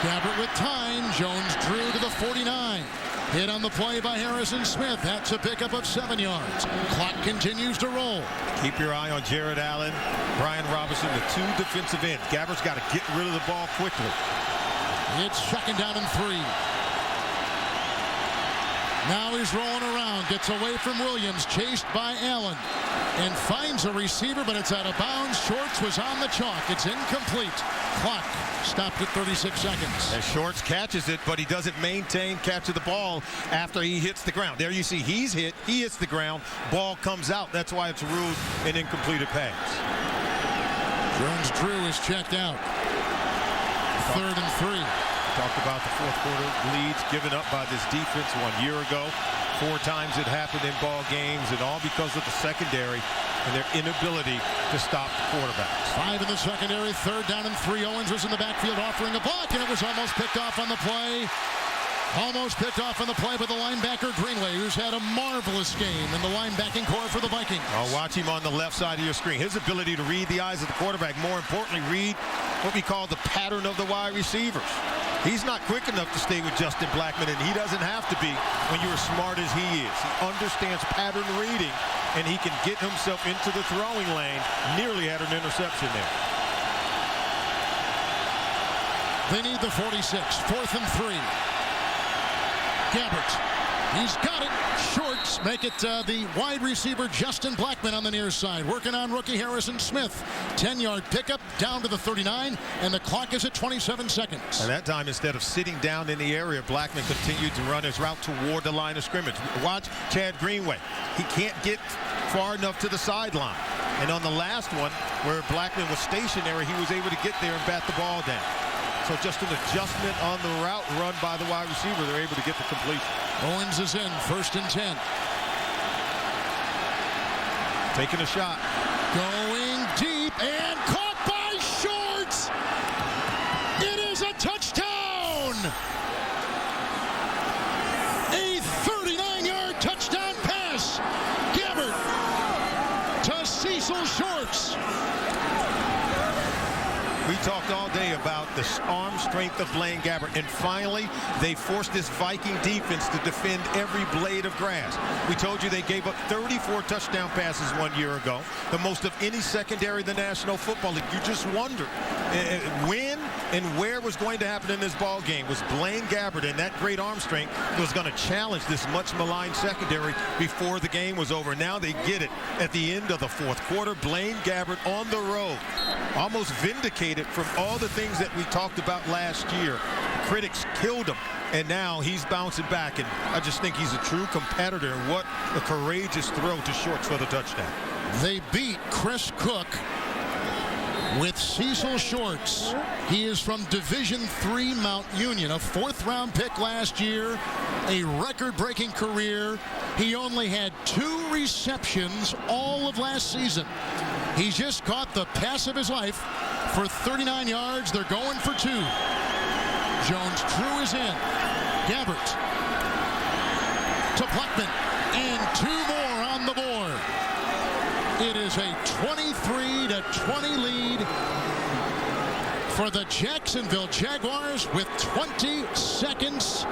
Gabbert with time. Jones drew to the 49. Hit on the play by Harrison Smith. That's a pickup of 7 yards. Clock continues to roll. Keep your eye on Jared Allen, Brian Robinson, the 2 defensive ends. Gabbert's got to get rid of the ball quickly. It's 2nd down and 3. Now he's rolling around. Gets away from Williams. Chased by Allen. And finds a receiver, but it's out of bounds. Shorts was on the chalk. It's incomplete. Clock stopped at 36 seconds. And Shorts catches it, but he doesn't maintain catch of the ball after he hits the ground. There you see he's hit. He hits the ground. Ball comes out. That's why it's ruled an incompleted pass. Jones Drew is checked out. 3rd and 3. Talked about the 4th quarter leads given up by this defense 1 year ago. 4 times it happened in ball games, and all because of the secondary and their inability to stop the quarterbacks. 5 in the secondary, 3rd down and 3. Owens was in the backfield offering a block, and it was almost picked off on the play. Almost picked off on the play by the linebacker Greenway, who's had a marvelous game in the linebacking core for the Vikings. Oh, watch him on the left side of your screen. His ability to read the eyes of the quarterback, more importantly, read what we call the pattern of the wide receivers. He's not quick enough to stay with Justin Blackmon, and he doesn't have to be when you're as smart as he is. He understands pattern reading, and he can get himself into the throwing lane. Nearly had an interception there. They need the 46. 4th and 3. Gabbert. He's got it. Shorts make it the wide receiver Justin Blackmon on the near side. Working on rookie Harrison Smith. 10-yard pickup down to the 39, and the clock is at 27 seconds. And that time, instead of sitting down in the area, Blackmon continued to run his route toward the line of scrimmage. Watch Chad Greenway. He can't get far enough to the sideline. And on the last one, where Blackmon was stationary, he was able to get there and bat the ball down. So just an adjustment on the route run by the wide receiver. They're able to get the completion. Owens is in. 1st and 10. Taking a shot. Going deep and caught by Shorts. It is a touchdown. A 39-yard touchdown pass. Gabbert to Cecil Shorts. We talked all day about the arm strength of Blaine Gabbert, and finally they forced this Viking defense to defend every blade of grass. We told you they gave up 34 touchdown passes 1 year ago, the most of any secondary in the National Football League. You just wondered when and where was going to happen in this ball game. Was Blaine Gabbert and that great arm strength was going to challenge this much maligned secondary before the game was over. Now they get it at the end of the 4th quarter. Blaine Gabbert on the road, almost vindicated from all the things that we talked about last year. Critics killed him, and now he's bouncing back, and I just think he's a true competitor. And what a courageous throw to Shorts for the touchdown. They beat Chris Cook with Cecil Shorts. He is from Division III Mount Union, a 4th-round pick last year, a record-breaking career. He only had 2 receptions all of last season. He just caught the pass of his life for 39 yards. They're going for 2. Jones True is in. Gabbert to Blackmon, and 2 more on the board. It is a 23-20 lead for the Jacksonville Jaguars with 20 seconds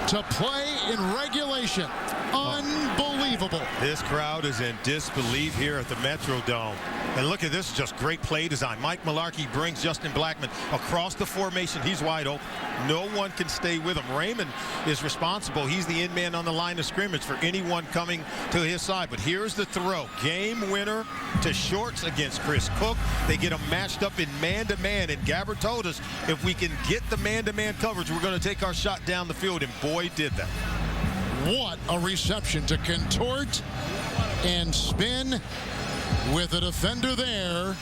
to play in regulation. Unbelievable. This crowd is in disbelief here at the Metrodome. And look at this, just great play design. Mike Mularkey brings Justin Blackmon across the formation. He's wide open. No one can stay with him. Raymond is responsible. He's the end man on the line of scrimmage for anyone coming to his side. But here's the throw. Game winner to Shorts against Chris Cook. They get him matched up in man-to-man. And Gabbert told us if we can get the man-to-man coverage, we're going to take our shot down the field. And boy, did that. What a reception to contort and spin with a defender there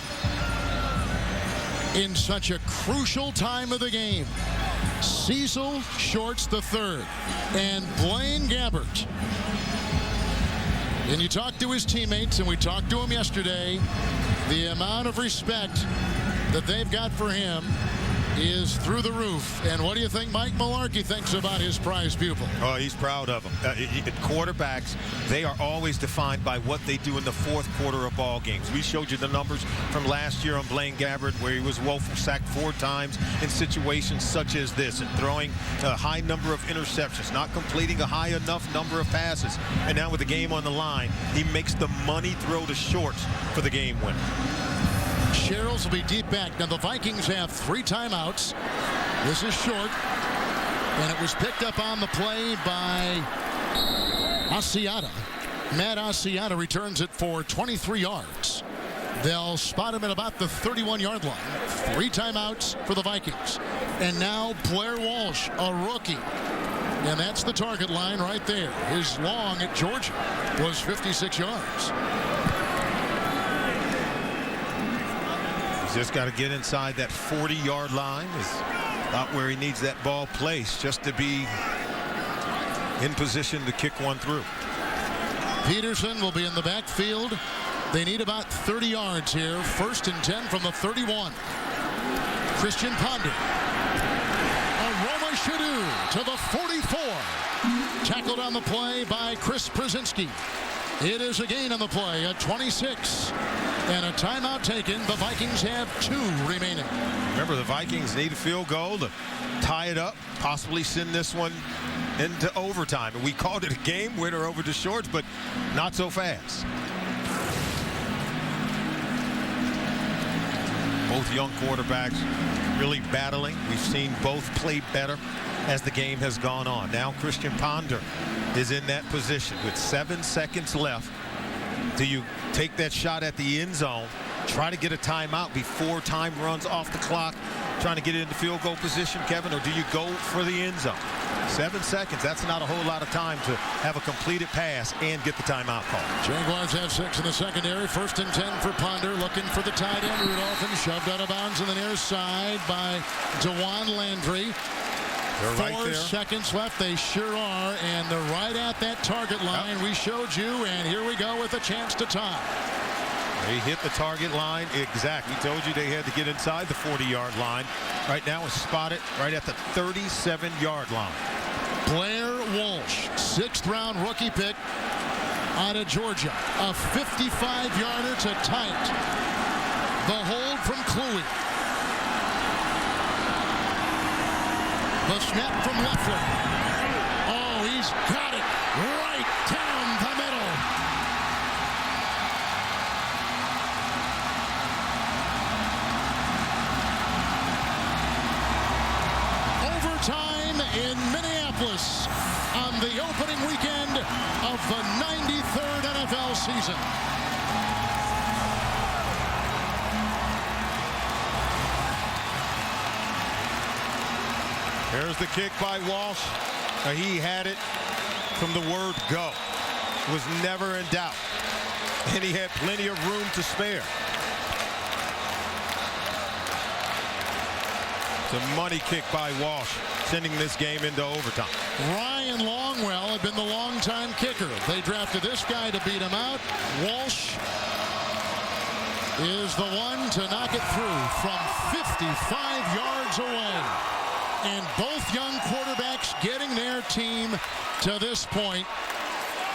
in such a crucial time of the game. Cecil Shorts III and Blaine Gabbert. And you talk to his teammates, and we talked to him yesterday, the amount of respect that they've got for him is through the roof. And what do you think Mike Mularkey thinks about his prize pupil? Oh, he's proud of him. Quarterbacks, they are always defined by what they do in the 4th quarter of ball games. We showed you the numbers from last year on Blaine Gabbert, where he was woeful, sacked 4 times in situations such as this, and throwing a high number of interceptions, not completing a high enough number of passes. And now with the game on the line, he makes the money throw to Shorts for the game winner. Sherrills will be deep back. Now the Vikings have 3 timeouts. This is short, and it was picked up on the play by Asiata. Matt Asiata returns it for 23 yards. They'll spot him at about the 31-yard line. 3 timeouts for the Vikings. And now Blair Walsh, a rookie. And that's the target line right there. His long at Georgia was 56 yards. He's just got to get inside that 40-yard line. Is not where he needs that ball placed, just to be in position to kick one through. Peterson will be in the backfield. They need about 30 yards here. 1st and 10 from the 31. Christian Ponder. Aroma Shadu to the 44. Tackled on the play by Chris Brzezinski. It is a gain on the play at 26. and a timeout taken. The Vikings have 2 remaining. Remember, the Vikings need a field goal to tie it up, possibly send this one into overtime. And we called it a game winner over the Shorts, but not so fast. Both young quarterbacks really battling. We've seen both play better as the game has gone on. Now Christian Ponder is in that position with 7 seconds left. Do you take that shot at the end zone, try to get a timeout before time runs off the clock, trying to get it into field goal position, Kevin, or do you go for the end zone? 7 seconds, that's not a whole lot of time to have a completed pass and get the timeout call. Jaguars have 6 in the secondary. 1st and 10 for Ponder, looking for the tight end Rudolph, and shoved out of bounds on the near side by DeJuan Landry. They're 4 right there. seconds left. They sure are, and they're right at that target line we showed you, and here we go with a chance to tie. They hit the target line exactly. We told you they had to get inside the 40-yard line. Right now it's spotted right at the 37-yard line. Blair Walsh, 6th-round rookie pick out of Georgia. A 55-yarder to tie it. The hold from Kluwe. The snap from Loeffler. Oh, he's got it right down the middle. Overtime in Minneapolis on the opening weekend of the 93rd NFL season. There's the kick by Walsh. He had it from the word go. Was never in doubt. And he had plenty of room to spare. It's a money kick by Walsh, sending this game into overtime. Ryan Longwell had been the longtime kicker. They drafted this guy to beat him out. Walsh is the one to knock it through from 55 yards away. And both young quarterbacks getting their team to this point.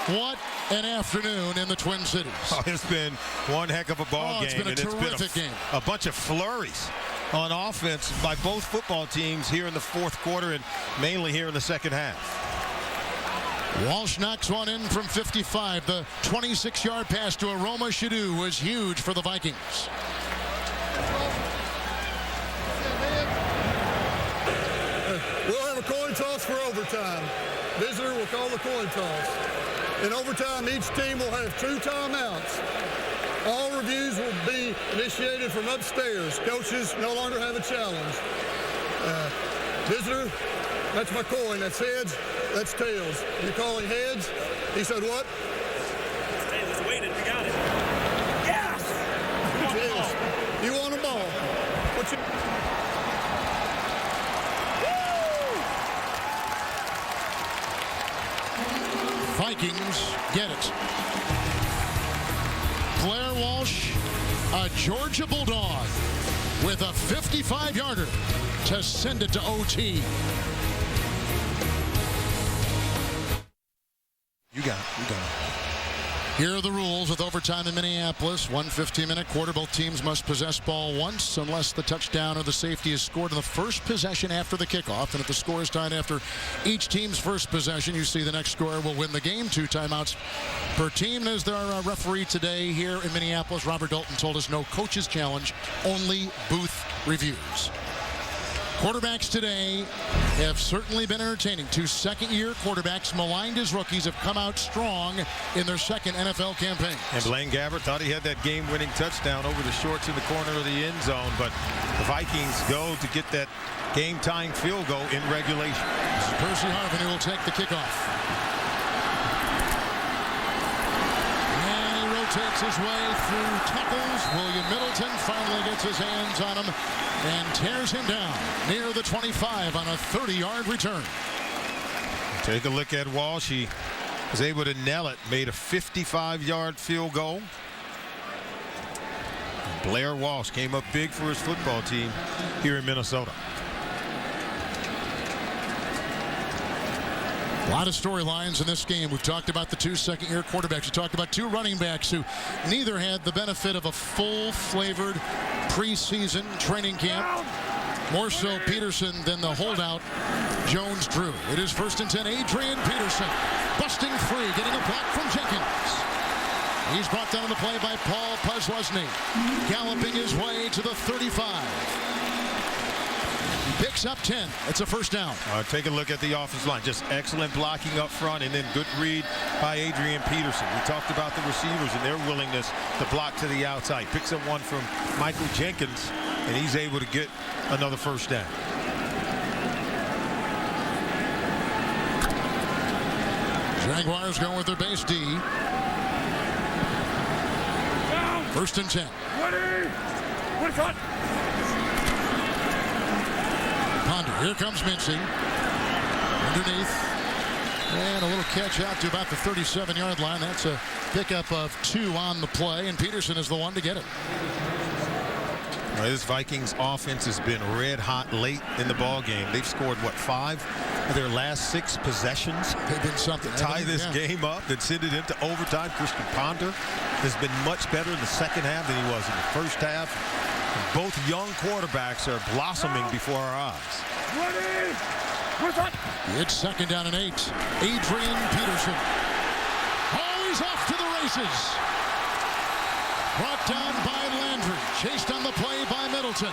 What an afternoon in the Twin Cities. Oh, it's been one heck of a ball game. It's been a terrific game. A bunch of flurries on offense by both football teams here in the 4th quarter and mainly here in the 2nd half. Walsh knocks one in from 55. The 26-yard pass to Aroma Shadu was huge for the Vikings. We'll have a coin toss for overtime. Visitor will call the coin toss. In overtime, each team will have 2 timeouts. All reviews will be initiated from upstairs. Coaches no longer have a challenge. Visitor, that's my coin. That's heads. That's tails. You're calling heads? He said what? Hey, let's wait it. We got it. Yes! You want a ball. What you... Vikings get it. Blair Walsh, a Georgia Bulldog, with a 55-yarder to send it to OT. You got it. Here are the rules with overtime in Minneapolis. 1 15-minute quarter. Both teams must possess ball once unless the touchdown or the safety is scored in the first possession after the kickoff. And if the score is tied after each team's first possession, you see the next scorer will win the game. 2 timeouts per team. And as our referee today here in Minneapolis, Robert Dalton, told us no coach's challenge, only booth reviews. Quarterbacks today have certainly been entertaining. 2 second-year quarterbacks, maligned as rookies, have come out strong in their second NFL campaign. And Blaine Gabbert thought he had that game-winning touchdown over the Shorts in the corner of the end zone, but the Vikings go to get that game-tying field goal in regulation. This is Percy Harvin who will take the kickoff. And he rotates his way through tackles. William Middleton finally gets his hands on him and tears him down near the 25 on a 30-yard return. Take a look at Walsh. He was able to nail it, made a 55-yard field goal. And Blair Walsh came up big for his football team here in Minnesota. A lot of storylines in this game. We've talked about the 2 second-year quarterbacks. We talked about 2 running backs who neither had the benefit of a full-flavored preseason training camp. More so Peterson than the holdout Jones-Drew. It is 1st and 10. Adrian Peterson busting free, getting a block from Jenkins. He's brought down the play by Paul Posluszny, galloping his way to the 35. Picks up 10. It's a first down. Take a look at the offensive line. Just excellent blocking up front, and then good read by Adrian Peterson. We talked about the receivers and their willingness to block to the outside. Picks up one from Michael Jenkins, and he's able to get another first down. Jaguars going with their base D. 1st and 10. Ponder. Here comes Mincy. Underneath. And a little catch out to about the 37-yard line. That's a pickup of 2 on the play, and Peterson is the one to get it. This Vikings offense has been red hot late in the ball game. They've scored, what, 5 of their last 6 possessions? They've been something. Tie this game up and send it into overtime. Christian Ponder has been much better in the second half than he was in the first half. Both young quarterbacks are blossoming before our eyes. It's 2nd down and 8. Adrian Peterson. Oh, he's off to the races. Brought down by Landry. Chased on the play by Middleton.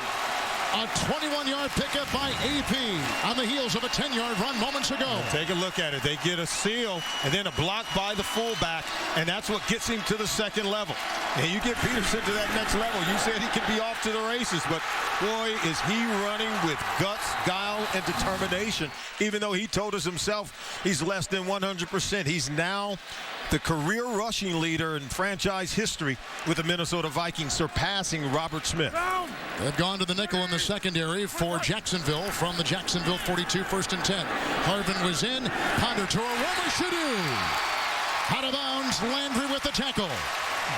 A 21-yard pickup by AP on the heels of a 10-yard run moments ago. Take a look at it. They get a seal and then a block by the fullback, and that's what gets him to the second level. And you get Peterson to that next level. You said he could be off to the races, but boy, is he running with guts, guile, and determination. Even though he told us himself he's less than 100%. He's now the career rushing leader in franchise history with the Minnesota Vikings, surpassing Robert Smith. They've gone to the nickel in the secondary for Jacksonville from the Jacksonville 42, 1st and 10. Harvin was in. Ponder to Aroma-Shadu. Out of bounds, Landry with the tackle.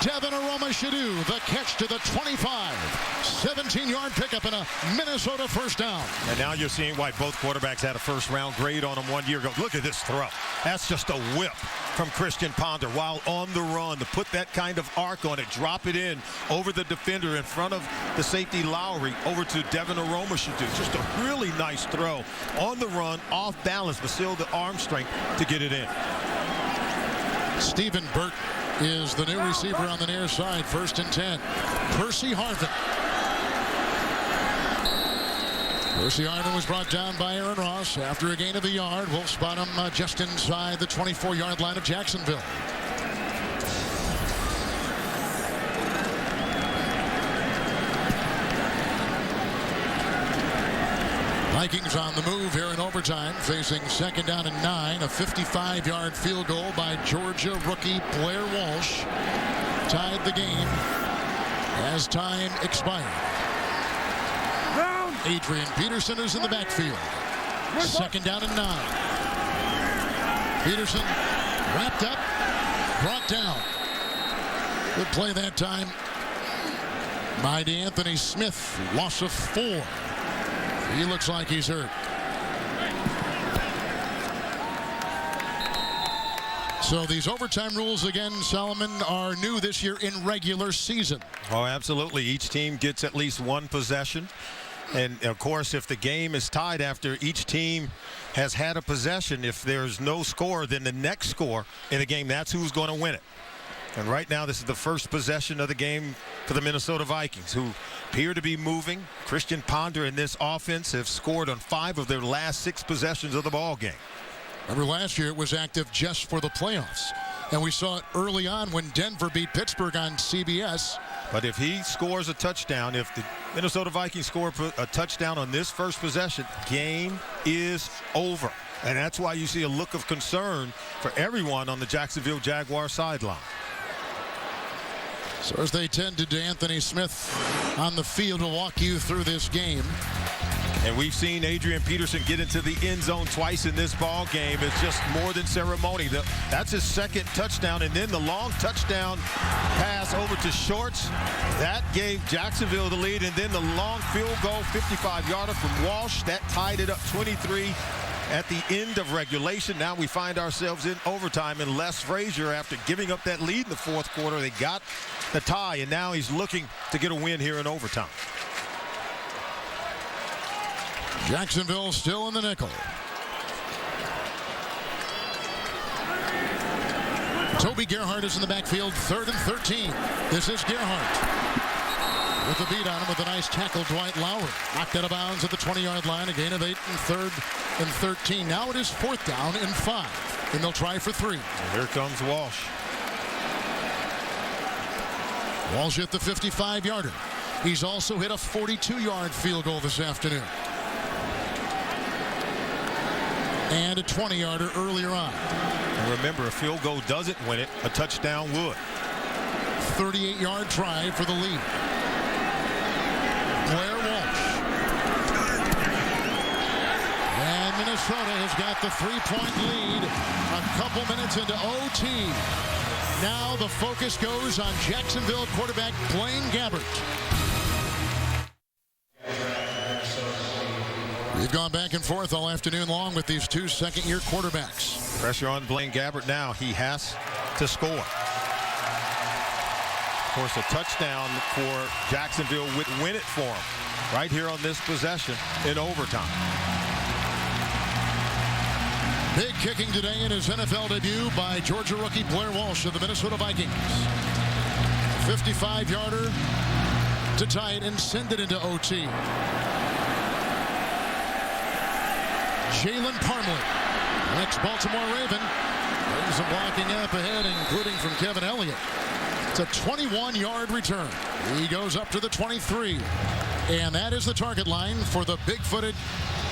Devin Aroma-Shadu, the catch to the 25. 17-yard pickup and a Minnesota first down. And now you're seeing why both quarterbacks had a first-round grade on them 1 year ago. Look at this throw. That's just a whip from Christian Ponder while on the run to put that kind of arc on it, drop it in over the defender in front of the safety Lowry over to Devin Aroma-Shadu. Just a really nice throw on the run, off balance, but still the arm strength to get it in. Stephen Burt is the new receiver on the near side. 1st and 10. Percy Harvin. Percy Harvin was brought down by Aaron Ross after a gain of a yard. We'll spot him just inside the 24-yard line of Jacksonville. Vikings on the move here in overtime, facing 2nd down and 9. A 55-yard field goal by Georgia rookie Blair Walsh tied the game as time expired. Adrian Peterson is in the backfield. 2nd down and 9. Peterson wrapped up, brought down. Good play that time by DeAnthony Smith. Loss of 4. He looks like he's hurt. So these overtime rules again, Solomon, are new this year in regular season. Oh, absolutely. Each team gets at least 1 possession. And, of course, if the game is tied after each team has had a possession, if there's no score, then the next score in the game, that's who's going to win it. And right now, this is the first possession of the game for the Minnesota Vikings, who appear to be moving. Christian Ponder and this offense have scored on 5 of their last 6 possessions of the ball game. Remember last year it was active just for the playoffs. And we saw it early on when Denver beat Pittsburgh on CBS. But if he scores a touchdown, if the Minnesota Vikings score a touchdown on this first possession, game is over. And that's why you see a look of concern for everyone on the Jacksonville Jaguars sideline. So as they tend to DeAnthony Smith on the field to walk you through this game. And we've seen Adrian Peterson get into the end zone twice in this ball game. It's just more than ceremony. That's his 2nd touchdown. And then the long touchdown pass over to Shorts. That gave Jacksonville the lead. And then the long field goal, 55-yarder from Walsh. That tied it up 23. at the end of regulation. Now we find ourselves in overtime, and Les Frazier, after giving up that lead in the fourth quarter, they got the tie, and now he's looking to get a win here in overtime. Jacksonville still in the nickel. Toby Gerhardt is in the backfield, 3rd and 13. This is Gerhardt with the beat on him with a nice tackle. Dwight Lowry knocked out of bounds at the 20-yard line. A gain of 8 and 3rd and 13. Now it is 4th down and 5. And they'll try for 3. And here comes Walsh. Walsh hit the 55-yarder. He's also hit a 42-yard field goal this afternoon. And a 20-yarder earlier on. And remember, a field goal doesn't win it. A touchdown would. 38-yard try for the lead. Blair Walsh. And Minnesota has got the 3-point lead a couple minutes into OT. Now the focus goes on Jacksonville quarterback Blaine Gabbert. We've gone back and forth all afternoon long with these two second-year quarterbacks. Pressure on Blaine Gabbert now. He has to score. Of course, a touchdown for Jacksonville would win it for him right here on this possession in overtime. Big kicking today in his NFL debut by Georgia rookie Blair Walsh of the Minnesota Vikings. 55-yarder to tie it and send it into OT. Jalen Parmley, ex-Baltimore Raven, brings some blocking up ahead, including from Kevin Elliott. It's a 21-yard return. He goes up to the 23. And that is the target line for the big-footed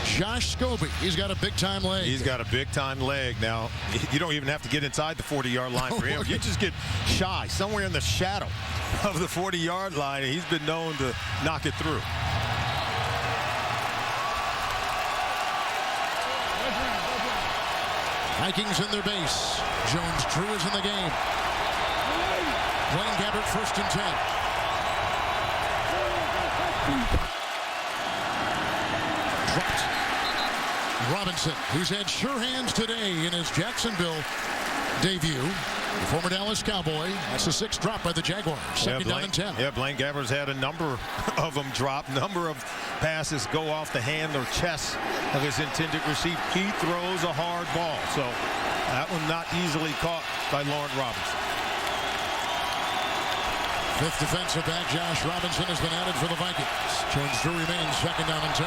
Josh Scobie. He's got a big-time leg. He's got a big-time leg. Now, you don't even have to get inside the 40-yard line for him. You just get shy, somewhere in the shadow of the 40-yard line. He's been known to knock it through. Vikings in their base. Jones-Drew is in the game. Blaine Gabbert 1st and 10. Dropped. Robinson, who's had sure hands today in his Jacksonville debut. The former Dallas Cowboy. That's the 6th drop by the Jaguars. Second down and 10. Yeah, Blaine Gabbert's had a number of them drop. Number of passes go off the hand or chest of his intended receiver. He throws a hard ball. So that one not easily caught by Lauren Robinson. 5th defensive back Josh Robinson has been added for the Vikings. Jones-Drew remains 2nd down and 10.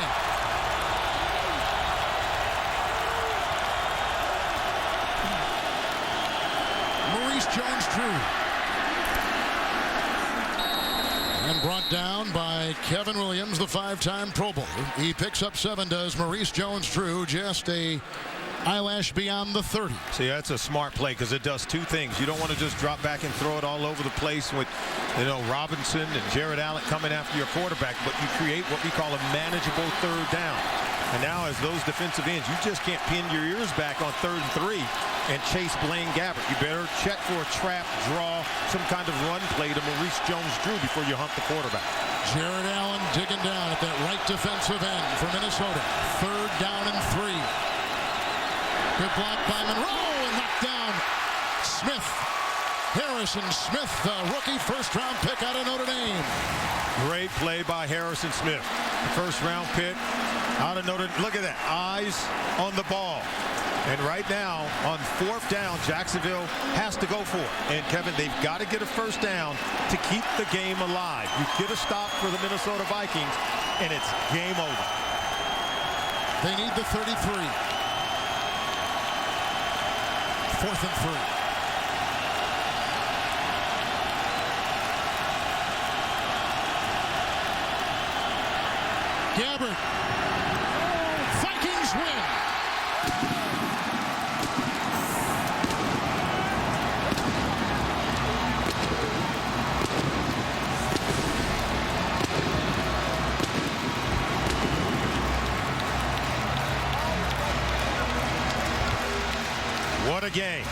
Jones-Drew. And brought down by Kevin Williams, the 5-time Pro Bowler. He picks up 7, does Maurice Jones-Drew, just a eyelash beyond the 30. See, that's a smart play because it does two things. You don't want to just drop back and throw it all over the place with, Robinson and Jared Allen coming after your quarterback, but you create what we call a manageable 3rd down. And now as those defensive ends, you just can't pin your ears back on 3rd and 3 and chase Blaine Gabbert. You better check for a trap, draw, some kind of run play to Maurice Jones-Drew before you hump the quarterback. Jared Allen digging down at that right defensive end for Minnesota. 3rd down and 3. Good block by Monroe and knocked down Smith. Harrison Smith, the rookie 1st-round pick out of Notre Dame. Great play by Harrison Smith. 1st-round pick out of Notre Dame. Look at that. Eyes on the ball. And right now, on 4th down, Jacksonville has to go for it. And, Kevin, they've got to get a 1st down to keep the game alive. You get a stop for the Minnesota Vikings, and it's game over. They need the 33. 4th and 3. Gabbert. Vikings win. What a game.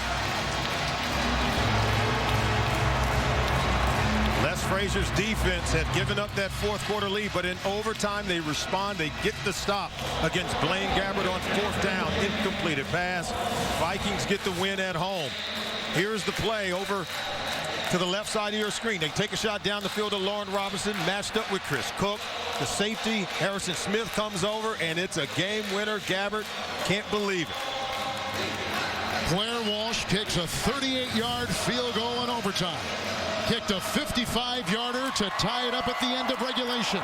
Les Frazier's defense had given up that fourth quarter lead, but in overtime they respond. They get the stop against Blaine Gabbert on fourth down. Incompleted pass. Vikings get the win at home. Here's the play over to the left side of your screen. They take a shot down the field to Lauren Robinson, matched up with Chris Cook. The safety, Harrison Smith, comes over, and it's a game winner. Gabbert can't believe it. Blair Walsh kicks a 38-yard field goal in overtime. Kicked a 55-yarder to tie it up at the end of regulation.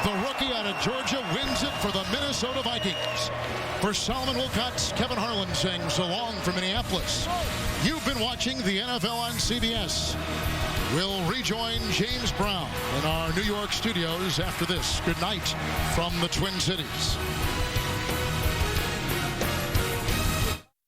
The rookie out of Georgia wins it for the Minnesota Vikings. For Solomon Wilcox, Kevin Harlan saying so long from Minneapolis. You've been watching the NFL on CBS. We'll rejoin James Brown in our New York studios after this. Good night from the Twin Cities.